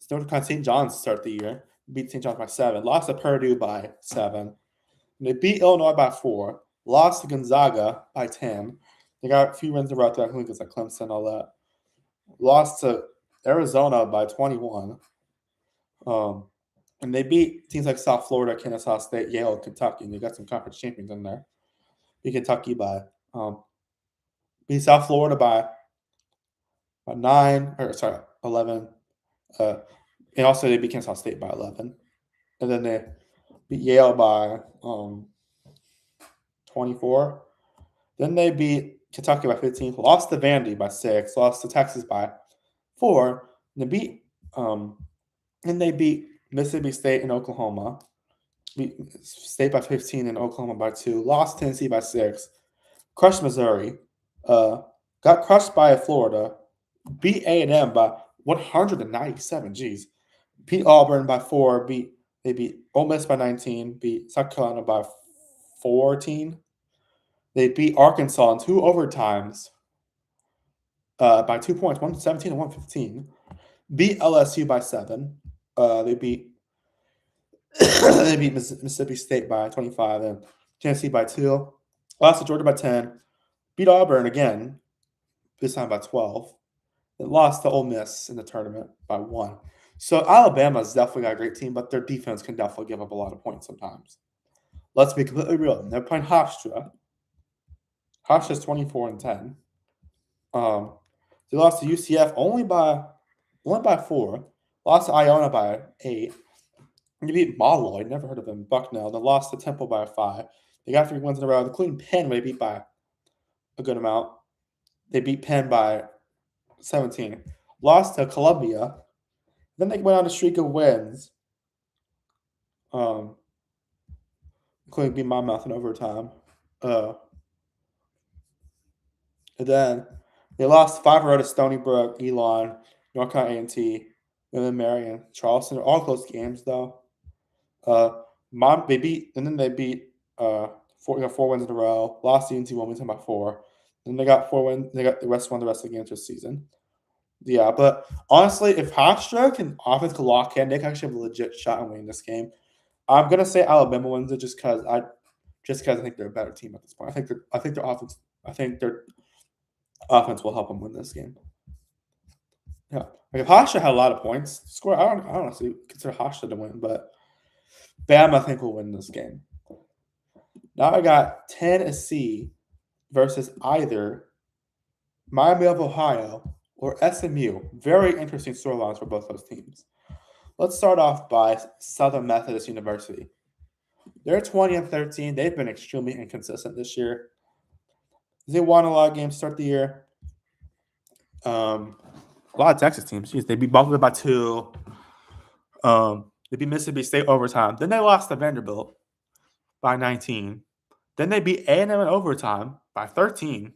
Speaker 1: North Dakota St. John's start the year. Beat St. John's by 7. Lost to Purdue by 7. They beat Illinois by 4. Lost to Gonzaga by 10. They got a few wins in a row. I think it's like Clemson, all that. Lost to Arizona by 21. And they beat teams like South Florida, Kennesaw State, Yale, and Kentucky. And they got some conference champions in there. Beat Kentucky by beat South Florida by 11. And also they beat Kennesaw State by 11. And then they beat Yale by 24. Then they beat Kentucky by 15. Lost to Vandy by 6. Lost to Texas by 4. And they beat Mississippi State and Oklahoma. Beat State by 15 and Oklahoma by 2. Lost Tennessee by 6. Crushed Missouri. Got crushed by Florida. Beat A&M by 197. Jeez. Beat Auburn by 4. They beat Ole Miss by 19. Beat South Carolina by 14. They beat Arkansas in 2 overtimes by 2 points, 117 and 115. Beat LSU by 7. They beat Mississippi State by 25 and Tennessee by 2. Lost to Georgia by 10. Beat Auburn again, this time by 12. They lost to Ole Miss in the tournament by 1. So Alabama's definitely got a great team, but their defense can definitely give up a lot of points sometimes. Let's be completely real. They're playing Hofstra. Hofstra's 24-10. They lost to UCF only by 4. Lost to Iona by 8. They beat Molloy, never heard of them, Bucknell. They lost to Temple by 5. They got 3 wins in a row, including Penn, where they beat by a good amount. They beat Penn by 17. Lost to Columbia. Then they went on a streak of wins, including beat Monmouth in overtime. And then they lost 5 to Stony Brook, Elon, North Carolina A&T, and then Marion, Charleston. All close games though. They beat 4 wins in a row. Lost to A&T Wilmington by 4. Then they got 4 wins. They got the rest of the games this season. Yeah, but honestly, if Hofstra can offense can lock in, they can actually have a legit shot at winning this game. I'm gonna say Alabama wins it just because I think they're a better team at this point. I think their offense. I think offense will help them win this game. Yeah, like if Hofstra had a lot of points score, I don't honestly consider Hofstra to win, but Bama I think will win this game. Now I got Tennessee versus either Miami of Ohio or SMU. Very interesting storylines for both those teams. Let's start off by Southern Methodist University. They're 20-13. They've been extremely inconsistent this year. They won a lot of games to start the year. A lot of Texas teams. Jeez, they beat Buffalo by 2. They beat Mississippi State overtime. Then they lost to Vanderbilt by 19. Then they beat A&M in overtime by 13.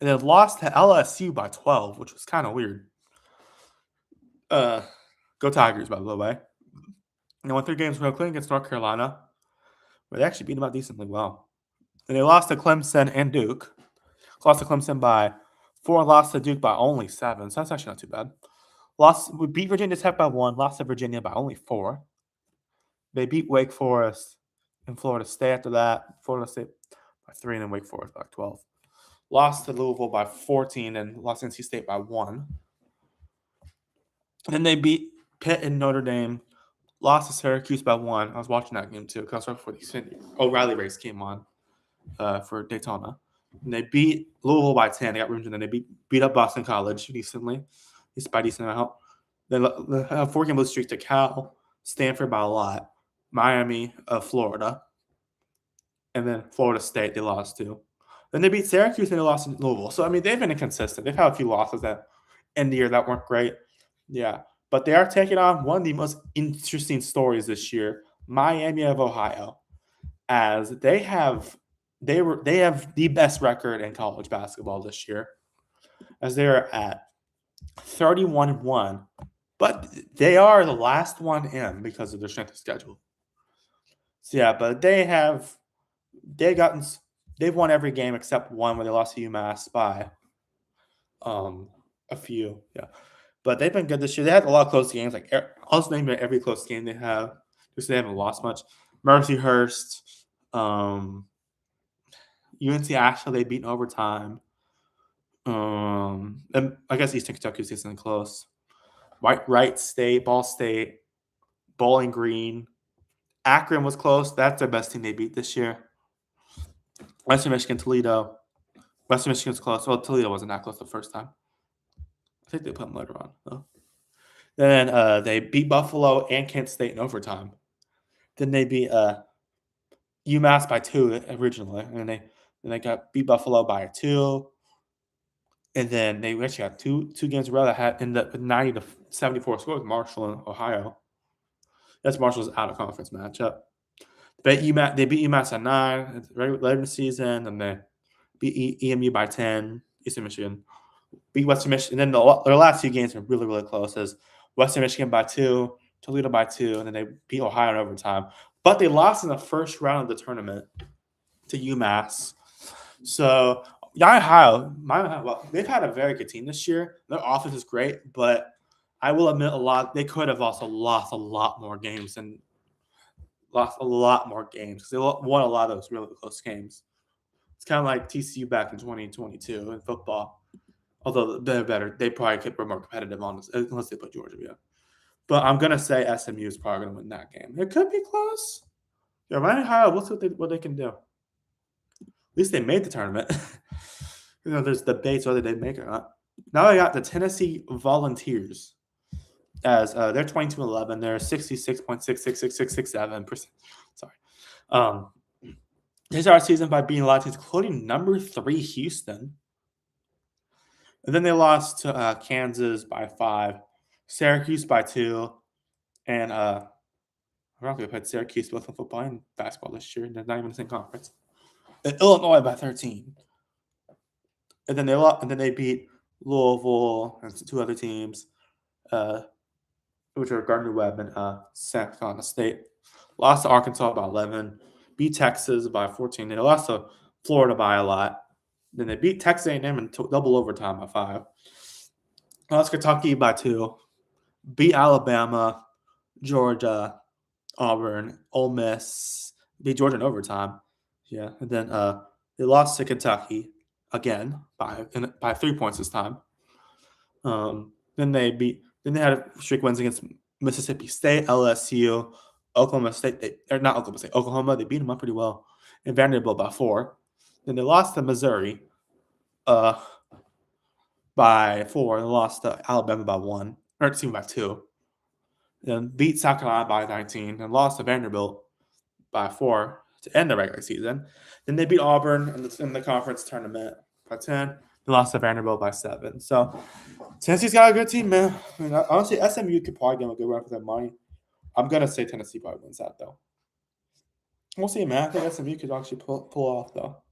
Speaker 1: And then lost to LSU by 12, which was kind of weird. Go Tigers, by the way. And they won 3 games real clean against North Carolina. But they actually beat them out decently well. And they lost to Clemson and Duke. Lost to Clemson by 4 and lost to Duke by only 7. So that's actually not too bad. We beat Virginia Tech by 1. Lost to Virginia by only 4. They beat Wake Forest and Florida State after that. Florida State by 3 and then Wake Forest by 12. Lost to Louisville by 14 and lost to NC State by 1. Then they beat Pitt and Notre Dame. Lost to Syracuse by 1. I was watching that game too because I was right before the O'Reilly race came on for Daytona. And they beat Louisville by 10. They got rooms, and then they beat up Boston College decently. By decent amount. They had a 4-game losing streak to Cal, Stanford by a lot, Miami, Florida, and then Florida State they lost to. Then they beat Syracuse and they lost to Louisville. So, I mean, they've been inconsistent. They've had a few losses that end the year that weren't great. Yeah. But they are taking on one of the most interesting stories this year, Miami of Ohio, as they have the best record in college basketball this year, as they are at 31-1, but they are the last one in because of their strength of schedule. So yeah, but they've won every game except one where they lost to UMass by a few. Yeah, but they've been good this year. They had a lot of close games. Like I'll just name every close game they have because they haven't lost much. Mercyhurst, UNC Asheville they beat in overtime. And I guess Eastern Kentucky is decently close. Wright State, Ball State, Bowling Green. Akron was close. That's their best team they beat this year. Western Michigan, Toledo. Western Michigan's close. Well, Toledo wasn't that close the first time. I think they put them later on. Though. Then they beat Buffalo and Kent State in overtime. Then they beat UMass by 2 originally. And then they got beat Buffalo by 2. And then they actually had two games in a row that had ended up with 90-74 score with Marshall and Ohio. That's Marshall's out of conference matchup. They beat UMass at 9 later in the season, and they beat EMU by 10. Eastern Michigan beat Western Michigan. And then their last 2 games were really, really close. As Western Michigan by 2, Toledo by 2, and then they beat Ohio in overtime. But they lost in the first round of the tournament to UMass. So Ohio, well, they've had a very good team this year. Their offense is great, but I will admit they could have also lost a lot more games because they won a lot of those really close games. It's kind of like TCU back in 2022 in football. Although they're better, they probably could be more competitive on this, unless they put Georgia. Yeah. But I'm gonna say SMU is probably gonna win that game. It could be close. Yeah, Ohio. We'll see what they can do. At least they made the tournament. There's debates whether they make it or not. Now I got the Tennessee Volunteers as they're 22-11. They're 66.666667%. Sorry. They started our season by beating a lot of teams, including number 3 Houston. And then they lost to Kansas by 5, Syracuse by 2, and I'm not going to put Syracuse both in football and basketball this year. They're not even in the same conference. And Illinois by 13. And then they beat Louisville and 2 other teams, which are Gardner-Webb and San Carolina State. Lost to Arkansas by 11. Beat Texas by 14. They lost to Florida by a lot. Then they beat Texas A&M in double overtime by 5. Lost Kentucky by 2. Beat Alabama, Georgia, Auburn, Ole Miss. Beat Georgia in overtime. Yeah, and then they lost to Kentucky. again by 3 points this time. Then they had streak wins against Mississippi State, LSU, Oklahoma State. Not Oklahoma State, Oklahoma. They beat them up pretty well, and Vanderbilt by 4. Then they lost to Missouri, by 4. They lost to Alabama by 1, or excuse me, by 2. Then beat South Carolina by 19, and lost to Vanderbilt by 4 to end the regular season. Then they beat Auburn in the conference tournament by 10. They lost to Vanderbilt by 7. So Tennessee's got a good team, man. I mean, honestly, SMU could probably give them a good run for their money. I'm gonna say Tennessee probably wins that though. We'll see, man. I think SMU could actually pull off though.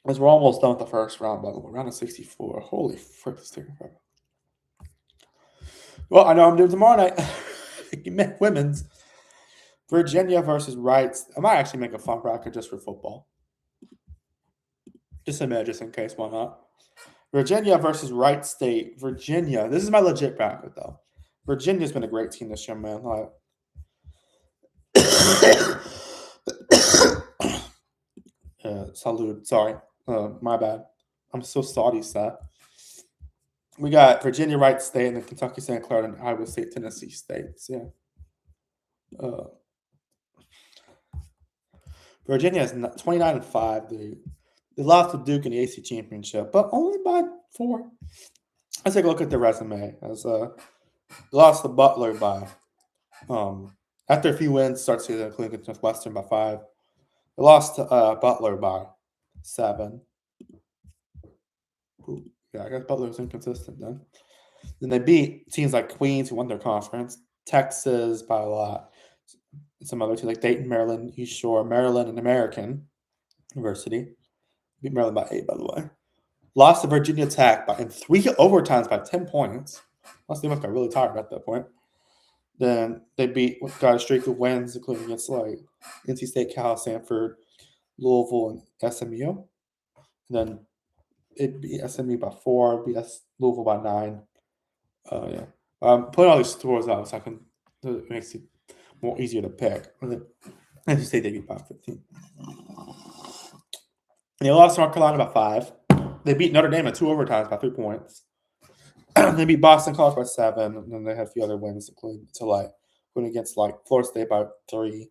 Speaker 1: As we're almost done with the first round, by the way, round of 64. Holy frick, this taking forever. Well, I know I'm doing tomorrow night. Women's Virginia versus Rice. I might actually make a fun bracket just for football. Just a minute, just in case. Why not? Virginia versus Wright State. Virginia. This is my legit bracket, though. Virginia's been a great team this year, man. Like, salute. Sorry. My bad. I'm so salty, sad. We got Virginia Wright State and then Kentucky St. Clair and Iowa State, Tennessee State. So, yeah. Virginia is 29-5. They lost to Duke in the AC Championship, but only by 4. Let's take a look at the resume. As they lost to Butler by after a few wins, start season including against Northwestern by 5. They lost to Butler by 7. Ooh, yeah, I guess Butler was inconsistent then. Then they beat teams like Queens, who won their conference, Texas by a lot. Some other teams like Dayton, Maryland, East Shore, Maryland, and American University. Beat Maryland by 8, by the way. Lost to Virginia Tech in 3 overtimes by 10 points. Unless they must have got really tired at that point. Then they got a streak of wins, including against like NC State, Cal, Sanford, Louisville, and SMU. And then it beat SMU by 4, beat Louisville by 9. Yeah. Putting all these scores out so it makes it more easier to pick. And then NC State they beat by 15. And they lost to North Carolina by 5. They beat Notre Dame in 2 overtimes by 3 points. They beat Boston College by 7, and then they had a few other wins, including against like Florida State by 3,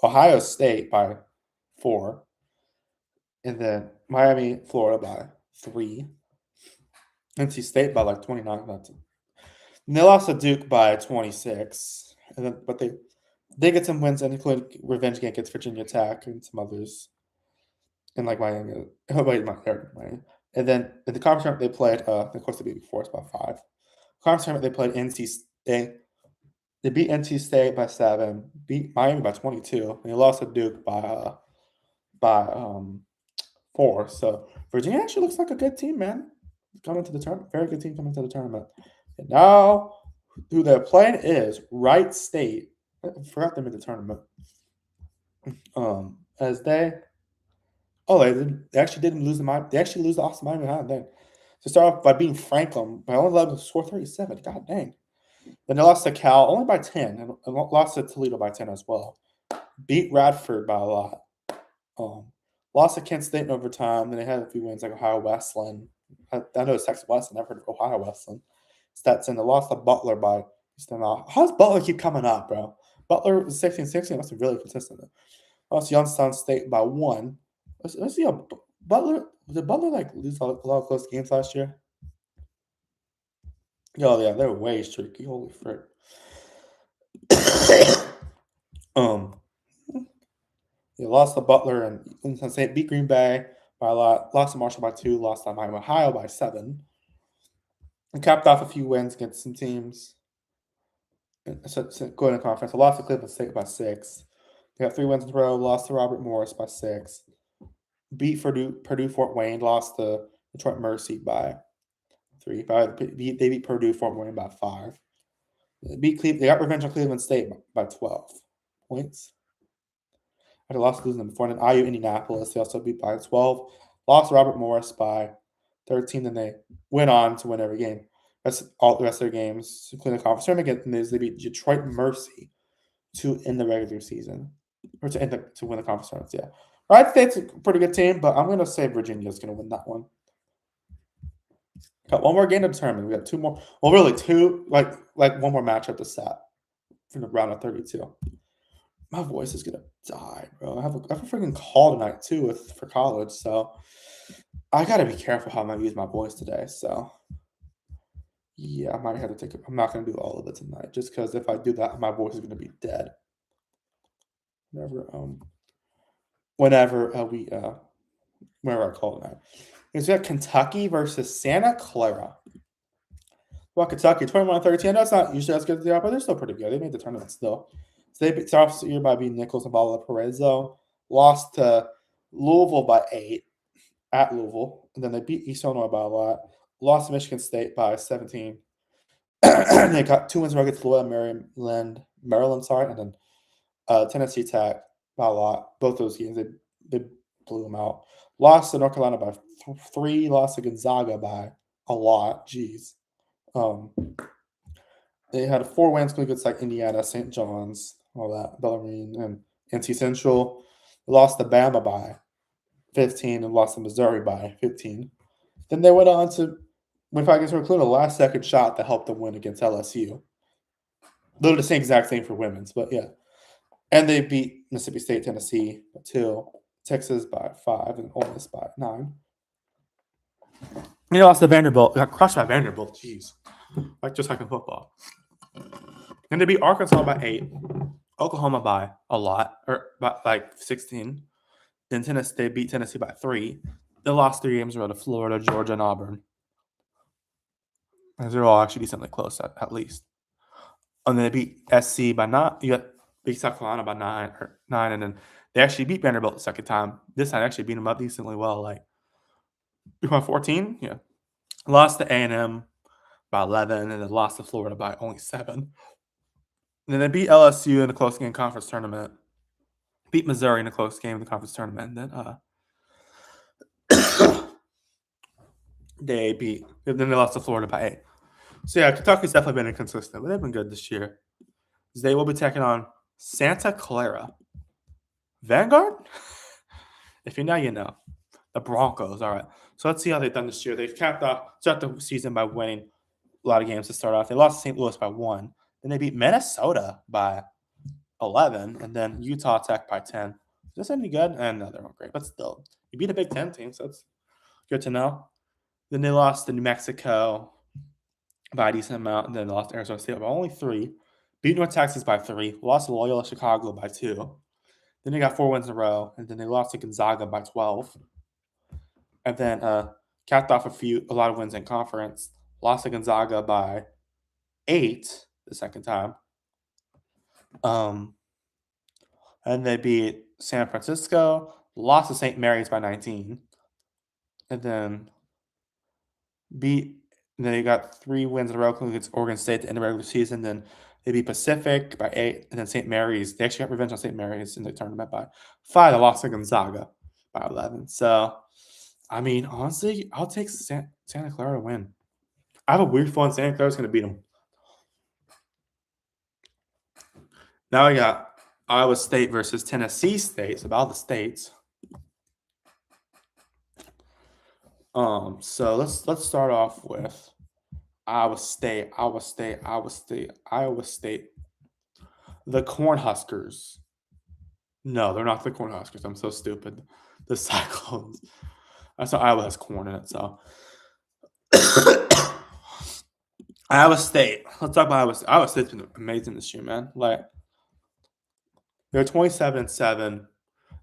Speaker 1: Ohio State by 4, and then Miami, Florida by 3, NC State by like 29. And they lost to Duke by 26, but they get some wins, including revenge game against Virginia Tech and some others, and like Miami. Miami. And then in the conference tournament they played, of course they beat Forest by 5. Conference tournament they played NC State. They beat NC State by 7, beat Miami by 22, and they lost to Duke by 4. So Virginia actually looks like a good team, man. Coming to the tournament, very good team coming to the tournament. And now, who they're playing is Wright State. I forgot them in the tournament. They actually didn't lose They actually lose to Austin Miami behind then. To start off by beating Franklin by only allowed to score 37. God dang. Then they lost to Cal only by 10 and lost to Toledo by 10 as well. Beat Radford by a lot. Lost to Kent State in overtime. Then they had a few wins like Ohio Wesleyan. I know it's Texas Wesleyan. I've heard of Ohio Wesleyan. Stetson. They lost to Butler by. How does Butler keep coming up, bro? Butler was 16-16. Must be really consistent. Lost to Youngstown State by 1. Let's see how Butler. Did Butler like lose a lot of close games last year? Oh yeah, they were way streaky. Holy frick. They lost to Butler and Youngstown State, beat Green Bay by a lot. Lost to Marshall by 2. Lost to Miami, Ohio by 7. And capped off a few wins against some teams. Going to conference. They lost to Cleveland State by 6. They got 3 wins in a row. Lost to Robert Morris by 6. Beat Purdue Fort Wayne. Lost to Detroit Mercy by 3. They beat Purdue Fort Wayne by 5. They got revenge on Cleveland State by 12 points. After lost losing them before. And then IU Indianapolis, they also beat by 12. Lost to Robert Morris by 13. Then they went on to win every game. That's all the rest of their games, including the conference tournament. And they beat Detroit Mercy to end the regular season, or to win the conference tournament. Yeah, I think it's a pretty good team, but I'm going to say Virginia's going to win that one. Got one more game to determine. We got two more. Well, really two. Like one more matchup to set from the round of 32. My voice is gonna die, bro. I have a freaking call tonight too for college, so I gotta be careful how I'm gonna use my voice today. So yeah, I might have to take it. I'm not gonna do all of it tonight, just because if I do that, my voice is gonna be dead. Whenever I call tonight. Is that Kentucky versus Santa Clara? Well, Kentucky 21-13. I know it's not usually as good as they are, but they're still pretty good. They made the tournament still. So they beat off the year by beating Nichols and Valparaiso. Lost to Louisville by 8 at Louisville. And then they beat East Illinois by a lot. Lost to Michigan State by 17. They got 2 wins against Loyola Maryland, sorry, and then Tennessee Tech by a lot. Both those games, they blew them out. Lost to North Carolina by 3. Lost to Gonzaga by a lot. Jeez. They had 4 wins, including like Indiana, St. John's, all that, Bellarmine, and NC Central. They lost to Bama by 15 and lost to Missouri by 15. Then they went on to win 5 games, including a last-second shot that helped them win against LSU. Literally the same exact thing for women's, but yeah. And they beat Mississippi State, Tennessee by 2, Texas by 5, and Ole Miss by 9. They lost to Vanderbilt. Got crushed by Vanderbilt. Jeez. Just like in football. And they beat Arkansas by 8. Oklahoma by a lot, or by like 16. Then they beat Tennessee by 3. They lost 3 games to Florida, Georgia, and Auburn. They're all actually decently close, at least. And then they beat SC by 9. You got beat South Carolina by 9, and then they actually beat Vanderbilt the second time. This time, actually beat them up decently well. Like, we won 14, yeah. Lost to A&M by 11, and then lost to Florida by only 7. And then they beat LSU in the close game conference tournament. Beat Missouri in a close game in the conference tournament. And then they lost to Florida by 8. So yeah, Kentucky's definitely been inconsistent, but they've been good this year. They will be taking on Santa Clara. Vanguard? If you know, you know. The Broncos. All right. So let's see how they've done this year. They've capped off the season by winning a lot of games to start off. They lost to St. Louis by 1. Then they beat Minnesota by 11. And then Utah Tech by 10. Is this any good? And no, they're not great. But still, you beat a Big Ten team, so that's good to know. Then they lost to New Mexico by a decent amount. And then they lost to Arizona State by only 3. Beat North Texas by 3. Lost to Loyola Chicago by 2. Then they got 4 wins in a row. And then they lost to Gonzaga by 12. And then capped off a lot of wins in conference. Lost to Gonzaga by 8 the second time. And they beat San Francisco. Lost to St. Mary's by 19. And then they got 3 wins in a row against Oregon State at the end of the regular season. Then they beat Pacific by 8. And then St. Mary's. They actually got revenge on St. Mary's in the tournament by 5. They lost to Gonzaga by 11. So, I mean, honestly, I'll take Santa Clara to win. I have a weird feeling Santa Clara's going to beat them. Now we got Iowa State versus Tennessee State. It's about the states. So let's start off with Iowa State. The Cornhuskers. No, they're not the Cornhuskers. I'm so stupid. The Cyclones. That's how Iowa has corn in it, so. Iowa State. Let's talk about Iowa State. Iowa State's been amazing this year, man. Like, they're 27-7.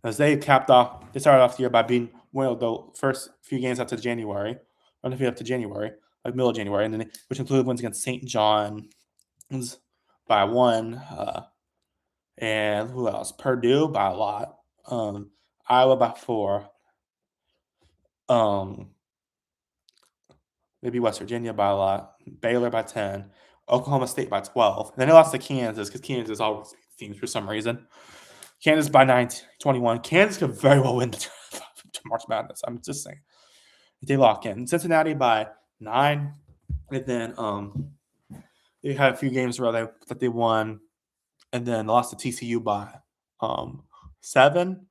Speaker 1: As they started off the year by being the first few games up to January, like middle of January, and then which included wins against St. John's by 1, and who else? Purdue by a lot, Iowa by 4, maybe West Virginia by a lot, Baylor by 10, Oklahoma State by 12. And then they lost to Kansas because Kansas always teams for some reason. Kansas by 21. Kansas could very well win the March Madness. I'm just saying. They lock in. Cincinnati by 9, and then they had a few games where that they won, and then lost to TCU by 7.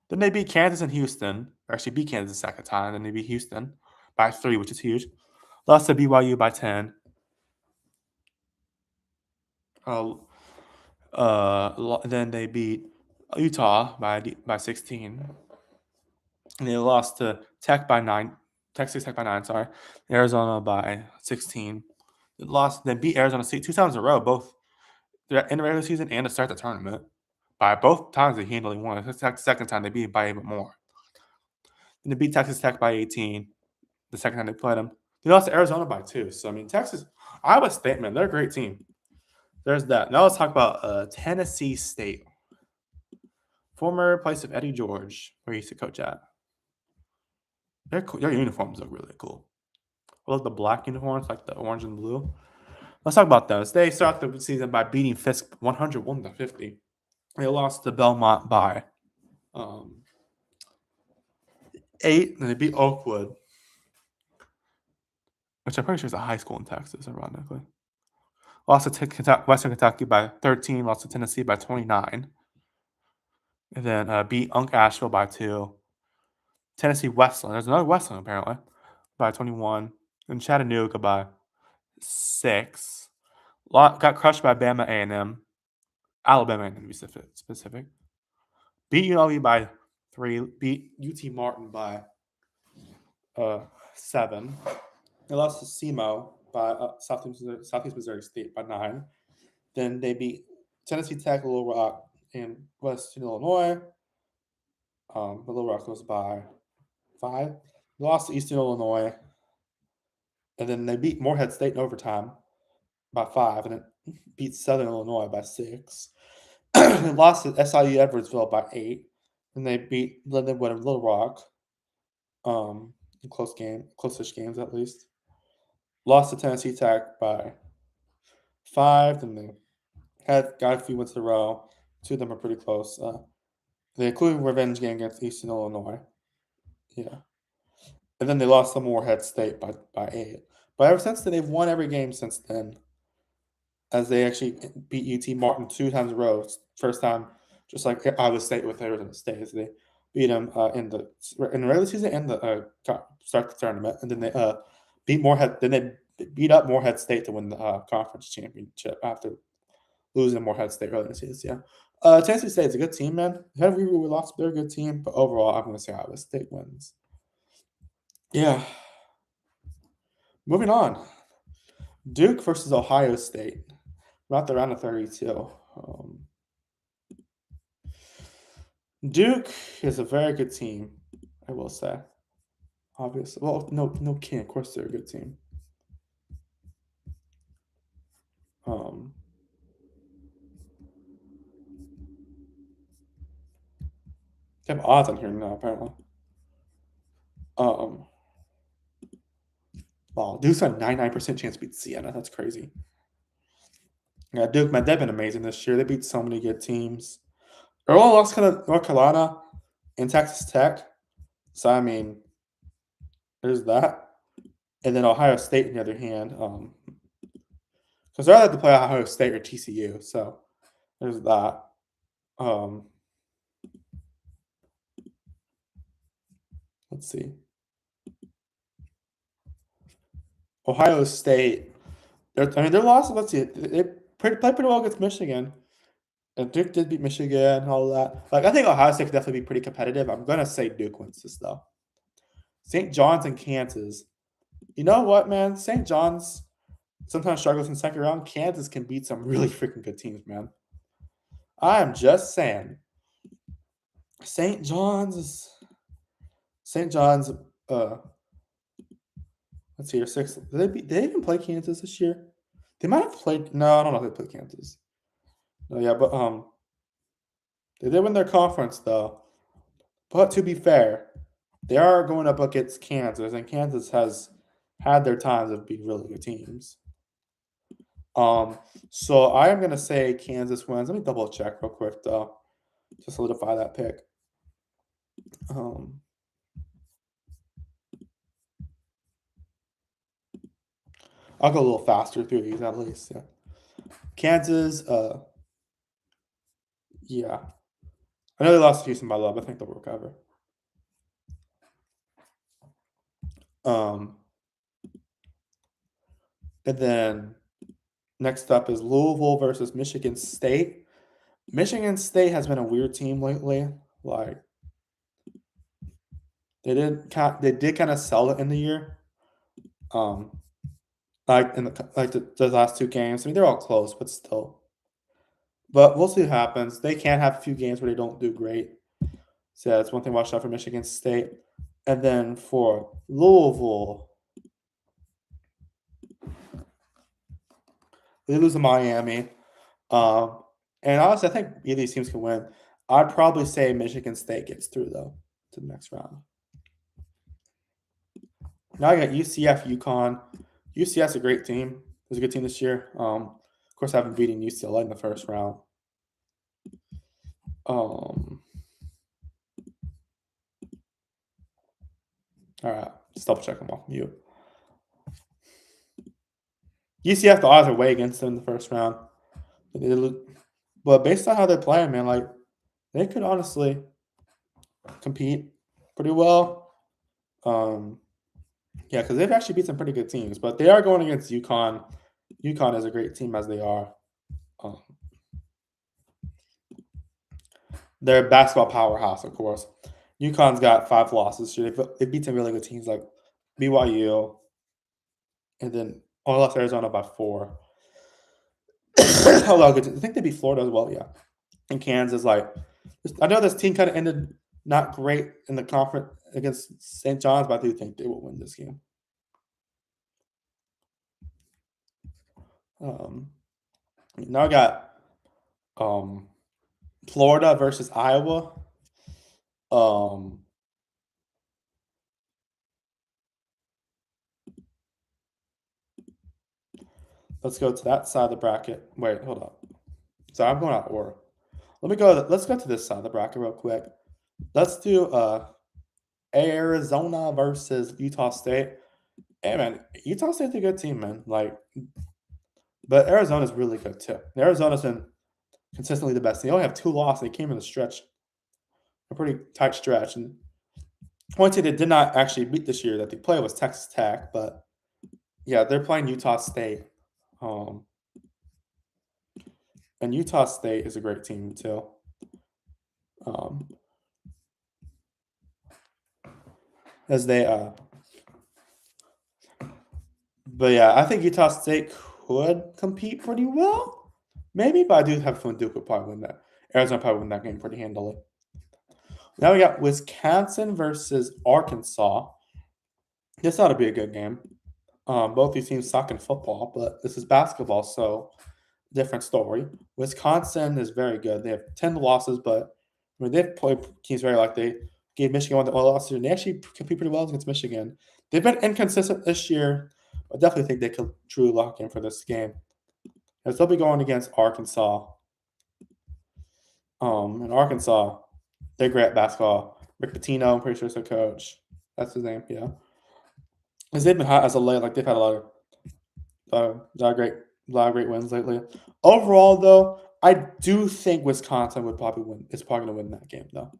Speaker 1: Then they beat Kansas and Houston. Or actually beat Kansas the second time. Then they beat Houston by 3, which is huge. Lost to BYU by 10. Then they beat Utah by 16. And they lost to Tech by 9. Texas Tech by 9, sorry. Arizona by 16. They lost, then beat Arizona State 2 times in a row, both in the regular season and to start the tournament. By both times they handily won. The second time they beat it by even more. And they beat Texas Tech by 18. The second time they played them. They lost to Arizona by 2. So, I mean, Iowa State, man, they're a great team. There's that. Now let's talk about Tennessee State. Former place of Eddie George, where he used to coach at. Their uniforms look really cool. I love the black uniforms, like the orange and blue. Let's talk about those. They start the season by beating Fisk 101-50. They lost to Belmont by 8, and they beat Oakwood, which I'm pretty sure is a high school in Texas, ironically. Lost to Western Kentucky by 13. Lost to Tennessee by 29. And then beat Unk Asheville by 2. Tennessee Westland. There's another Westland, apparently, by 21. And Chattanooga by 6. Got crushed by Bama A&M. Alabama A&M, to be specific. Beat UNLV by 3. Beat UT Martin by 7. They lost to SEMO by Southeast Missouri State by 9. Then they beat Tennessee Tech, Little Rock, and Western Illinois. Little Rock was by 5. They lost to Eastern Illinois. And then they beat Morehead State in overtime by 5. And then beat Southern Illinois by 6. They lost to SIU Edwardsville by 8. And they beat Little Rock. In close-ish games at least. Lost to Tennessee Tech by 5. Then they got a few wins in a row. 2 of them are pretty close. They included a revenge game against Eastern Illinois. Yeah. And then they lost to Morehead State by 8. But ever since then, they've won every game since then. As they actually beat UT Martin 2 times in a row. First time, just like Iowa State with Arizona State. So they beat them in the regular season and the start the tournament. And then they beat Morehead. Then they beat up Morehead State to win the conference championship after losing Morehead State earlier in the season. Yeah. Tennessee State is a good team, man. We lost. They're a good team, but overall, I'm going to say Iowa State wins. Yeah. Moving on. Duke versus Ohio State. We're at the round of 32. Duke is a very good team, I will say. Obviously. Well, no kidding. Of course, they're a good team. They have odds on here now, apparently. Wow, Duke's got a 99% chance to beat Siena. That's crazy. Yeah, Duke, man, they've been amazing this year. They beat so many good teams. They're all lost North Carolina and Texas Tech. So, I mean, there's that. And then Ohio State, on the other hand, because they're either to play Ohio State or TCU. So, there's that. Let's see. Ohio State. Their losses. Let's see. They played pretty well against Michigan. And Duke did beat Michigan and all that. Like, I think Ohio State could definitely be pretty competitive. I'm gonna say Duke wins this though. St. John's and Kansas. You know what, man? St. John's sometimes struggles in the second round. Kansas can beat some really freaking good teams, man. I am just saying. St. John's. Let's see here. 6. Did they even play Kansas this year? They might have played. No, I don't know if they played Kansas. No, yeah, but they did win their conference though. But to be fair, they are going up against Kansas, and Kansas has had their times of being really good teams. So I am gonna say Kansas wins. Let me double check real quick though, to solidify that pick. I'll go a little faster through these at least. Yeah. Kansas, yeah. I know they lost to Houston by love. I think they'll recover. And then next up is Louisville versus Michigan State. Michigan State has been a weird team lately. Like they did kind of sell it in the year. Like in the last two games. I mean, they're all close, but still. But we'll see what happens. They can have a few games where they don't do great. So that's one thing to watch out for Michigan State. And then for Louisville, they lose to Miami. And honestly, I think either of these teams can win. I'd probably say Michigan State gets through, though, to the next round. Now I got UCF, UConn. UCF's a great team. It was a good team this year. Of course, I haven't beaten UCLA in the first round. All right, just double check them off mute. UCF, the odds are way against them in the first round. But based on how they're playing, man, like they could honestly compete pretty well. Yeah, because they've actually beat some pretty good teams, but they are going against UConn. UConn is a great team as they are. They're a basketball powerhouse, of course. UConn's got 5 losses. They beat some really good teams like BYU, and then only lost Arizona by 4. I think they beat Florida as well, yeah. And Kansas, like I know this team kind of ended not great in the conference against St. John's, but I do think they will win this game. Now I got Florida versus Iowa. Let's go to that side of the bracket. Wait, hold up. So I'm going out of order. Let's go to this side of the bracket real quick. Let's do Arizona versus Utah State. Hey man, Utah State's a good team, man. But Arizona's really good too. Arizona's been consistently the best. They only have 2 losses. They came in the stretch, a pretty tight stretch. And one team they did not actually beat this year that they played was Texas Tech. But yeah, they're playing Utah State. And Utah State is a great team too. As they but yeah, I think Utah State could compete pretty well. Maybe, but I do have fun. Duke would probably win that. Arizona probably win that game pretty handily. Now we got Wisconsin versus Arkansas. This ought to be a good game. Both these teams suck in football, but this is basketball, so different story. Wisconsin is very good. They have 10 losses, but I mean they've played teams very like they gave Michigan one the losses, and they actually compete pretty well against Michigan. They've been inconsistent this year. I definitely think they could truly lock in for this game. As they'll be going against Arkansas. And Arkansas, they're great at basketball. Rick Pitino, I'm pretty sure is their coach. That's his name, yeah. Because they've been hot as a late, like they've had a lot of great wins lately. Overall, though, I do think Wisconsin would probably win. Is probably going to win that game, though.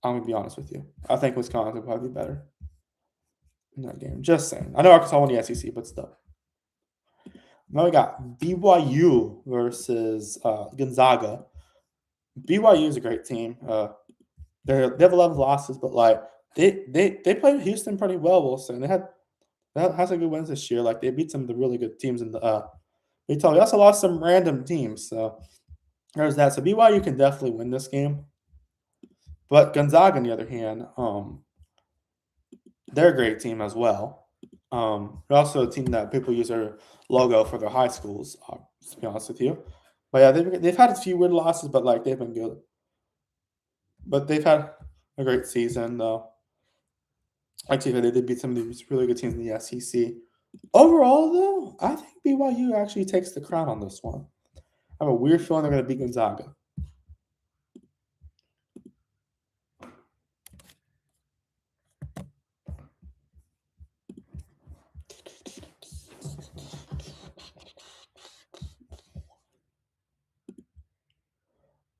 Speaker 1: I'm gonna be honest with you. I think Wisconsin would probably be better in that game. Just saying. I know Arkansas won the SEC, but still. Now we got BYU versus Gonzaga. BYU is a great team. They have 11 losses, but like they played Houston pretty well. We'll say they had some good wins this year. Like they beat some of the really good teams in the. They also lost some random teams. So there's that. So BYU can definitely win this game. But Gonzaga, on the other hand, they're a great team as well. They're also a team that people use their logo for their high schools. To be honest with you, but yeah, they've had a few weird losses, but like they've been good. But they've had a great season, though. Actually, they did beat some of these really good teams in the SEC. Overall, though, I think BYU actually takes the crown on this one. I have a weird feeling they're going to beat Gonzaga.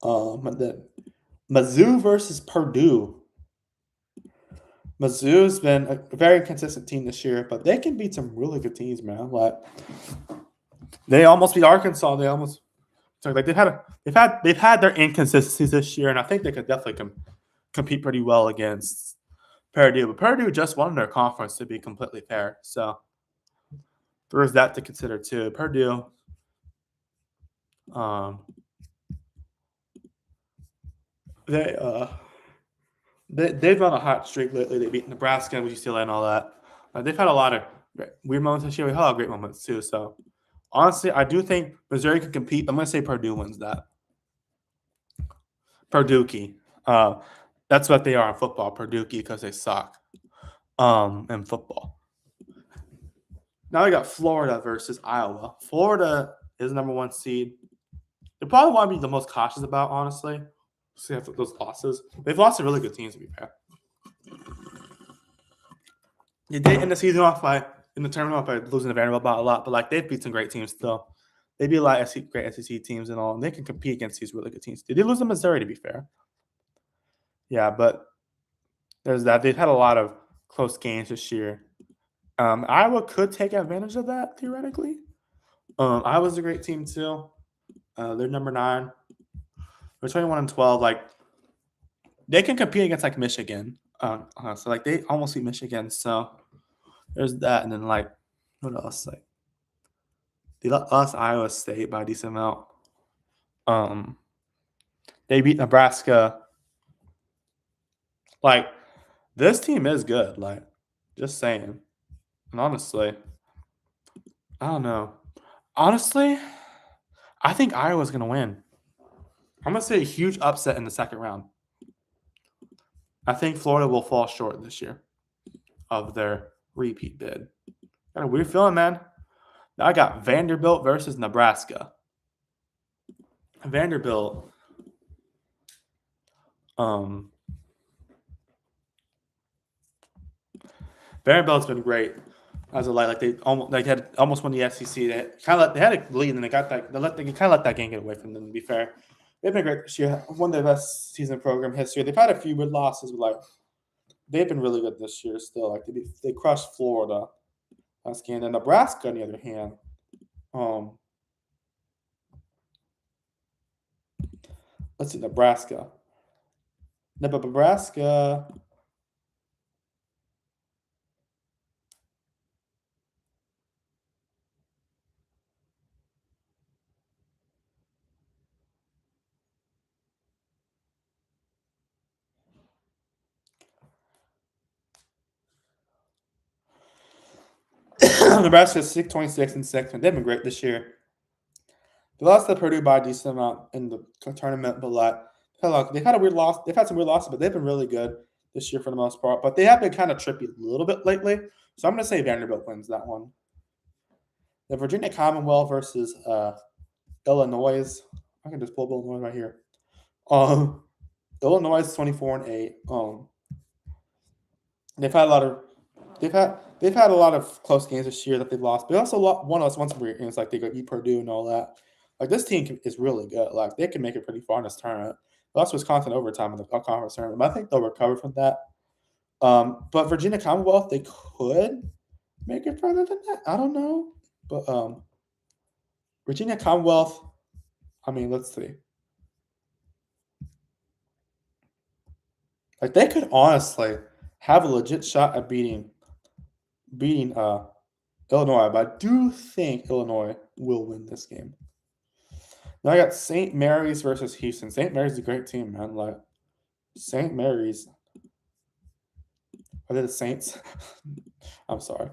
Speaker 1: And then Mizzou versus Purdue. Mizzou's been a very consistent team this year, but they can beat some really good teams, man. Like they almost beat Arkansas. They almost like they've had their inconsistencies this year, and I think they could definitely compete pretty well against Purdue. But Purdue just won their conference, to be completely fair. So there's that to consider too. Purdue, they they've on a hot streak lately. They beat Nebraska, UCLA, and all that. They've had a lot of weird moments this year. We had a lot of great moments too. So honestly, I do think Missouri can compete. I'm going to say Purdue wins that. Purdue-key. That's what they are in football, Purdue-key, because they suck in football. Now we got Florida versus Iowa. Florida is number 1 seed. They probably want to be the most cautious about, honestly. See those losses. They've lost to really good teams, to be fair. They did end the season off in the tournament off by losing to Vanderbilt by a lot, but like they've beat some great teams still. They beat a lot of great SEC teams and all, and they can compete against these really good teams. They did lose to Missouri, to be fair. Yeah, but there's that. They've had a lot of close games this year. Iowa could take advantage of that theoretically. Iowa's a great team too. They're number 9. They're 21-12. Like they can compete against like Michigan. So like they almost beat Michigan. So there's that, and then like what else? Like they lost Iowa State by a decent amount. They beat Nebraska. Like this team is good. Like just saying. And honestly, I don't know. Honestly, I think Iowa's gonna win. I'm gonna say a huge upset in the second round. I think Florida will fall short this year of their repeat bid. Got a weird feeling, man. Now I got Vanderbilt versus Nebraska. Vanderbilt's been great as a like they had almost won the SEC. They had a lead and they kind of let that game get away from them. To be fair, they've been great this year. One of the best season program history. They've had a few good losses, but like they've been really good this year still. Like they crushed Florida last game. And Nebraska, on the other hand, let's see, Nebraska. Nebraska. Nebraska's 6-26-6. They've been great this year. They lost to Purdue by a decent amount in the tournament, but like they've had a weird loss. They've had some weird losses, but they've been really good this year for the most part. But they have been kind of trippy a little bit lately. So I'm going to say Vanderbilt wins that one. The Virginia Commonwealth versus Illinois. I can just pull up Illinois right here. Illinois is 24-8. They've had a lot of close games this year that they've lost. But they also won us once weird games, like they go beat Purdue and all that. Like this team is really good. Like they can make it pretty far in this tournament. They lost Wisconsin overtime in the conference tournament, but I think they'll recover from that. But Virginia Commonwealth, they could make it further than that. I don't know, but Virginia Commonwealth. I mean, let's see. Like they could honestly have a legit shot at beating Illinois, but I do think Illinois will win this game. Now I got St. Mary's versus Houston. St. Mary's is a great team, man. Like St. Mary's. Are they the Saints? I'm sorry.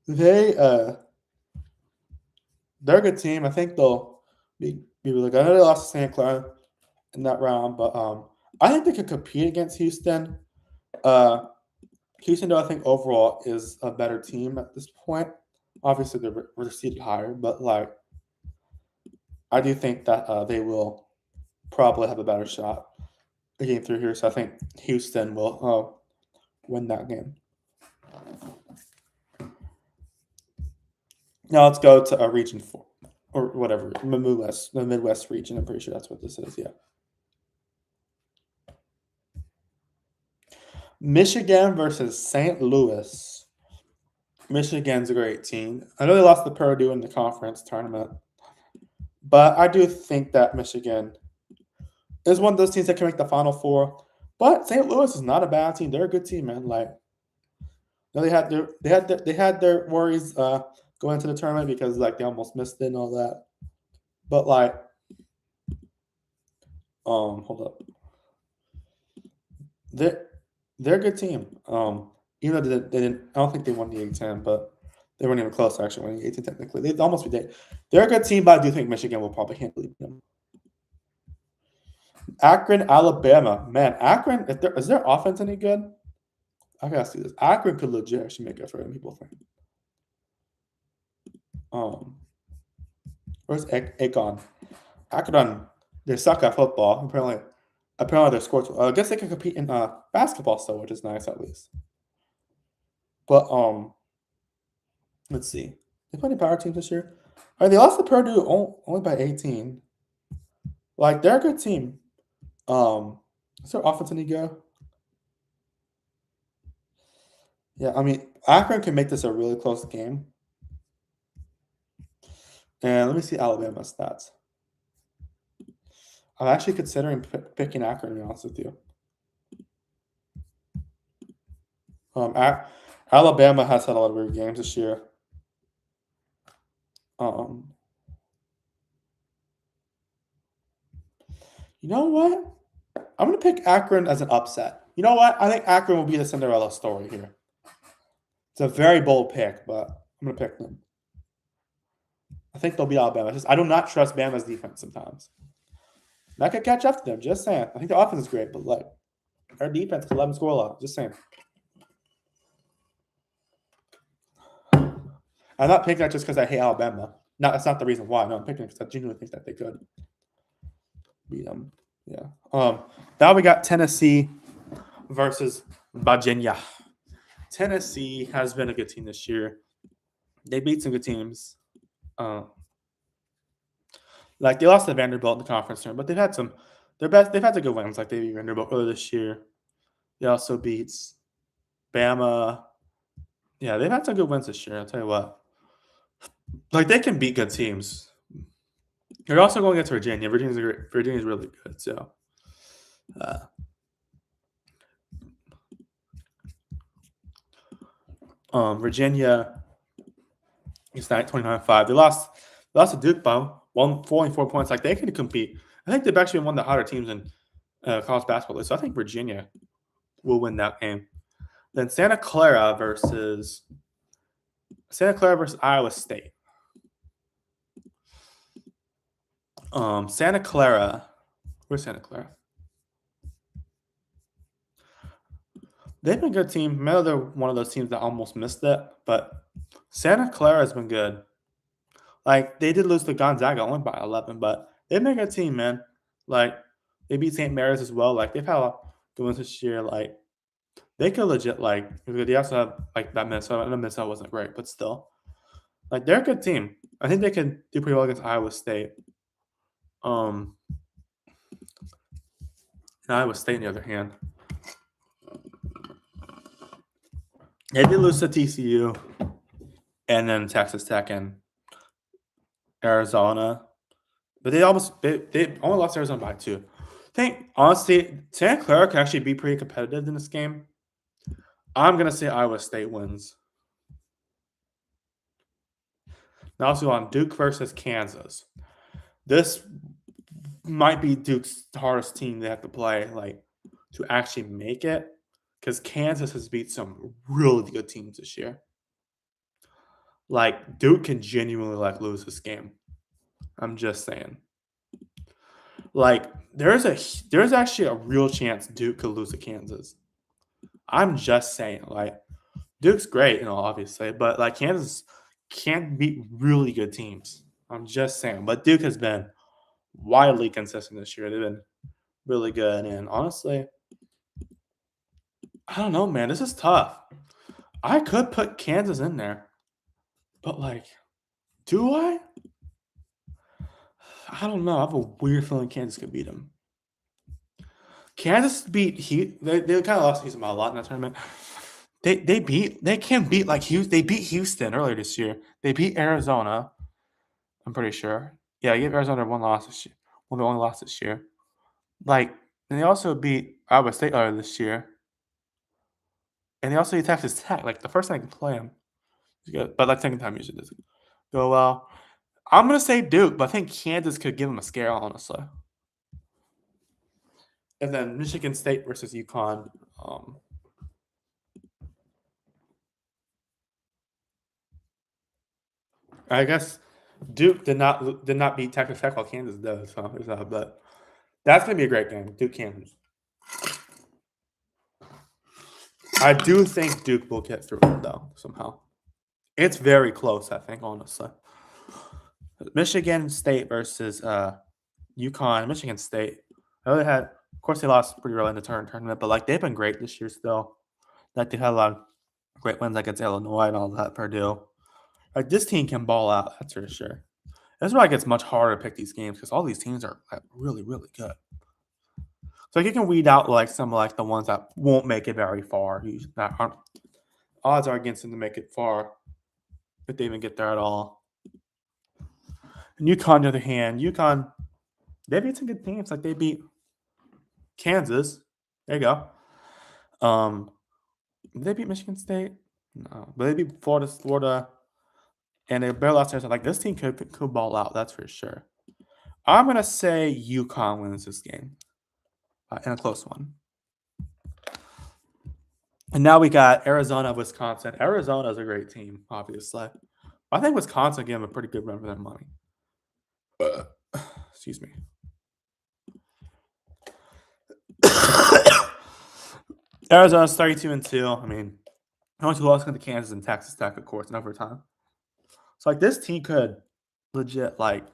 Speaker 1: They're a good team. I think they'll be really good. I know they lost to St. Clair in that round, but I think they could compete against Houston. Houston, though, I think overall is a better team at this point. Obviously, they're seated higher, but like I do think that they will probably have a better shot a game 3 here, so I think Houston will win that game. Now let's go to Region 4 or whatever, the Midwest region. I'm pretty sure that's what this is. Yeah. Michigan versus St. Louis. Michigan's a great team. I know they lost to Purdue in the conference tournament, but I do think that Michigan is one of those teams that can make the Final Four. But St. Louis is not a bad team. They're a good team, man. Like, no, they had their worries going into the tournament because like they almost missed it and all that. But like, hold up, they're a good team. Even though they didn't, I don't think they won the A10, but they weren't even close to actually winning the A10 technically. They'd almost be dead. They're a good team, but I do think Michigan will probably handle them. Akron, Alabama. Man, Akron, is their offense any good? I gotta see this. Akron could legit actually make it for them, people think. Where's Akron? Akron, they suck at football. Apparently they're scored. I guess they can compete in basketball still, which is nice at least. But let's see. They play any power teams this year? All right, they lost to Purdue only by 18. Like they're a good team. Is their offense any good? Yeah, I mean Akron can make this a really close game. And let me see Alabama's stats. I'm actually considering picking Akron, to be honest with you. Alabama has had a lot of weird games this year. You know what? I'm going to pick Akron as an upset. You know what? I think Akron will be the Cinderella story here. It's a very bold pick, but I'm going to pick them. I think they'll beat Alabama. I do not trust Bama's defense sometimes. That could catch up to them. Just saying. I think the offense is great, but like our defense could let them score a lot. Just saying. I'm not picking that just because I hate Alabama. No, that's not the reason why. No, I'm picking it because I genuinely think that they could beat them. Yeah. Now we got Tennessee versus Virginia. Tennessee has been a good team this year. They beat some good teams. Like they lost to Vanderbilt in the conference tournament, but they've had some. They've had some good wins. Like they beat Vanderbilt earlier this year. They also beat Bama. Yeah, they've had some good wins this year. I'll tell you what. Like they can beat good teams. They're also going against Virginia. Virginia's really good. So, Virginia is 29-5. They lost to Duke by 4 points. Like they can compete. I think they've actually been one of the hotter teams in college basketball. So I think Virginia will win that game. Then Santa Clara versus Iowa State. Santa Clara. Where's Santa Clara? They've been a good team. Maybe they're one of those teams that almost missed it, but Santa Clara has been good. Like they did lose to Gonzaga only by 11, but they've been a good team, man. Like they beat St. Mary's as well. Like they've had a lot of good ones this year. Like they could legit like they also have like that Minnesota. I know Minnesota wasn't great, but still, like they're a good team. I think they can do pretty well against Iowa State. And Iowa State, on the other hand, they did lose to TCU, and then Texas Tech and Arizona, but they only lost Arizona by 2. I think honestly, Santa Clara can actually be pretty competitive in this game. I'm gonna say Iowa State wins. Now also on Duke versus Kansas. This might be Duke's hardest team they have to play, like to actually make it, because Kansas has beat some really good teams this year. Like Duke can genuinely like lose this game. I'm just saying. Like there's actually a real chance Duke could lose to Kansas. I'm just saying. Like Duke's great, obviously, but like Kansas can't beat really good teams. I'm just saying. But Duke has been wildly consistent this year. They've been really good. And honestly, I don't know, man. This is tough. I could put Kansas in there, but like, do I? I don't know. I have a weird feeling Kansas could beat them. Kansas beat They kind of lost Houston by a lot in that tournament. They can beat like Houston. They beat Houston earlier this year. They beat Arizona. I'm pretty sure. Yeah, they gave Arizona one loss this year. One of the only loss this year. Like, and they also beat Iowa State earlier this year. And they also beat Texas Tech. Like the first time I can play them, but like second time usually doesn't go well. I'm gonna say Duke, but I think Kansas could give them a scare, honestly. And then Michigan State versus UConn. I guess Duke did not beat Texas Tech while Kansas does. So there's that. But that's gonna be a great game. Duke Kansas. I do think Duke will get through it though somehow. It's very close, I think, honestly. Michigan State versus UConn. Michigan State. I really had, of course, they lost pretty early in the tournament, but like they've been great this year still. Like they had a lot of great wins against Illinois and all that. Purdue. Like this team can ball out. That's for sure. That's why it gets much harder to pick these games because all these teams are like, really, really good. So like, you can weed out like some like the ones that won't make it very far. That aren't, odds are against them to make it far if they even get there at all. And UConn, on the other hand, UConn, they beat some good teams. Like they beat Kansas. There you go. Did they beat Michigan State? No, but they beat Florida, and they barely lost their. Like this team could ball out. That's for sure. I'm gonna say UConn wins this game, in a close one. And now we got Arizona, Wisconsin. Arizona is a great team, obviously. I think Wisconsin gave them a pretty good run for their money. Excuse me. Arizona's 32-2. I mean, only two losses to Kansas and Texas Tech, of course, in overtime. So like this team could legit like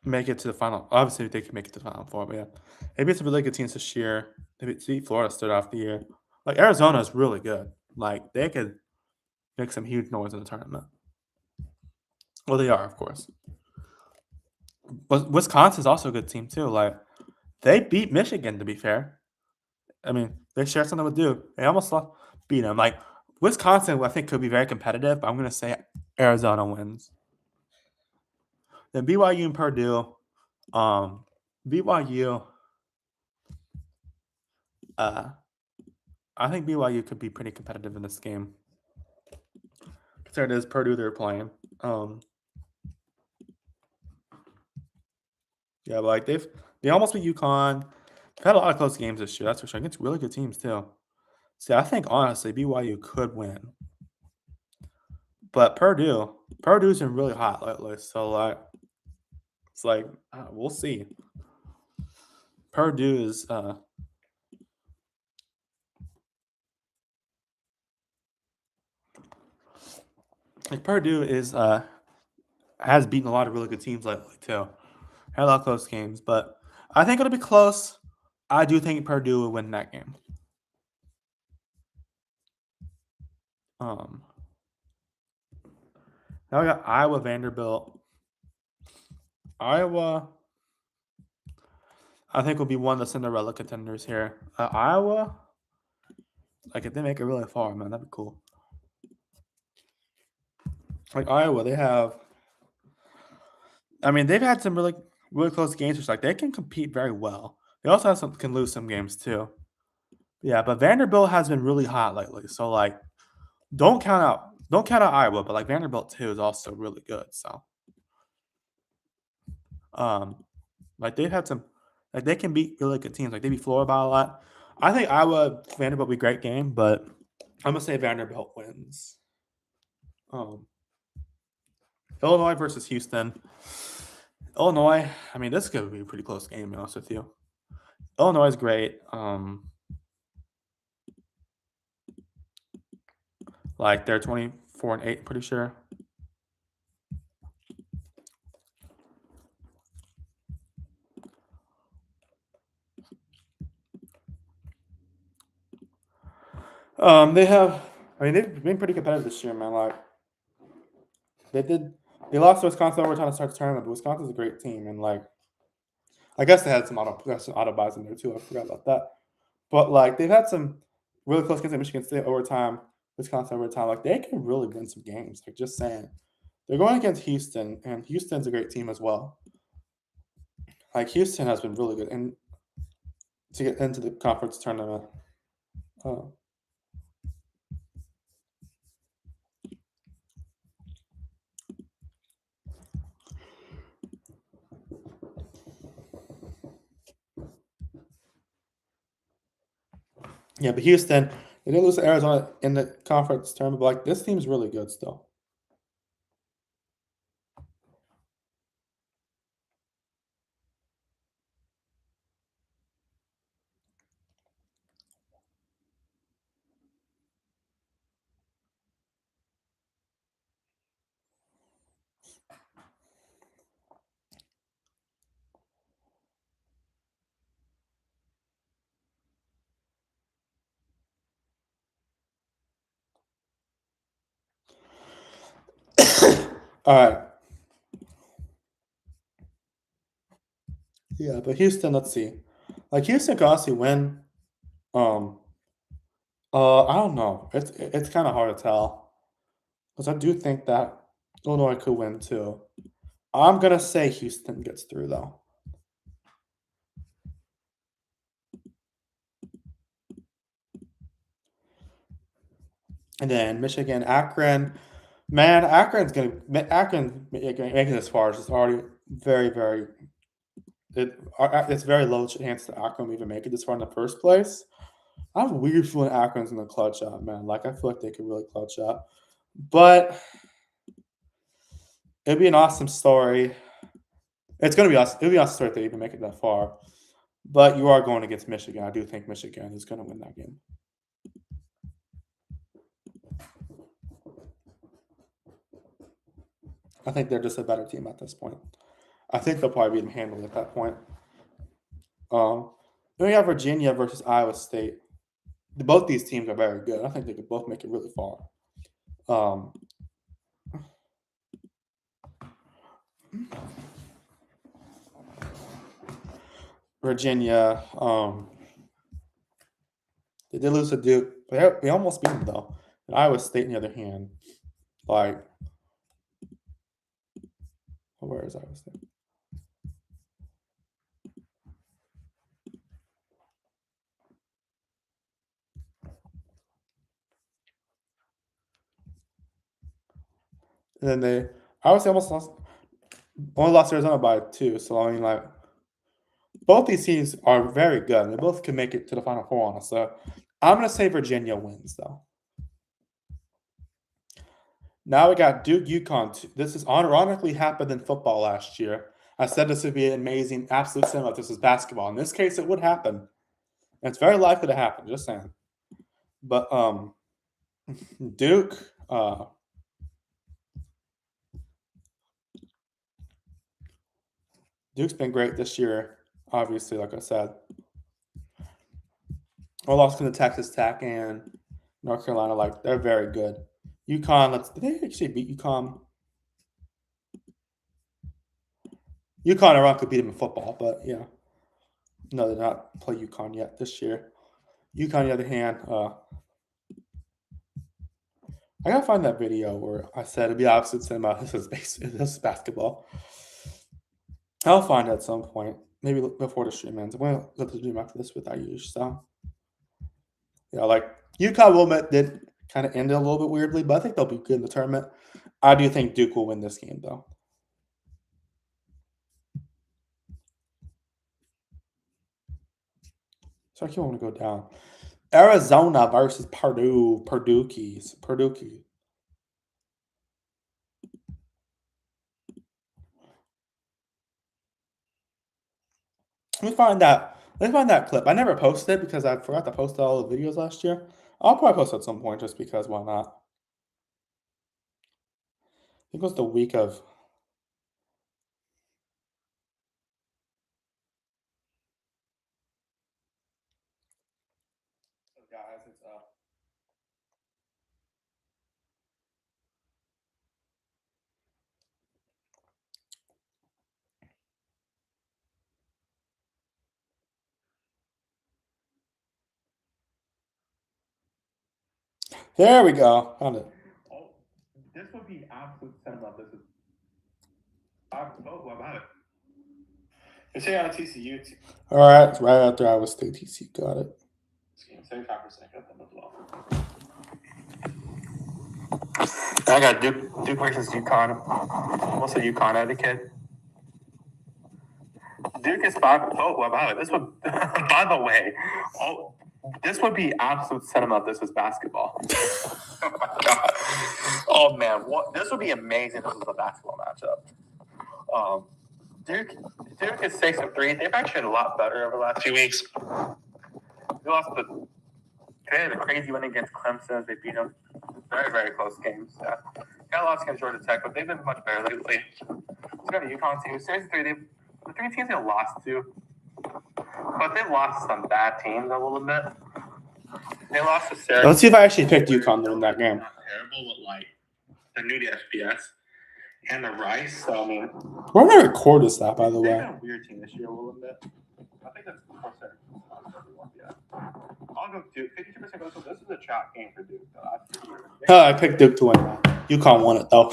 Speaker 1: make it to the final. Obviously, they can make it to the final four, but yeah, they beat some really good teams this year. They beat Florida start off the year. Like Arizona is really good. Like they could make some huge noise in the tournament. Well, they are, of course. But Wisconsin's also a good team too. Like they beat Michigan, to be fair. I mean, they share something with Duke. They almost beat them. Like Wisconsin, I think could be very competitive. But I'm going to say Arizona wins. Then BYU and Purdue. BYU. I think BYU could be pretty competitive in this game. Considering it is Purdue they're playing. Yeah, but like they almost beat UConn. They've had a lot of close games this year. That's for sure. Against really good teams too. See, I think honestly BYU could win. But Purdue's been really hot lately. So like, it's like we'll see. Purdue is like Purdue is has beaten a lot of really good teams lately too. Had a lot of close games, but I think it'll be close. I do think Purdue will win that game. Now we got Iowa, Vanderbilt. Iowa, I think will be one of the Cinderella contenders here. Iowa, like if they make it really far, man, that'd be cool. Like Iowa, they have. I mean, they've had some really close games, which like they can compete very well. They also have can lose some games too. Yeah, but Vanderbilt has been really hot lately. So like, don't count out Iowa, but like Vanderbilt too is also really good. So, like they've had some, like they can beat really good teams. Like they beat Florida by a lot. I think Iowa Vanderbilt will be a great game, but I'm gonna say Vanderbilt wins. Illinois versus Houston. Illinois, I mean, this could be a pretty close game, to be honest with you. Illinois is great. Like they're 24-8, pretty sure. They have. I mean, they've been pretty competitive this year, man. Like they did. They lost to Wisconsin overtime to start the tournament, but Wisconsin's a great team, and like I guess they had some auto buys in there too. I forgot about that. But like they've had some really close games at Michigan State overtime, Wisconsin overtime. Like they can really win some games. Like just saying, they're going against Houston, and Houston's a great team as well. Like Houston has been really good, and to get into the conference tournament. Uh, yeah, but Houston, they did lose to Arizona in the conference tournament, but like this team's really good still. All right, yeah, but Houston, let's see. Like Houston could honestly win. Um, I don't know. It's kind of hard to tell because I do think that Illinois could win too. I'm gonna say Houston gets through though, and then Michigan, Akron. Man, Akron making this far is just already very very. It's very low chance that Akron will even make it this far in the first place. I have a weird feeling Akron's gonna clutch up, man. Like I feel like they could really clutch up, but it'd be an awesome story. It's gonna be awesome. It'd be awesome story if they even make it that far. But you are going against Michigan. I do think Michigan is gonna win that game. I think they're just a better team at this point. I think they'll probably beat them handily at that point. Um, then we have Virginia versus Iowa State. Both these teams are very good. I think they could both make it really far. Um, Virginia, they did lose to Duke. They almost beat them though. And Iowa State, on the other hand, like where is Iowa State? And then Iowa State almost lost, only lost to Arizona by 2. So I mean, like both these teams are very good. They both can make it to the Final Four on us. So I'm gonna say Virginia wins though. Now we got Duke UConn. This has ironically happened in football last year. I said this would be an amazing, absolute cinema if this was basketball. In this case, it would happen. And it's very likely to happen, just saying. But Duke, Duke's been great this year, obviously, like I said. I lost to Texas Tech and North Carolina, like they're very good. UConn, did they actually beat UConn? UConn, Iran could beat them in football, but yeah. No, they're not play UConn yet this year. UConn, on the other hand, I gotta find that video where I said it'd be opposite cinema. This is basketball. I'll find it at some point, maybe before the stream ends. I'm gonna let the stream after this with Ayush. So yeah, like UConn Wilmette did kind of end it a little bit weirdly, but I think they'll be good in the tournament. I do think Duke will win this game though. So I keep want to go down. Arizona versus Purdue. Purdue Keys. Purdue Keys. Let me find that. Let me find that clip. I never posted it because I forgot to post all the videos last year. I'll probably post at some point just because why not? I think it was the week of. Guys, it's There we go. Found it.
Speaker 3: Oh, this would be absolute cinema. This is. What about it? It's here on TCU.
Speaker 1: All right, it's right after Iowa State. TCU got it.
Speaker 3: 75% got them as well. I got Duke versus UConn. What's a UConn etiquette? Duke is 5. Oh, what about it? This would, by the way, this would be absolute cinema if this was basketball. Oh my god. Oh man, this would be amazing if this was a basketball matchup. Duke is 6-3. They've actually been a lot better over the last few weeks. They had a crazy win against Clemson. They beat them. Very, very close games. Got a loss against Georgia Tech, but they've been much better lately. So got a UConn team. 6-3. The 3 teams they lost to, but they lost to some bad teams, I will admit. They lost to Syracuse.
Speaker 1: Let's see if I actually picked UConn to win that game.
Speaker 3: Not terrible, but like they're new to FPS and the Rice. So I mean,
Speaker 1: Where did I record this at, by the
Speaker 3: they've
Speaker 1: way?
Speaker 3: been a weird team this year, a little bit. I think that's before Syracuse. Yeah. I'll go Duke. 52% goes. So this is a chalk game for Duke. Though.
Speaker 1: I picked Duke to win that. UConn won it though.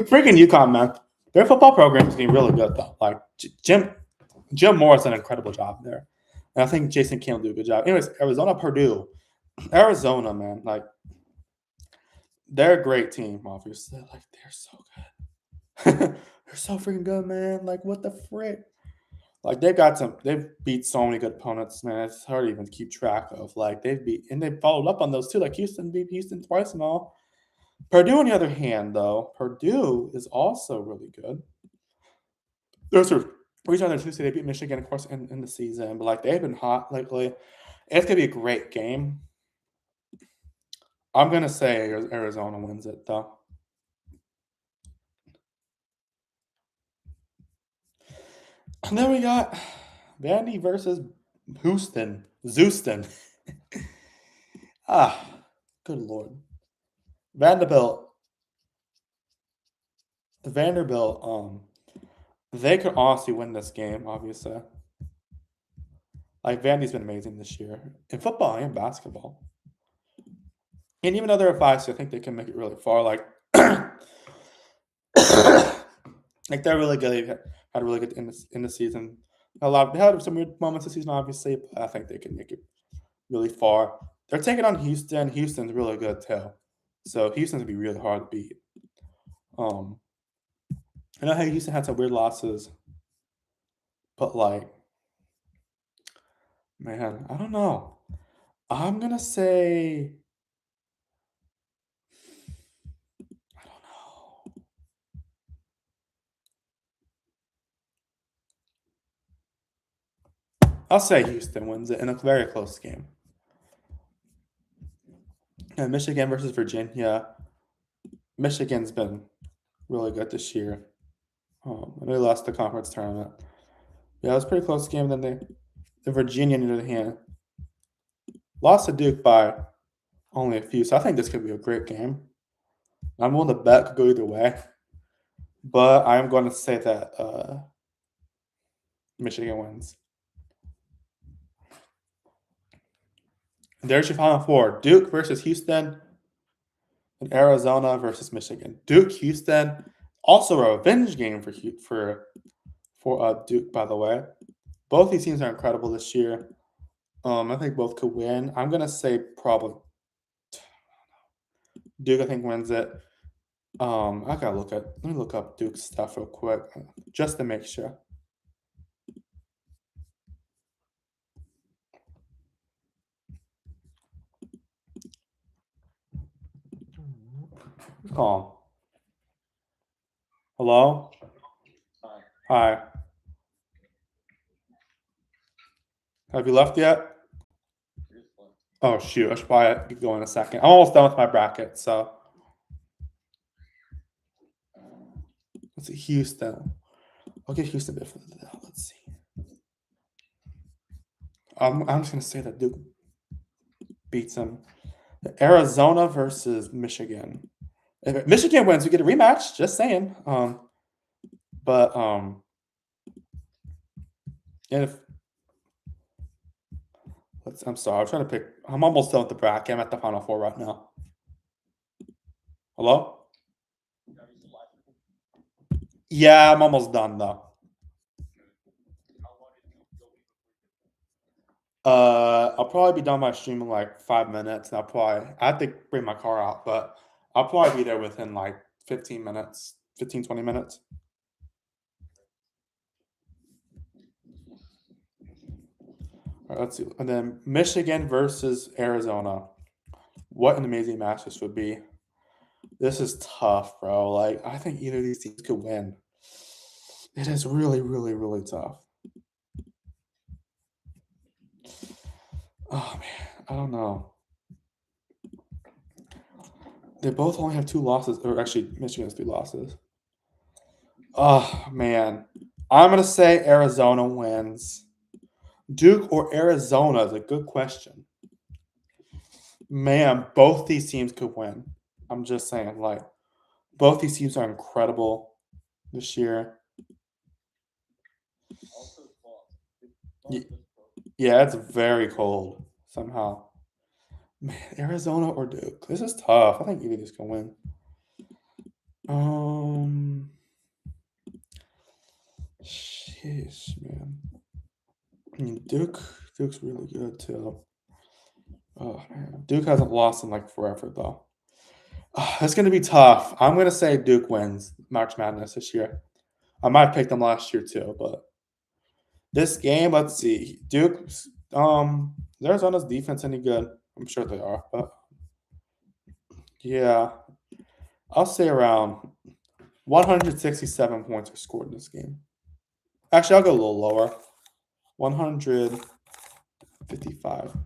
Speaker 1: Freaking UConn, man. Their football program is getting really good though. Like Jim Morris did an incredible job there, and I think Jason King will do a good job. Anyways, Purdue, Arizona, man, like they're a great team. Obviously, like they're so good. They're so freaking good, man. Like what the frick? Like they've beat so many good opponents, man. It's hard to even keep track of. Like they followed up on those too. Like Houston beat Houston twice and all. Purdue, on the other hand, though, Purdue is also really good. Those are reason they're Tuesday. They beat Michigan, of course, in the season, but like they've been hot lately. It's gonna be a great game. I'm gonna say Arizona wins it though. And then we got Vandy versus Houston. Zeuston. Good lord. Vanderbilt, they could honestly win this game, obviously. Like, Vandy's been amazing this year in football and basketball. And even though they're a 5 seed, I think they can make it really far. Like, like they're really good. They had really good in the season. They had some weird moments this season, obviously, but I think they can make it really far. They're taking on Houston. Houston's really good too. So Houston's gonna be really hard to beat. I know how Houston had some weird losses, but like, man, I don't know. I'm gonna say, I don't know. I'll say Houston wins it in a very close game. And Michigan versus Virginia. Michigan's been really good this year. They lost the conference tournament. Yeah, it was a pretty close game. Then the Virginia, on the other hand, lost to Duke by only a few. So I think this could be a great game. I'm willing to bet could go either way. But I'm going to say that Michigan wins. And there's your final four. Duke versus Houston. And Arizona versus Michigan. Duke, Houston. Also a revenge game for Duke, by the way. Both these teams are incredible this year. I think both could win. I'm going to say probably Duke, I think, wins it. Let me look up Duke's stuff real quick just to make sure. Call. Hello? Hi. Have you left yet? Oh, shoot. I should probably go in a second. I'm almost done with my bracket, so. Let's see. Houston. I'll give Houston a bit for that. Let's see. I'm just going to say that Duke beats them. Arizona versus Michigan. If Michigan wins, we get a rematch. Just saying. But if I'm sorry. I'm trying to pick. I'm almost done with the bracket. I'm at the final four right now. Hello? Yeah, I'm almost done though. I'll probably be done my stream in like 5 minutes. And I have to bring my car out, but I'll probably be there within like 15 minutes, 15, 20 minutes. All right, let's see. And then Michigan versus Arizona. What an amazing match this would be. This is tough, bro. Like, I think either of these teams could win. It is really, really, really tough. Oh, man. I don't know. They both only have 2 losses. Or actually, Michigan has 3 losses. Oh, man. I'm going to say Arizona wins. Duke or Arizona is a good question. Man, both these teams could win. I'm just saying, like, both these teams are incredible this year. Yeah, it's very cold somehow. Man, Arizona or Duke. This is tough. I think either of these can win. Sheesh, man. I mean, Duke's really good too. Oh man, Duke hasn't lost in like forever though. It's gonna be tough. I'm gonna say Duke wins March Madness this year. I might have picked them last year too, but this game, let's see. Duke's is Arizona's defense any good? I'm sure they are, but yeah. I'll say around 167 points are scored in this game. Actually, I'll go a little lower. 155.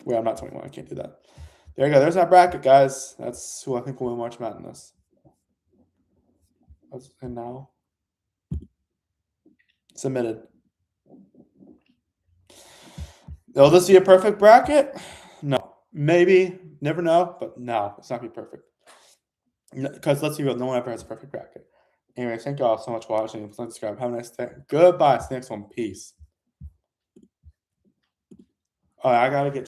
Speaker 1: Wait, I'm not 21. I can't do that. There you go. There's that bracket, guys. That's who I think will win March Madness. And now, submitted. Will this be a perfect bracket? No. Maybe. Never know. But no, it's not going to be perfect. Because let's be real, no one ever has a perfect bracket. Anyway, thank you all so much for watching. Please subscribe. Have a nice day. Goodbye. See you next one. Peace. All right, I got to get